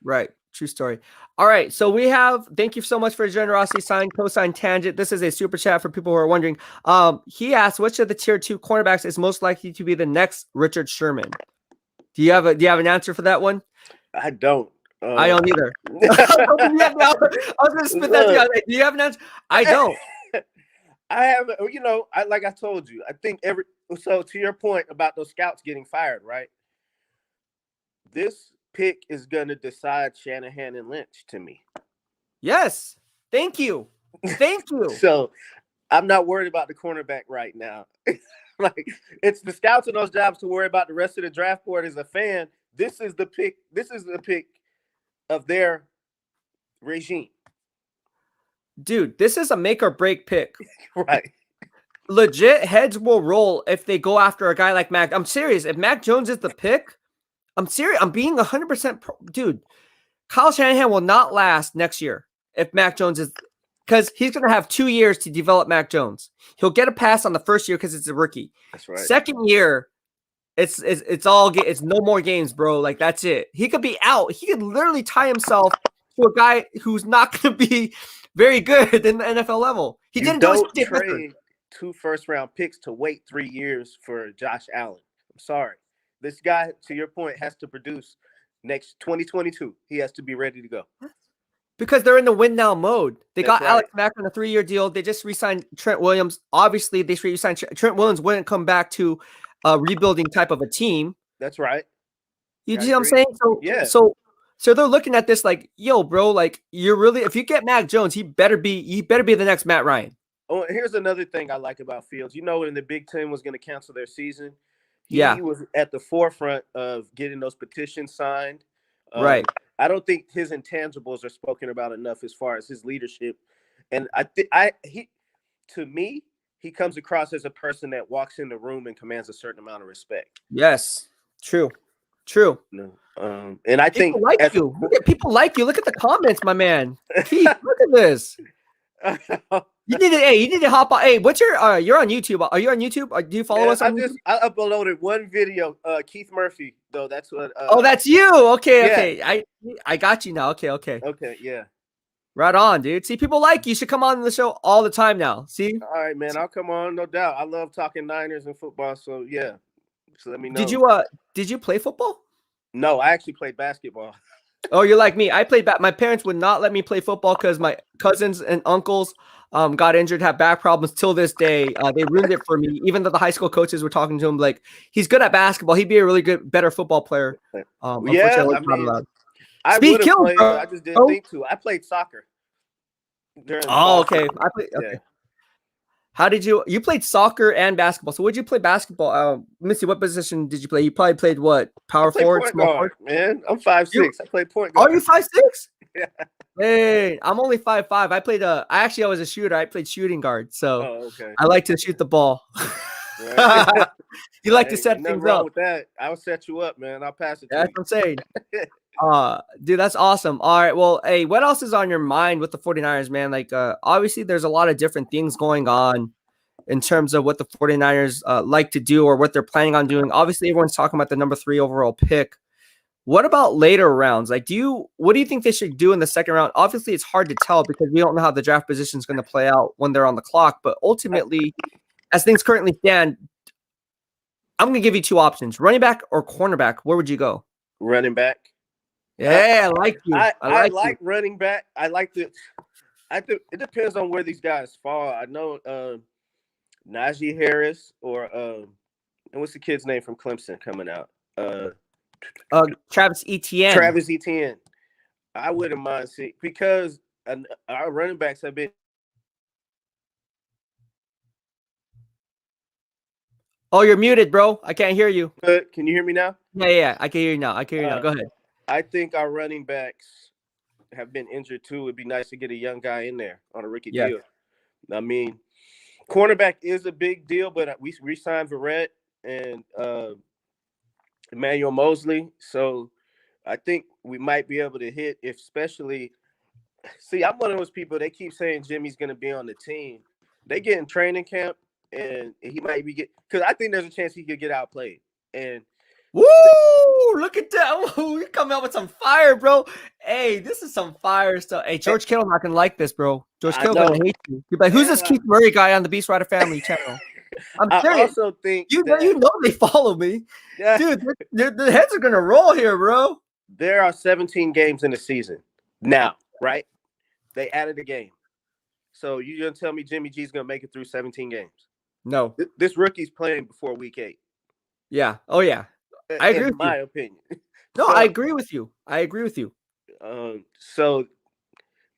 Speaker 1: Right. True story. All right. So we have, thank you so much for your generosity, sign, cosign tangent. This is a super chat for people who are wondering. He asked, which of the tier 2 cornerbacks is most likely to be the next Richard Sherman? Do you have an answer for that one?
Speaker 3: I don't.
Speaker 1: I don't either. I was going to spit that to you. I was like, do you have an answer? I don't.
Speaker 3: I haven't, like I told you, I think so to your point about those scouts getting fired, right? This pick is going to decide Shanahan and Lynch to me.
Speaker 1: Yes. Thank you. Thank you.
Speaker 3: So I'm not worried about the cornerback right now. Like, it's the scouts in those jobs to worry about. The rest of the draft board as a fan. This is the pick. This is the pick of their regime.
Speaker 1: Dude, this is a make or break pick.
Speaker 3: Right.
Speaker 1: Legit heads will roll if they go after a guy like Mac. I'm serious. If Mac Jones is the pick, I'm serious. I'm being 100% dude. Kyle Shanahan will not last next year if Mac Jones is, because he's going to have 2 years to develop Mac Jones. He'll get a pass on the first year because it's a rookie.
Speaker 3: That's right.
Speaker 1: Second year, it's no more games, bro. Like, that's it. He could be out. He could literally tie himself to a guy who's not going to be very good in the NFL level. He didn't
Speaker 3: don't
Speaker 1: do
Speaker 3: trade 2 first-round picks to wait 3 years for Josh Allen. I'm sorry. This guy, to your point, has to produce next 2022. He has to be ready to go.
Speaker 1: Because they're in the win now mode. They
Speaker 3: That's
Speaker 1: got
Speaker 3: right.
Speaker 1: Alex Mack on a 3-year deal. They just re-signed Trent Williams. Obviously, they re-signed Trent Williams. Wouldn't come back to a rebuilding type of a team.
Speaker 3: That's right.
Speaker 1: You see what I'm saying? So,
Speaker 3: yeah.
Speaker 1: So they're looking at this like, yo, bro, like, you're really, if you get Mac Jones, he better be the next Matt Ryan.
Speaker 3: Oh, here's another thing I like about Fields. When the Big Ten was going to cancel their season, he was at the forefront of getting those petitions signed.
Speaker 1: Right.
Speaker 3: I don't think his intangibles are spoken about enough as far as his leadership. And to me, he comes across as a person that walks in the room and commands a certain amount of respect.
Speaker 1: Yes. True.
Speaker 3: No. And I think
Speaker 1: people like you. Look at the comments, my man. Keith, look at this. You need to hop on. Hey, what's your you're on YouTube. Are you on YouTube? Do you follow us on YouTube?
Speaker 3: I uploaded one video, Keith Murphy, though. That's what
Speaker 1: that's you. Okay. I got you now. Okay.
Speaker 3: Okay, yeah.
Speaker 1: Right on, dude. See, people like you. Should come on the show all the time now. See?
Speaker 3: All right, man. I'll come on, no doubt. I love talking Niners and football, so yeah. So let me know.
Speaker 1: Did you play football?
Speaker 3: No, I actually played basketball.
Speaker 1: Oh, you're like me. I played my parents would not let me play football because my cousins and uncles got injured, have back problems till this day. They ruined it for me. Even though the high school coaches were talking to him like, he's good at basketball. He'd be a really better football player.
Speaker 3: Yeah, I would have played. I just didn't think to. I played soccer.
Speaker 1: Okay. Okay.
Speaker 3: Yeah.
Speaker 1: How did you played soccer and basketball? So would you play basketball? Let me see, what position did you play? You probably played what? Power forward, small forward?
Speaker 3: Man, I'm 5'6". I played point guard.
Speaker 1: Are you 5'6"?
Speaker 3: Yeah.
Speaker 1: Hey, I'm only 5'5". I was a shooter. I played shooting guard, so
Speaker 3: okay.
Speaker 1: I like to shoot the ball.
Speaker 3: Right.
Speaker 1: You like to set things up.
Speaker 3: With that, I'll set you up, man. I'll pass it to you.
Speaker 1: That's what I'm saying. Dude, that's awesome. All right, well, hey, what else is on your mind with the 49ers, man? Like, obviously, there's a lot of different things going on in terms of what the 49ers like to do or what they're planning on doing. Obviously, everyone's talking about the number 3 overall pick. What about later rounds? Like, what do you think they should do in the second round? Obviously, it's hard to tell because we don't know how the draft position is going to play out when they're on the clock. But ultimately, as things currently stand, I'm going to give you 2 options: running back or cornerback. Where would you go?
Speaker 3: Running back.
Speaker 1: Yeah, I like you.
Speaker 3: I like running back. I think it depends on where these guys fall. I know Najee Harris or and what's the kid's name from Clemson coming out?
Speaker 1: Travis Etienne.
Speaker 3: Travis Etienne. I wouldn't mind seeing because our running backs have been.
Speaker 1: Oh, you're muted, bro. I can't hear you.
Speaker 3: Good. Can you hear me now?
Speaker 1: Yeah. I can hear you now. Go ahead.
Speaker 3: I think our running backs have been injured too. It'd be nice to get a young guy in there on a rookie
Speaker 1: Yes.
Speaker 3: deal. I mean, cornerback is a big deal, but we re-signed Verrett and Emmanuel Mosley, so I think we might be able to hit. Especially, see, I'm one of those people. They keep saying Jimmy's going to be on the team. They get in training camp, and he might be because I think there's a chance he could get outplayed. And
Speaker 1: woo! Look at that! Woo, you coming out with some fire, bro. Hey, this is some fire stuff. Hey, George Kittle not gonna like this, bro. George Kittle gonna hate you. You're like, who's this Keith Murray guy on the BEASTwriter family channel? I'm serious.
Speaker 3: I also think
Speaker 1: you know they follow me, dude. The heads are gonna roll here, bro.
Speaker 3: There are 17 games in the season now, right? They added a game, so you gonna tell me Jimmy G's gonna make it through 17 games?
Speaker 1: No,
Speaker 3: this rookie's playing before week 8.
Speaker 1: Yeah. Oh yeah. I agree.
Speaker 3: In my opinion.
Speaker 1: No, I agree with you.
Speaker 3: So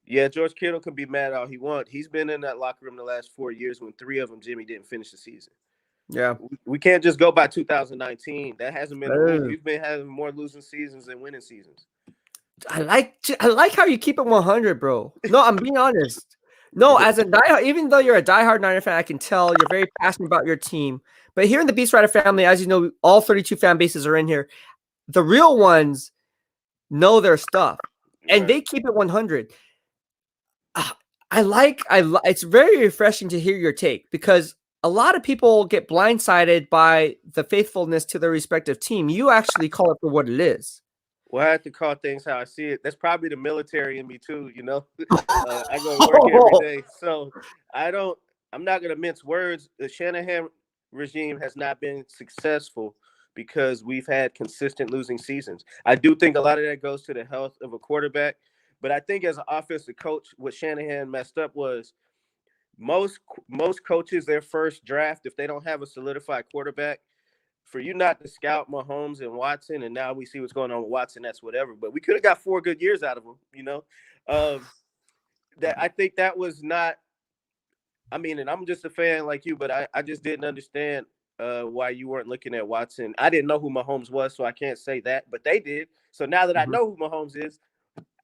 Speaker 3: yeah, George Kittle can be mad all he wants. He's been in that locker room the last 4 years when 3 of them Jimmy didn't finish the season.
Speaker 1: Yeah.
Speaker 3: We can't just go by 2019. That hasn't been a win. We've been having more losing seasons than winning seasons.
Speaker 1: I like how you keep it 100, bro. No, I'm being honest. No, as a diehard, even though you're a diehard Niner fan, I can tell you're very passionate about your team. But here in the BEASTwriter family, as you know, all 32 fan bases are in here. The real ones know their stuff, and they keep it 100. It's very refreshing to hear your take because a lot of people get blindsided by the faithfulness to their respective team. You actually call it for what it is.
Speaker 3: Well, I have to call things how I see it. That's probably the military in me too, you know. I go to work every day, so I'm not going to mince words. The Shanahan regime has not been successful because we've had consistent losing seasons. I do think a lot of that goes to the health of a quarterback, but I think as an offensive coach, what Shanahan messed up was most coaches, their first draft, if they don't have a solidified quarterback, for you not to scout Mahomes and Watson, and now we see what's going on with Watson, that's whatever. But we could have got 4 good years out of him, you know. That I think that was not. I mean, and I'm just a fan like you, but I just didn't understand why you weren't looking at Watson. I didn't know who Mahomes was, so I can't say that, but they did. So now that I know who Mahomes is,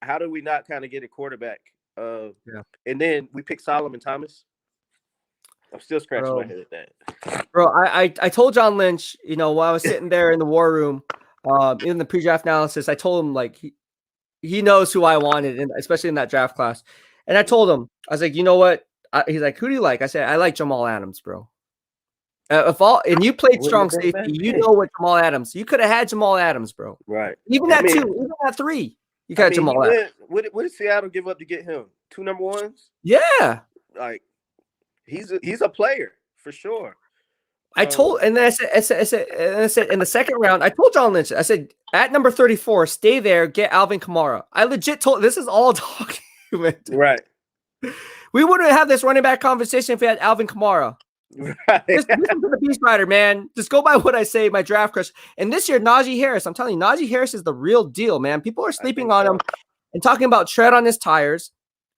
Speaker 3: how do we not kind of get a quarterback? And then we picked Solomon Thomas. I'm still scratching my head at that.
Speaker 1: Bro, I told John Lynch, you know, while I was sitting there in the war room, in the pre-draft analysis, I told him like he knows who I wanted, and especially in that draft class. And I told him, I was like, you know what? He's like, who do you like? I said, I like Jamal Adams, bro. And you played strong safety, you know what Jamal Adams. You could have had Jamal Adams, bro.
Speaker 3: Right.
Speaker 1: Even at 2, even at 3, you got Jamal Adams.
Speaker 3: What did Seattle give up to get him? 2 number 1s?
Speaker 1: Yeah.
Speaker 3: Like he's a player for sure.
Speaker 1: I told, and then I said in the second round, I told John Lynch, I said at number 34, stay there, get Alvin Kamara. I legit told, this is all documented.
Speaker 3: Right.
Speaker 1: We wouldn't have this running back conversation if we had Alvin Kamara. Right. Listen to the BEASTwriter, man. Just go by what I say, my draft crush. And this year, Najee Harris, I'm telling you, Najee Harris is the real deal, man. People are sleeping on him and talking about tread on his tires.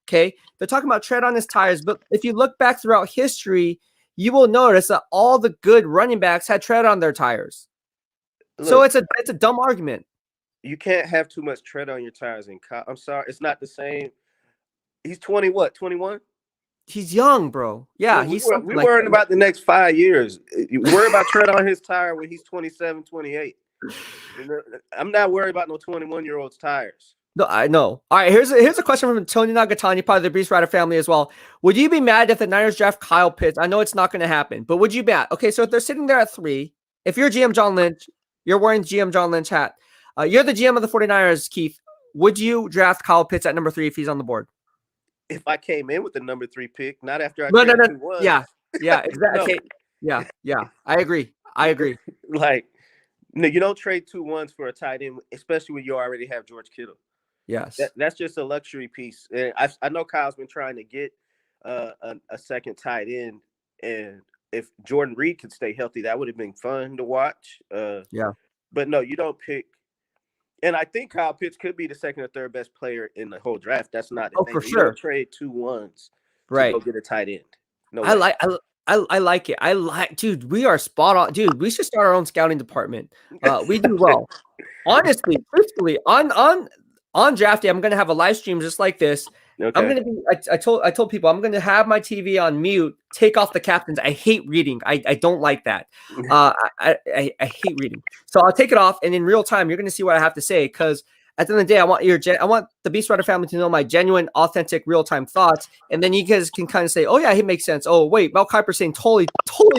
Speaker 1: Okay. They're talking about tread on his tires. But if you look back throughout history, you will notice that all the good running backs had tread on their tires. Look, so it's a dumb argument.
Speaker 3: You can't have too much tread on your tires. I'm sorry. It's not the same. He's 21?
Speaker 1: He's young, bro. Yeah,
Speaker 3: we're worrying about the next 5 years. You worry about tread on his tire when he's 27, 28. I'm not worried about no 21-year-old's tires.
Speaker 1: No, I know. All right, here's a question from Tony Nagatani, part of the BEASTwriter family as well. Would you be mad if the Niners draft Kyle Pitts? I know it's not going to happen, but would you be mad? Okay, so if they're sitting there at 3, if you're GM John Lynch, you're wearing GM John Lynch hat. You're the GM of the 49ers, Keith. Would you draft Kyle Pitts at number 3 if he's on the board?
Speaker 3: If I came in with the number 3 pick, not after I traded 2-1.
Speaker 1: Yeah, exactly. No. Yeah. I agree.
Speaker 3: Like, no, you don't trade 2-1s for a tight end, especially when you already have George Kittle.
Speaker 1: Yes,
Speaker 3: that's just a luxury piece. And I know Kyle's been trying to get a second tight end, and if Jordan Reed could stay healthy, that would have been fun to watch.
Speaker 1: Yeah,
Speaker 3: but no, you don't pick. And I think Kyle Pitts could be the second or third best player in the whole draft. That's not the
Speaker 1: Oh,
Speaker 3: thing.
Speaker 1: for
Speaker 3: You
Speaker 1: sure.
Speaker 3: don't trade 2 1s to
Speaker 1: Right.
Speaker 3: go get a tight end. No
Speaker 1: I
Speaker 3: way.
Speaker 1: like I like it. I like, dude, we are spot on. Dude, we should start our own scouting department. We do well. Honestly, truthfully, on draft day, I'm gonna have a live stream just like this. I'm
Speaker 3: Okay.
Speaker 1: gonna be. I told people I'm gonna have my TV on mute. Take off the captions. I hate reading. I don't like that. I hate reading. So I'll take it off, and in real time, you're gonna see what I have to say. Because at the end of the day, I want the BEASTwriter family to know my genuine, authentic, real time thoughts, and then you guys can kind of say, "Oh yeah, he makes sense." Oh wait, Mel Kiper's saying totally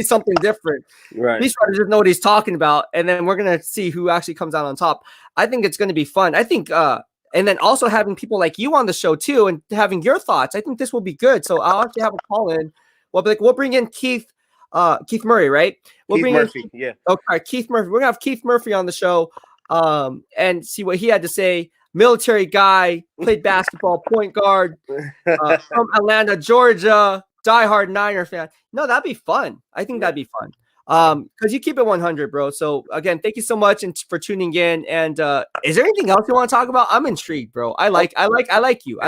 Speaker 1: something different.
Speaker 3: Right.
Speaker 1: BEASTwriter doesn't know what he's talking about, and then we're gonna see who actually comes out on top. I think it's gonna be fun. I think, and then also having people like you on the show too, and having your thoughts. I think this will be good. So I'll actually have a call in. We'll bring in Keith Murray, right? We'll
Speaker 3: Keith
Speaker 1: bring
Speaker 3: Murphy.
Speaker 1: in
Speaker 3: Yeah.
Speaker 1: okay, Keith Murphy. We're gonna have Keith Murphy on the show, and see what he had to say. Military guy, played basketball, point guard, from Atlanta, Georgia, diehard Niner fan. No, that'd be fun. I think that'd be fun. Because you keep it 100, bro. So again, thank you so much for tuning in. And is there anything else you want to talk about? I'm intrigued, bro. I like you. I like you.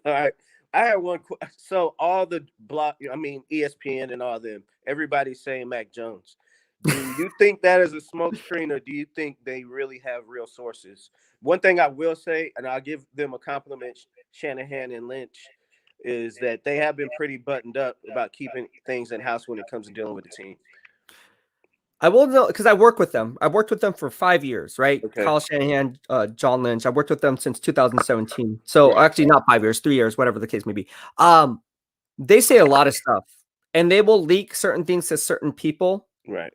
Speaker 3: All right. I have one. So all the ESPN and all them, everybody's saying Mac Jones. Do you think that is a smokescreen, or do you think they really have real sources? One thing I will say, and I'll give them a compliment, Shanahan and Lynch, is that they have been pretty buttoned up about keeping things in house when it comes to dealing with the team.
Speaker 1: I will know because I work with them. I've worked with them for 5 years, right?
Speaker 3: Okay.
Speaker 1: Kyle Shanahan, John Lynch. I worked with them since 2017. So actually not 5 years, 3 years, whatever the case may be. They say a lot of stuff, and they will leak certain things to certain people,
Speaker 3: Right,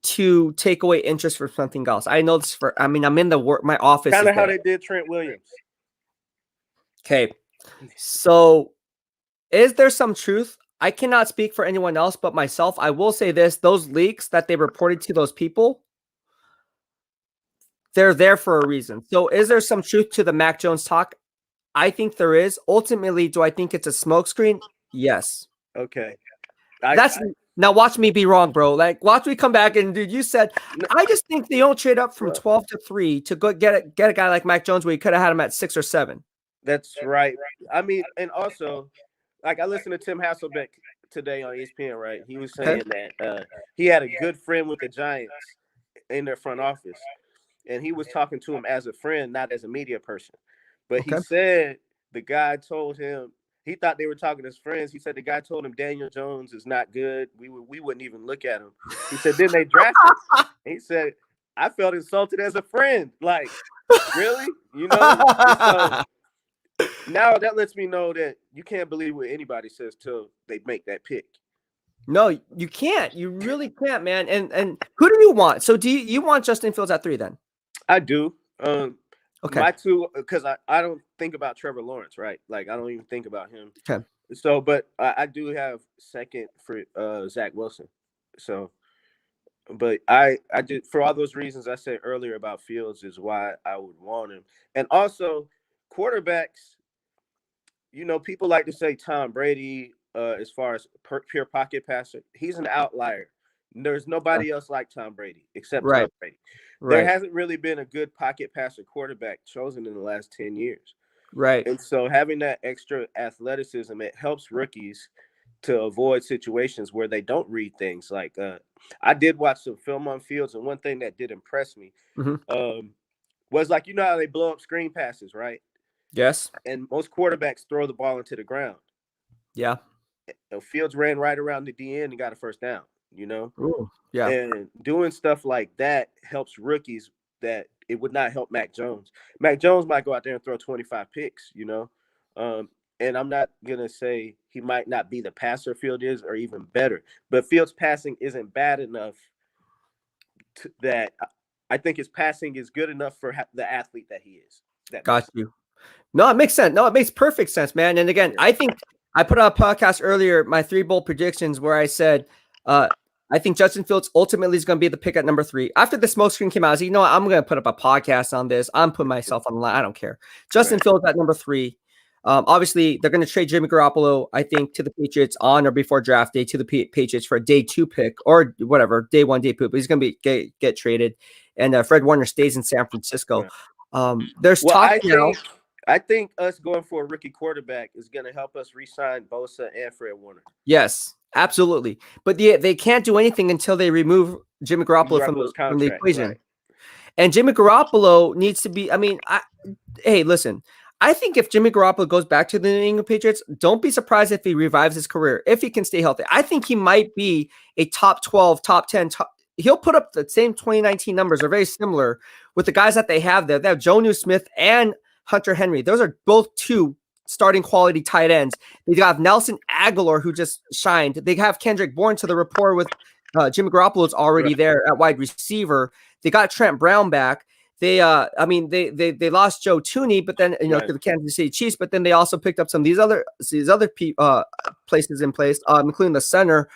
Speaker 1: to take away interest for something else. I know this I'm in my office.
Speaker 3: Kind of how they did Trent Williams.
Speaker 1: Okay. So is there some truth? I cannot speak for anyone else but myself. I will say this, those leaks that they reported to those people, they're there for a reason. So is there some truth to the Mac Jones talk? I think there is. Ultimately, do I think it's a smokescreen? Yes.
Speaker 3: Okay.
Speaker 1: Now watch me be wrong, bro. Like, watch me come back and, dude, you said, I just think they don't trade up from 12 to 3 to go get a guy like Mac Jones where you could have had him at 6 or 7.
Speaker 3: That's right. I mean, and also, like, I listened to Tim Hasselbeck today on ESPN, right? He was saying that he had a good friend with the Giants in their front office, and he was talking to him as a friend, not as a media person. But he said the guy told him, he thought they were talking as friends. He said the guy told him Daniel Jones is not good. We wouldn't even look at him. He said, then they drafted him. He said, I felt insulted as a friend. Like, really? You know? So now that lets me know that you can't believe what anybody says till they make that pick.
Speaker 1: No, you can't. You really can't, man. And who do you want? So do you want Justin Fields at 3 then?
Speaker 3: I do.
Speaker 1: Okay.
Speaker 3: My 2, because I don't think about Trevor Lawrence, right? Like, I don't even think about him.
Speaker 1: Okay.
Speaker 3: So, but I do have second for Zach Wilson. So, but I did, for all those reasons I said earlier about Fields is why I would want him. And also, quarterbacks, you know, people like to say Tom Brady, as far as pure pocket passer, he's an outlier. There's nobody else like Tom Brady except Tom Brady. There hasn't really been a good pocket passer quarterback chosen in the last 10 years.
Speaker 1: Right.
Speaker 3: And so having that extra athleticism, it helps rookies to avoid situations where they don't read things. Like, I did watch some film on Fields, and one thing that did impress me was, like, you know how they blow up screen passes, right?
Speaker 1: Yes.
Speaker 3: And most quarterbacks throw the ball into the ground.
Speaker 1: Yeah.
Speaker 3: Fields ran right around the DN and got a first down, you know?
Speaker 1: Ooh, yeah.
Speaker 3: And doing stuff like that helps rookies that it would not help Mac Jones. Mac Jones might go out there and throw 25 picks, you know? And I'm not going to say he might not be the passer Fields is or even better, but Fields' passing isn't bad enough that I think his passing is good enough for the athlete that he is.
Speaker 1: Got you. No, it makes sense. No, it makes perfect sense, man. And again, I think I put out a podcast earlier, my 3 bold predictions, where I said, I think Justin Fields ultimately is going to be the pick at number 3. After the smoke screen came out, I was like, you know what? I'm going to put up a podcast on this. I'm putting myself on the line. I don't care. Justin Fields at number 3. Obviously, they're going to trade Jimmy Garoppolo, I think, to the Patriots on or before draft day to the Patriots for a day 2 pick or whatever, day 1, day 2. But he's going to be get traded. And Fred Warner stays in San Francisco. There's
Speaker 3: Well,
Speaker 1: talk now.
Speaker 3: I think us going for a rookie quarterback is going to help us re-sign Bosa and Fred Warner.
Speaker 1: Yes, absolutely. But they can't do anything until they remove Jimmy Garoppolo from the equation.
Speaker 3: Right.
Speaker 1: And Jimmy Garoppolo needs to be. I mean, hey, listen. I think if Jimmy Garoppolo goes back to the New England Patriots, don't be surprised if he revives his career, if he can stay healthy. I think he might be a top 12, top 10. He'll put up the same 2019 numbers, are very similar with the guys that they have there. They have Jonnu Smith and Hunter Henry. Those are both two starting quality tight ends. They have Nelson Aguilar, who just shined. They have Kendrick Bourne, to the rapport with Jimmy Garoppolo is already there at wide receiver. They got Trent Brown back. They lost Joe Tooney, but then to the Kansas City Chiefs. But then they also picked up some of these other places in place, including the center,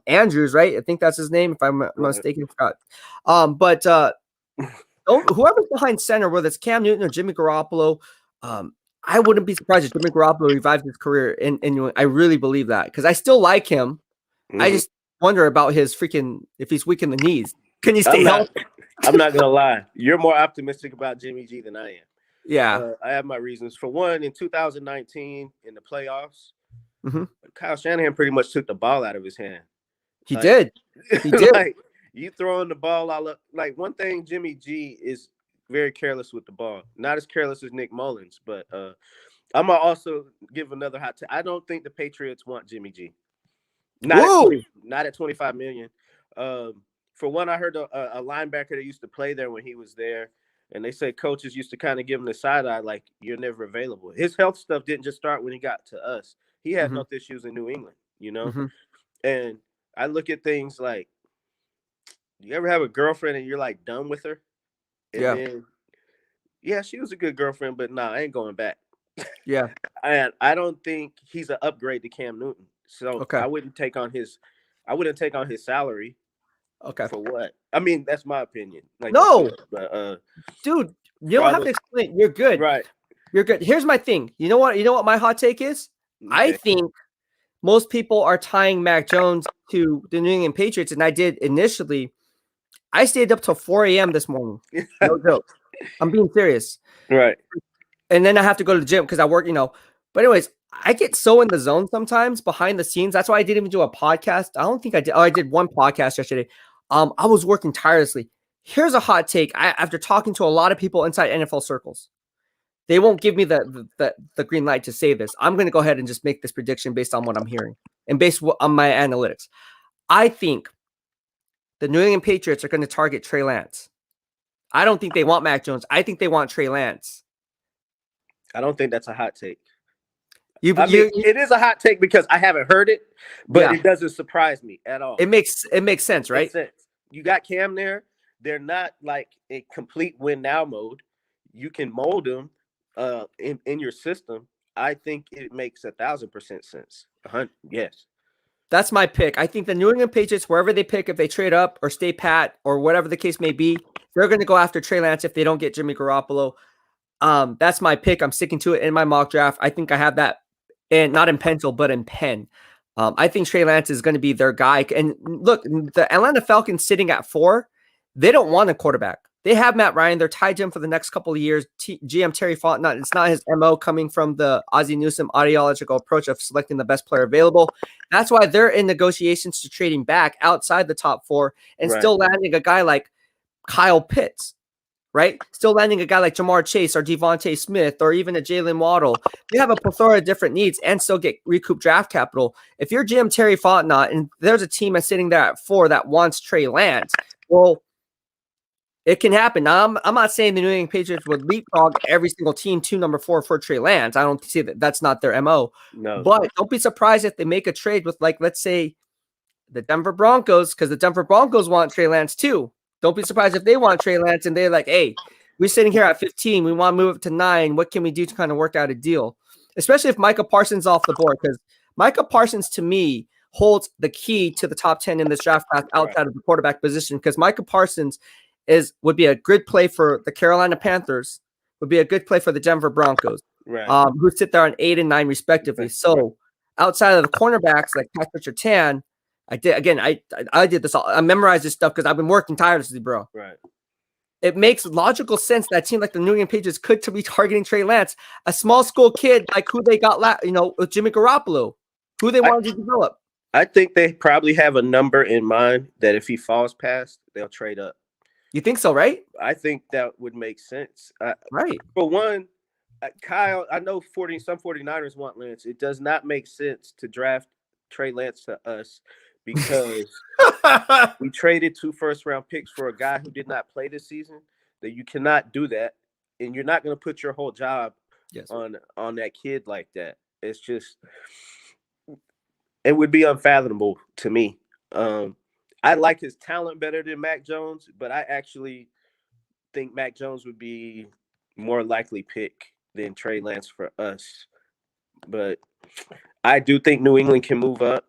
Speaker 1: Andrews, right? I think that's his name, if I'm not mistaken. But whoever's behind center, whether it's Cam Newton or Jimmy Garoppolo, I wouldn't be surprised if Jimmy Garoppolo revives his career. And I really believe that, because I still like him. Mm-hmm. I just wonder about his if he's weak in the knees. Can he stay healthy?
Speaker 3: I'm not gonna lie. You're more optimistic about Jimmy G than I am.
Speaker 1: Yeah,
Speaker 3: I have my reasons. For one, in 2019 in the playoffs, Kyle Shanahan pretty much took the ball out of his hand.
Speaker 1: He did. He did.
Speaker 3: Like, you throwing the ball all up. Like, one thing, Jimmy G is very careless with the ball. Not as careless as Nick Mullins, but I'm gonna also give another hot take. I don't think the Patriots want Jimmy G. Not at $25 million. For one, I heard a linebacker that used to play there when he was there, and they said coaches used to kind of give him the side eye, like, you're never available. His health stuff didn't just start when he got to us. He had health issues in New England, And I look at things like, you ever have a girlfriend and you're like done with her? And then, she was a good girlfriend, but I ain't going back.
Speaker 1: Yeah.
Speaker 3: And I don't think he's an upgrade to Cam Newton. So I wouldn't take on his salary.
Speaker 1: Okay.
Speaker 3: For what? I mean, that's my opinion. Like,
Speaker 1: no,
Speaker 3: but
Speaker 1: dude, you don't have to explain. You're good.
Speaker 3: Right.
Speaker 1: You're good. Here's my thing. You know what my hot take is? Okay. I think most people are tying Mac Jones to the New England Patriots, and I did initially. I stayed up till 4 a.m. this morning. No joke. I'm being serious.
Speaker 3: Right.
Speaker 1: And then I have to go to the gym because I work, But anyways, I get so in the zone sometimes behind the scenes. That's why I didn't even do a podcast. I don't think I did. Oh, I did one podcast yesterday. I was working tirelessly. Here's a hot take. After talking to a lot of people inside NFL circles, they won't give me the green light to say this. I'm going to go ahead and just make this prediction based on what I'm hearing and based on my analytics. I think the New England Patriots are going to target Trey Lance. I don't think they want Mac Jones. I think they want Trey Lance.
Speaker 3: I don't think that's a hot take.
Speaker 1: It
Speaker 3: is a hot take because I haven't heard it, but it doesn't surprise me at all.
Speaker 1: It makes sense, right?
Speaker 3: Makes sense. You got Cam there. They're not like a complete win now mode. You can mold them in your system. I think it makes 1,000% sense. Yes.
Speaker 1: That's my pick. I think the New England Patriots, wherever they pick, if they trade up or stay pat or whatever the case may be, they're going to go after Trey Lance if they don't get Jimmy Garoppolo. That's my pick. I'm sticking to it in my mock draft. I think I have that, and not in pencil, but in pen. I think Trey Lance is going to be their guy. And look, the Atlanta Falcons sitting at 4, they don't want a quarterback. They have Matt Ryan. They're tied to him for the next couple of years. GM Terry Fontenot, it's not his MO coming from the Ozzie Newsome ideological approach of selecting the best player available. That's why they're in negotiations to trading back outside the top 4 and still landing a guy like Kyle Pitts, right? Still landing a guy like Jamar Chase or Devontae Smith or even a Jalen Waddle. They have a plethora of different needs and still get recoup draft capital. If you're GM Terry Fontenot and there's a team that's sitting there at 4 that wants Trey Lance, well, it can happen. Now, I'm not saying the New England Patriots would leapfrog every single team to number 4 for Trey Lance. I don't see that. That's not their MO.
Speaker 3: No.
Speaker 1: But don't be surprised if they make a trade with, like, let's say, the Denver Broncos, because the Denver Broncos want Trey Lance too. Don't be surprised if they want Trey Lance and they're like, hey, we're sitting here at 15. We want to move up to 9. What can we do to kind of work out a deal? Especially if Micah Parsons off the board, because Micah Parsons, to me, holds the key to the top 10 in this draft class outside of the quarterback position, because Micah Parsons would be a good play for the Carolina Panthers, would be a good play for the Denver Broncos, who sit there on 8 and 9 respectively. So outside of the cornerbacks like Patrick Surtain, I did this all. I memorized this stuff because I've been working tirelessly, bro.
Speaker 3: Right.
Speaker 1: it makes logical sense that a team like the New England Patriots could to be targeting Trey Lance, a small school kid like who they got, with Jimmy Garoppolo, who they wanted to develop.
Speaker 3: I think they probably have a number in mind that if he falls past, they'll trade up.
Speaker 1: You think so, right?
Speaker 3: I think that would make sense.
Speaker 1: Right.
Speaker 3: For one, Kyle, I know some 49ers want Lance. It does not make sense to draft Trey Lance to us because we traded 2 first-round picks for a guy who did not play this season. That you cannot do that, and you're not going to put your whole job on that kid like that. It's just, it would be unfathomable to me. I like his talent better than Mac Jones, but I actually think Mac Jones would be more likely pick than Trey Lance for us. But I do think New England can move up.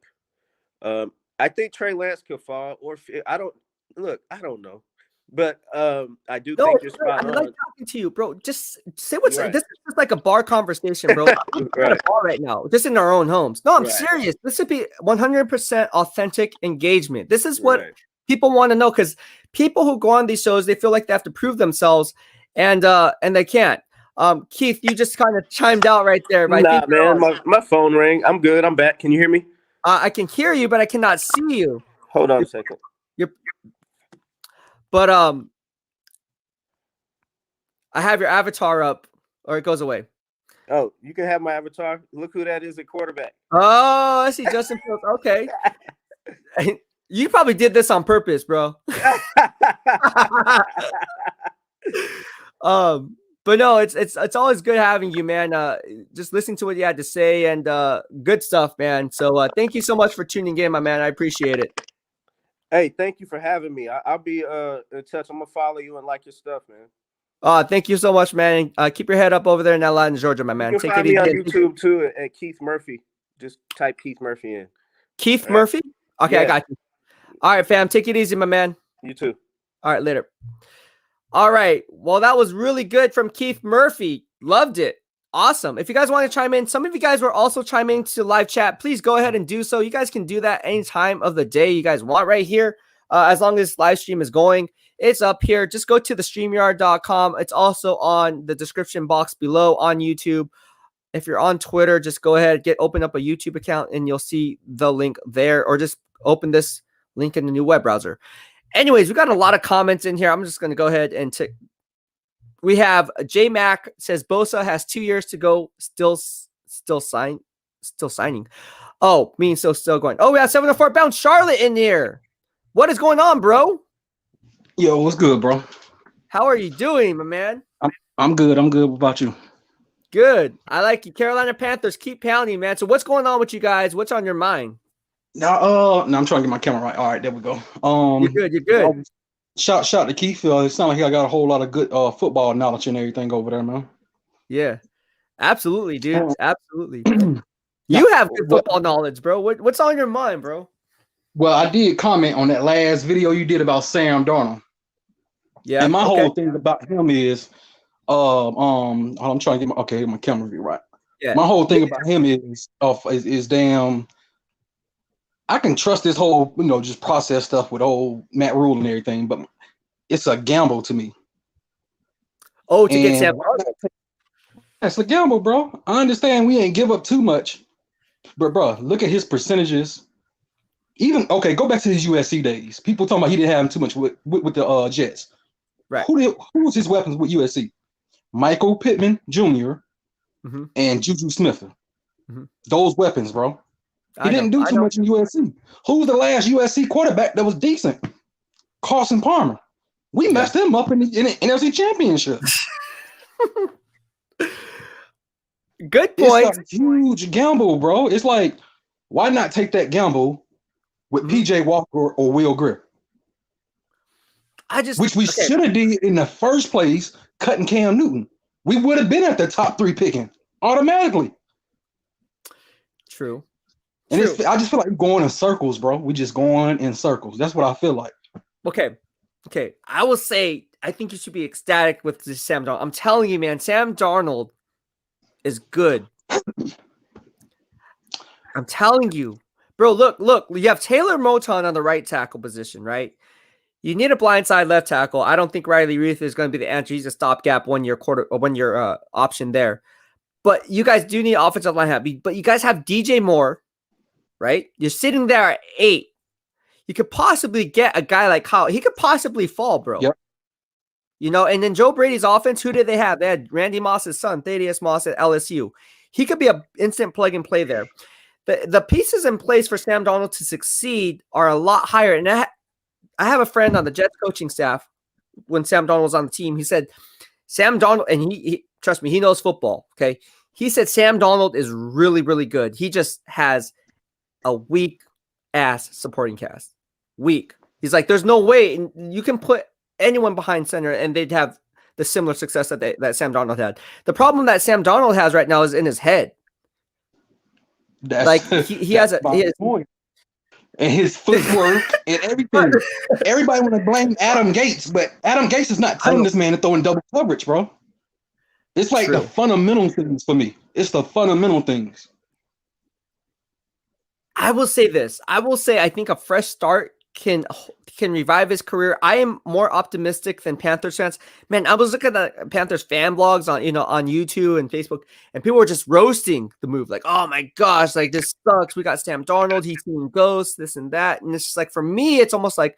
Speaker 3: I think Trey Lance could fall, or I don't know. But I do think you're spot on.
Speaker 1: I like talking to you, bro. Just say what's this is just like a bar conversation, bro. I'm at a bar right now, just in our own homes. No, I'm serious. This would be 100% authentic engagement. This is what people want to know, because people who go on these shows, they feel like they have to prove themselves, and they can't. Keith, you just kind of chimed out right there.
Speaker 3: Nah, man, my phone rang. I'm good. I'm back. Can you hear me?
Speaker 1: I can hear you, but I cannot see you.
Speaker 3: Hold on a second.
Speaker 1: But I have your avatar up, or it goes away.
Speaker 3: Oh, you can have my avatar. Look who that is at quarterback.
Speaker 1: Oh, I see Justin Fields. Okay. You probably did this on purpose, bro. But no, it's always good having you, man. Just listening to what you had to say, and good stuff, man. So thank you so much for tuning in, my man. I appreciate it.
Speaker 3: Hey, thank you for having me. I'll be in touch. I'm gonna follow you and like your stuff, man.
Speaker 1: Thank you so much, man. Keep your head up over there in Atlanta, Georgia, my man.
Speaker 3: You can find me on YouTube too at Keith Murphy. Just type Keith Murphy in.
Speaker 1: Keith Murphy? Okay, I got you. All right, fam. Take it easy, my man.
Speaker 3: You too.
Speaker 1: All right, later. All right. Well, that was really good from Keith Murphy. Loved it. Awesome. If you guys want to chime in, some of you guys were also chiming to live chat. Please go ahead and do so. You guys can do that any time of the day you guys want right here. As long as this live stream is going, it's up here. Just go to the StreamYard.com. It's also on the description box below on YouTube. If you're on Twitter, just go ahead, open up a YouTube account, and you'll see the link there, or just open this link in the new web browser. Anyways, we got a lot of comments in here. I'm just going to go ahead and we have J Mac says Bosa has 2 years to go, still signing. Oh, means still going. Oh, we have 704 bounce Charlotte in here. What is going on, bro?
Speaker 4: Yo, what's good, bro?
Speaker 1: How are you doing, my man?
Speaker 4: I'm good. I'm good. What about you?
Speaker 1: Good. I like you. Carolina Panthers, keep pounding, man. So what's going on with you guys? What's on your mind?
Speaker 4: No, I'm trying to get my camera right. All right, there we go.
Speaker 1: You're good.
Speaker 4: Shout to Keith. It sounds like I got a whole lot of good football knowledge and everything over there, man.
Speaker 1: Yeah, absolutely, dude. Absolutely. You have good football knowledge, bro. What's on your mind, bro?
Speaker 4: Well, I did comment on that last video you did about Sam Darnold.
Speaker 1: Yeah.
Speaker 4: And my whole thing about him is, I'm trying to get my camera view right.
Speaker 1: Yeah.
Speaker 4: My whole thing about him is damn. I can trust this whole, just process stuff with old Matt Rule and everything, but it's a gamble to me.
Speaker 1: Oh, to get Sam Darnold.
Speaker 4: That's a gamble, bro. I understand we ain't give up too much, but bro, look at his percentages. Go back to his USC days. People talking about he didn't have too much with the Jets.
Speaker 1: Right.
Speaker 4: Who was his weapons with USC? Michael Pittman Jr. And Juju Smith. Those weapons, bro. He didn't do too much in USC. Who was the last USC quarterback that was decent? Carson Palmer. We messed him up in the NFC Championship.
Speaker 1: Good point.
Speaker 4: It's a huge gamble, bro. It's like, why not take that gamble with PJ Walker or Will Grier? Which we should have did in the first place, cutting Cam Newton. We would have been at the top 3 picking automatically.
Speaker 1: True.
Speaker 4: And I just feel like we're going in circles, bro. We just going in circles. That's what I feel like.
Speaker 1: Okay. I will say, I think you should be ecstatic with this Sam Darnold. I'm telling you, man, Sam Darnold is good. I'm telling you. Bro, look. You have Taylor Moton on the right tackle position, right? You need a blindside left tackle. I don't think Riley Reith is going to be the answer. He's a stopgap 1 year option there. But you guys do need offensive line help. But you guys have DJ Moore, right? You're sitting there at 8. You could possibly get a guy like Kyle. He could possibly fall, bro.
Speaker 4: Yep.
Speaker 1: And then Joe Brady's offense, who did they have? They had Randy Moss's son, Thaddeus Moss at LSU. He could be an instant plug and play there. The pieces in place for Sam Darnold to succeed are a lot higher. And I have a friend on the Jets coaching staff when Sam Darnold was on the team. He said, Sam Darnold, and he trust me, he knows football, okay? He said Sam Darnold is really, really good. He just has a weak-ass supporting cast. Weak. He's like, there's no way you can put anyone behind center and they'd have the similar success that Sam Darnold had. The problem that Sam Darnold has right now is in his head. He has
Speaker 4: point. And his footwork and everything. Everybody want to blame Adam Gates, but Adam Gates is not telling this man to throw in double coverage, bro. It's like the fundamental things for me. It's the fundamental things.
Speaker 1: I will say this. I think a fresh start can revive his career. I am more optimistic than Panthers fans. Man, I was looking at the Panthers fan blogs on YouTube and Facebook, and people were just roasting the move. Like, oh my gosh, like this sucks. We got Sam Darnold. He's seeing ghosts, this and that. And it's just like, for me, it's almost like,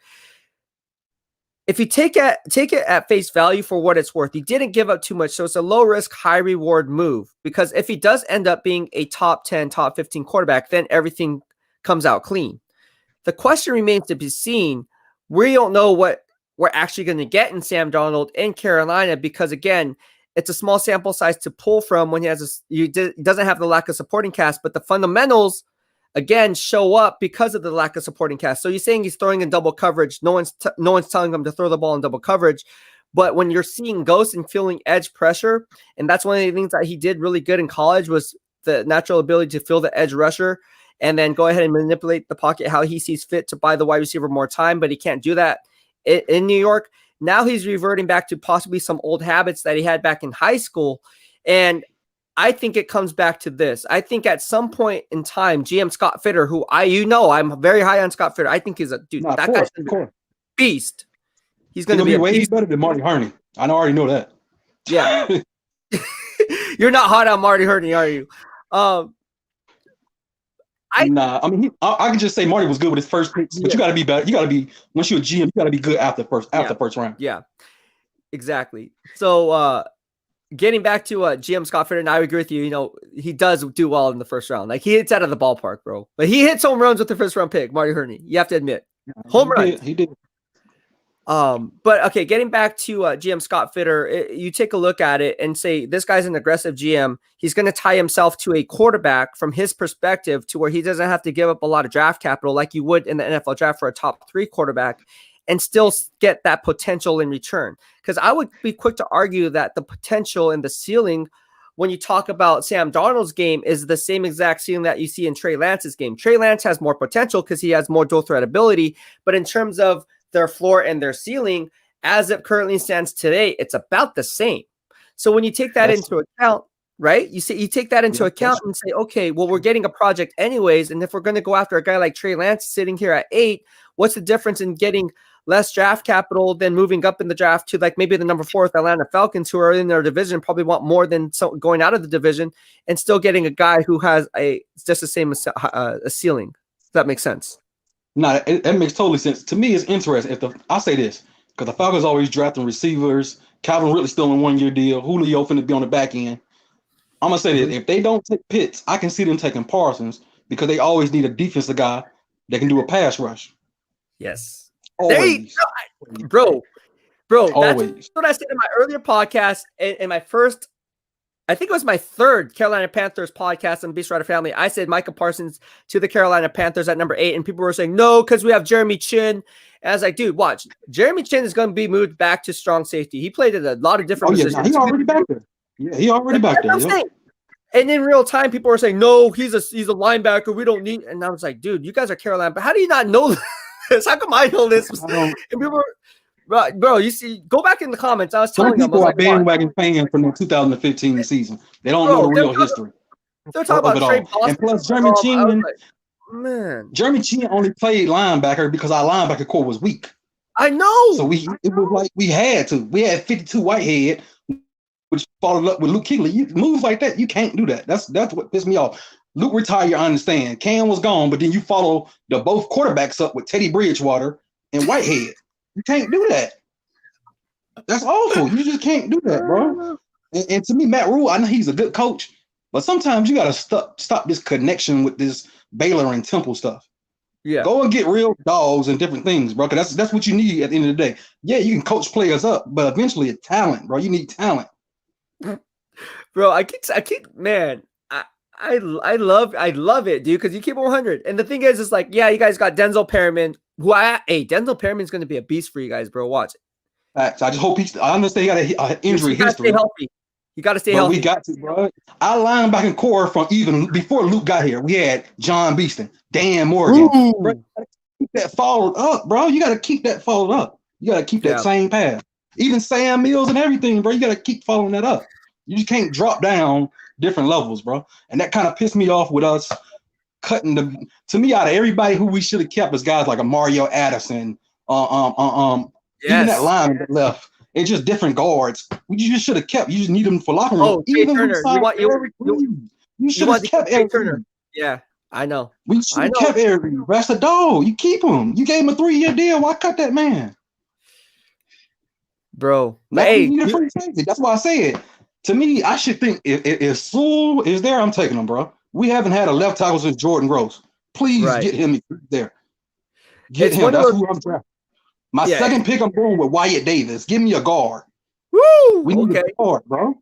Speaker 1: if you take it at face value for what it's worth, he didn't give up too much. So it's a low risk, high reward move, because if he does end up being a top 10, top 15 quarterback, then everything comes out clean. The question remains to be seen. We don't know what we're actually going to get in Sam Darnold in Carolina, because again, it's a small sample size to pull from when he doesn't have the lack of supporting cast, but the fundamentals again show up because of the lack of supporting cast. So you're saying he's throwing in double coverage. No one's telling him to throw the ball in double coverage. But when you're seeing ghosts and feeling edge pressure, and that's one of the things that he did really good in college, was the natural ability to feel the edge rusher and then go ahead and manipulate the pocket how he sees fit to buy the wide receiver more time, but he can't do that in New York. Now he's reverting back to possibly some old habits that he had back in high school. And I think it comes back to this. I think at some point in time, GM Scott Fitter, who I'm very high on Scott Fitter. I think he's a dude. That guy's a beast. He's going to be
Speaker 4: way better than Marty Herney. I already know that.
Speaker 1: Yeah. You're not hot on Marty Herney, are you?
Speaker 4: I can just say Marty was good with his first picks, but you got to be better. You got to be, once you're a GM, you got to be good after first round.
Speaker 1: Yeah, exactly. So getting back to GM Scott Fitter, and I agree with you. He does do well in the first round. Like, he hits out of the ballpark, bro. But he hits home runs with the first round pick, Marty Herney. You have to admit, home runs.
Speaker 4: He did.
Speaker 1: But okay, getting back to GM Scott Fitter, you take a look at it and say, this guy's an aggressive GM. He's going to tie himself to a quarterback from his perspective to where he doesn't have to give up a lot of draft capital like you would in the NFL draft for a top 3 quarterback and still get that potential in return. Because I would be quick to argue that the potential and the ceiling when you talk about Sam Darnold's game is the same exact ceiling that you see in Trey Lance's game. Trey Lance has more potential because he has more dual threat ability, but in terms of their floor and their ceiling, as it currently stands today, it's about the same. So when you take that into account, right? You take that into account and say, okay, well, we're getting a project anyways. And if we're going to go after a guy like Trey Lance sitting here at 8, what's the difference in getting less draft capital than moving up in the draft to like maybe the number 4 Atlanta Falcons, who are in their division, probably want more than going out of the division, and still getting a guy who has just the same a ceiling. Does that make sense?
Speaker 4: No, it makes totally sense. To me, it's interesting. I'll say this, because the Falcons always drafting receivers. Calvin Ridley still in 1-year deal. Julio finna be on the back end. I'm going to say this. If they don't take Pitts, I can see them taking Parsons, because they always need a defensive guy that can do a pass rush.
Speaker 1: Yes.
Speaker 4: Always.
Speaker 1: Bro,
Speaker 4: always.
Speaker 1: That's what I said in my earlier podcast, in my first, I think it was my 3rd Carolina Panthers podcast on the BEASTwriter family. I said Micah Parsons to the Carolina Panthers at number 8, and people were saying, no, because we have Jeremy Chin. And I was like, dude, watch. Jeremy Chin is going to be moved back to strong safety. He played at a lot of different positions.
Speaker 4: He already back there. Yeah, he already back there.
Speaker 1: And in real time, people were saying, no, he's a linebacker. We don't need. And I was like, dude, you guys are Carolina, but how do you not know this? How come I know this? And people were, bro, you see, go back in the comments. I was telling them.
Speaker 4: Some people are bandwagon fans from the 2015 season. They don't know the real history.
Speaker 1: They're talking about Trey Boston.
Speaker 4: And plus, Jeremy Chin,
Speaker 1: man.
Speaker 4: Jeremy Chin only played linebacker because our linebacker core was weak.
Speaker 1: I know.
Speaker 4: So it was like we had 52 Whitehead, which followed up with Luke Kuechly. Moves like that, you can't do that. That's what pissed me off. Luke retired, I understand. Cam was gone, but then you follow the both quarterbacks up with Teddy Bridgewater and Whitehead. You can't do that. That's awful. You just can't do that, bro. And to me, Matt Rule, I know he's a good coach, but sometimes you got to stop this connection with this Baylor and Temple stuff.
Speaker 1: Yeah.
Speaker 4: Go and get real dogs and different things, bro. Because that's what you need at the end of the day. Yeah, you can coach players up, but eventually it's talent, bro. You need talent.
Speaker 1: Bro, I keep, man. I love it, dude, because you keep 100. And the thing is like, yeah, you guys got Denzel Perriman. Denzel Perriman's going to be a beast for you guys, bro. Watch it.
Speaker 4: Facts. I just hope I understand he got an injury history.
Speaker 1: Stay healthy. You got to stay healthy.
Speaker 4: We got to, bro. Our linebacking core from even before Luke got here, we had John Beeston, Dan Morgan. Bro, keep that followed up, bro. You got to keep that followed up. You got to keep that same path. Even Sam Mills and everything, bro. You got to keep following that up. You just can't drop down different levels, bro. And that kind of pissed me off with us cutting to me, out of everybody who we should have kept, as guys like a Mario Addison, even that line that left. It's just different guards. You just should have kept. You just need them for locker room.
Speaker 1: Oh,
Speaker 4: even
Speaker 1: Turner.
Speaker 4: You should have kept Eric Turner.
Speaker 1: Yeah, I know.
Speaker 4: We should have kept Eric. That's the dog. You keep him. You gave him a 3-year deal. Why cut that man,
Speaker 1: bro?
Speaker 4: That's why I said. To me, I should think if Sewell is there, I'm taking him, bro. We haven't had a left tackle since Jordan Gross. Please get him there. Get him. That's who I'm drafting. My second pick, I'm going with Wyatt Davis. Give me a guard.
Speaker 1: Woo!
Speaker 4: We need a guard, bro.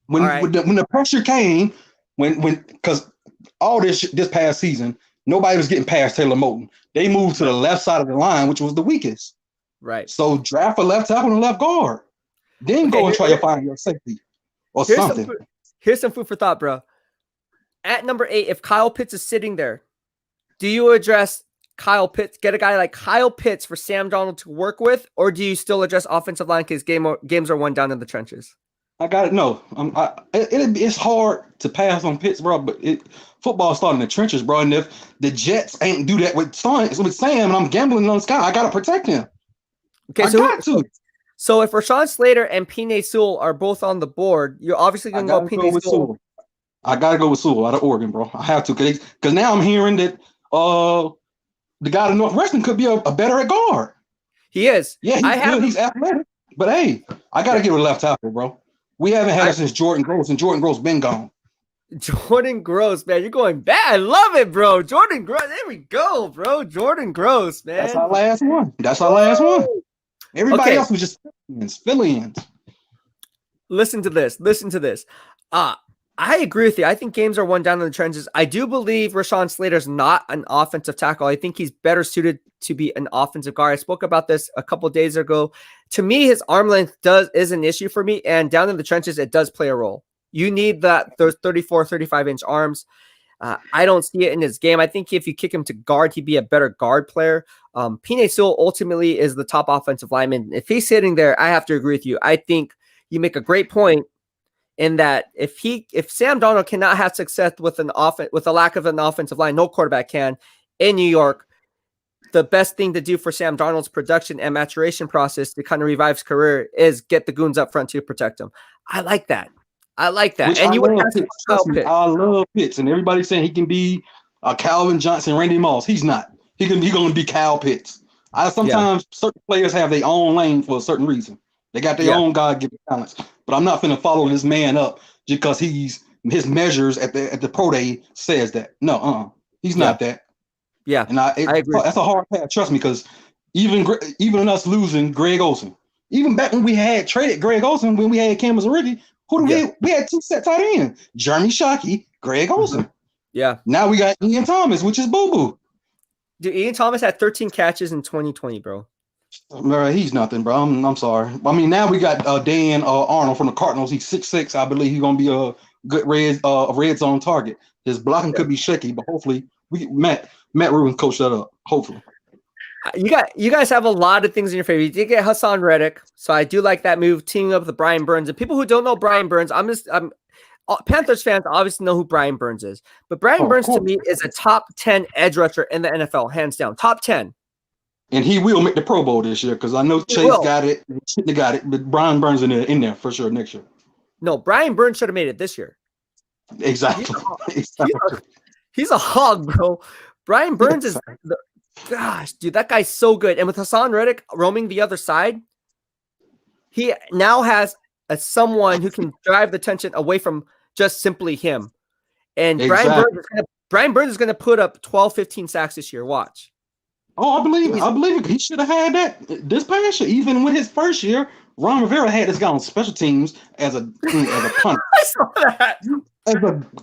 Speaker 4: When the pressure came, because all this past season, nobody was getting past Taylor Moton. They moved to the left side of the line, which was the weakest.
Speaker 1: Right.
Speaker 4: So draft a left tackle and a left guard. Then go and try to find your safety or something.
Speaker 1: Here's some food for thought, bro. At number 8, if Kyle Pitts is sitting there, do you address Kyle Pitts, get a guy like Kyle Pitts for Sam Darnold to work with, or do you still address offensive line because games are won down in the trenches?
Speaker 4: I got it. No, it's hard to pass on Pitts, bro. But football starting in the trenches, bro. And if the Jets ain't do that with Sam, and I'm gambling on Scott, I gotta protect him.
Speaker 1: Okay, so if Rashawn Slater and Penei Sewell are both on the board, you're obviously gonna go Penei Sewell.
Speaker 4: I gotta go with Sewell out of Oregon, bro. I have to, because now I'm hearing that the guy in Northwestern could be a better at guard.
Speaker 1: He is.
Speaker 4: Yeah, he's athletic. But hey, I gotta get a left tackle, bro. We haven't had it since Jordan Gross, and Jordan Gross been gone.
Speaker 1: Jordan Gross, man, you're going bad. I love it, bro. Jordan Gross. There we go, bro. Jordan Gross, man.
Speaker 4: That's our last one. Everybody else was just fill-ins.
Speaker 1: Listen to this. I agree with you. I think games are won down in the trenches. I do believe Rashawn Slater's not an offensive tackle. I think he's better suited to be an offensive guard. I spoke about this a couple days ago. To me, his arm length is an issue for me, and down in the trenches, it does play a role. You need those 34, 35-inch arms. I don't see it in his game. I think if you kick him to guard, he'd be a better guard player. Penei Sewell ultimately is the top offensive lineman. If he's sitting there, I have to agree with you. I think you make a great point in that if Sam Darnold cannot have success with a lack of an offensive line, no quarterback can in New York. The best thing to do for Sam Darnold's production and maturation process to kind of revive his career is get the goons up front to protect him. I like that.
Speaker 4: Which
Speaker 1: And
Speaker 4: I love Pitts, and everybody's saying he can be a Calvin Johnson, Randy Moss. He's not. He's going to be Kyle Pitts. Sometimes certain players have their own lane for a certain reason. They got their own God-given talents. But I'm not finna follow this man up just because his measures at the pro day says that. No, he's not that. Yeah, and I agree. That's a hard path. Trust me, because even us losing Greg Olsen, even back when we had traded Greg Olsen, when we had Cam as a rookie, we had 2 set tight ends, Jeremy Shockey, Greg Olsen.
Speaker 1: Yeah.
Speaker 4: Now we got Ian Thomas, which is boo boo.
Speaker 1: Dude, Ian Thomas had 13 catches in 2020, bro.
Speaker 4: He's nothing, bro. I'm sorry. I mean, now we got Dan Arnold from the Cardinals. He's 6'6". I believe he's gonna be a good red zone target. His blocking could be shaky, but hopefully Matt Rubin coached that up. Hopefully.
Speaker 1: You guys have a lot of things in your favor. You did get Hassan Reddick, so I do like that move, teaming up with Brian Burns. And people who don't know Brian Burns, Panthers fans obviously know who Brian Burns is, but Brian Burns to me is a top 10 edge rusher in the NFL, hands down. Top 10.
Speaker 4: And he will make the Pro Bowl this year because I know Chase got it. They got it, but Brian Burns in there for sure next year.
Speaker 1: No, Brian Burns should have made it this year.
Speaker 4: Exactly.
Speaker 1: He's a hog, bro. Brian Burns is gosh, dude, that guy's so good. And with Hassan Reddick roaming the other side, he now has someone who can drive the tension away from just simply him. And Brian Burns is going to put up 12, 15 sacks this year. Watch.
Speaker 4: Oh, I believe it. He should have had that this past year. Even with his first year, Ron Rivera had this guy on special teams as a punter.
Speaker 1: I saw that.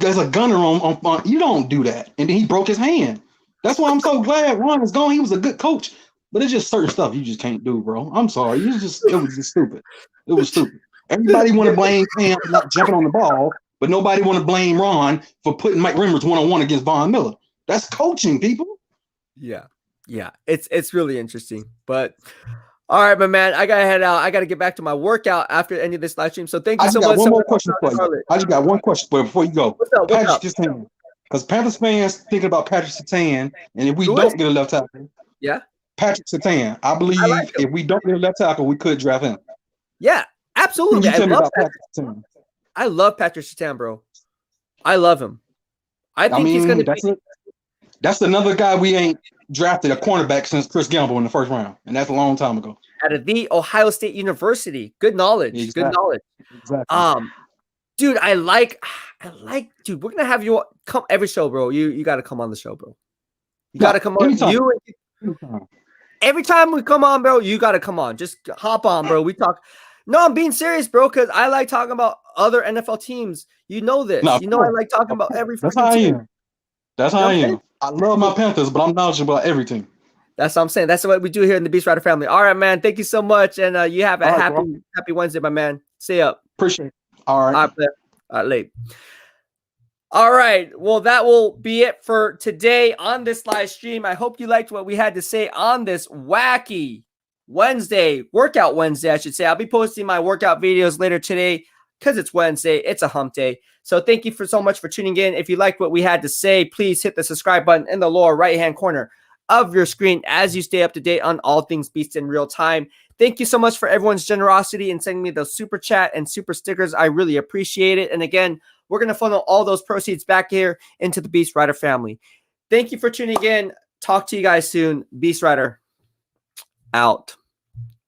Speaker 4: As a gunner on you don't do that. And then he broke his hand. That's why I'm so glad Ron is gone. He was a good coach. But it's just certain stuff you just can't do, bro. I'm sorry. It was just stupid. It was stupid. Everybody want to blame Cam for not jumping on the ball, but nobody want to blame Ron for putting Mike Remmers one-on-one against Von Miller. That's coaching, people.
Speaker 1: Yeah. Yeah. It's really interesting. But all right, my man, I gotta head out. I gotta get back to my workout after the end of this live stream. So thank you so much.
Speaker 4: One more question for you. I just got one question for you before you go.
Speaker 1: What's up?
Speaker 4: Because Panthers fans thinking about Patrick Surtain, and if we don't get a left tackle, Patrick Surtain, I believe if we don't get a left tackle, we could draft him.
Speaker 1: Yeah, absolutely. I love Patrick Surtain, bro. I love him. I think he's gonna be.
Speaker 4: That's another guy we ain't drafted a cornerback since Chris Gamble in the first round, and that's a long time ago.
Speaker 1: Out of the Ohio State University, good knowledge.
Speaker 4: Exactly.
Speaker 1: Good knowledge.
Speaker 4: Exactly.
Speaker 1: Dude, I like. Dude, we're gonna have you come every show, bro. You got to come on the show, bro. You got to come on.
Speaker 4: Anytime.
Speaker 1: Every time we come on, bro, you got to come on. Just hop on, bro. We talk. No, I'm being serious, bro, because I like talking about other NFL teams. You know this. I like talking about every freaking team.
Speaker 4: That's how I am. I love my Panthers, but I'm knowledgeable about everything. That's
Speaker 1: what I'm saying. That's what we do here in the BEASTwriter family. All right, man. Thank you so much. And you have a happy Wednesday, my man. See ya.
Speaker 4: Appreciate it. All right.
Speaker 1: All right, late. All right. Well, that will be it for today on this live stream. I hope you liked what we had to say on this wacky workout Wednesday, I should say. I'll be posting my workout videos later today because it's Wednesday. It's a hump day. So thank you so much for tuning in. If you liked what we had to say, please hit the subscribe button in the lower right-hand corner of your screen as you stay up to date on all things Beast in real time. Thank you so much for everyone's generosity in sending me those super chat and super stickers. I really appreciate it. And again, we're going to funnel all those proceeds back here into the BEASTwriter family. Thank you for tuning in. Talk to you guys soon. BEASTwriter out.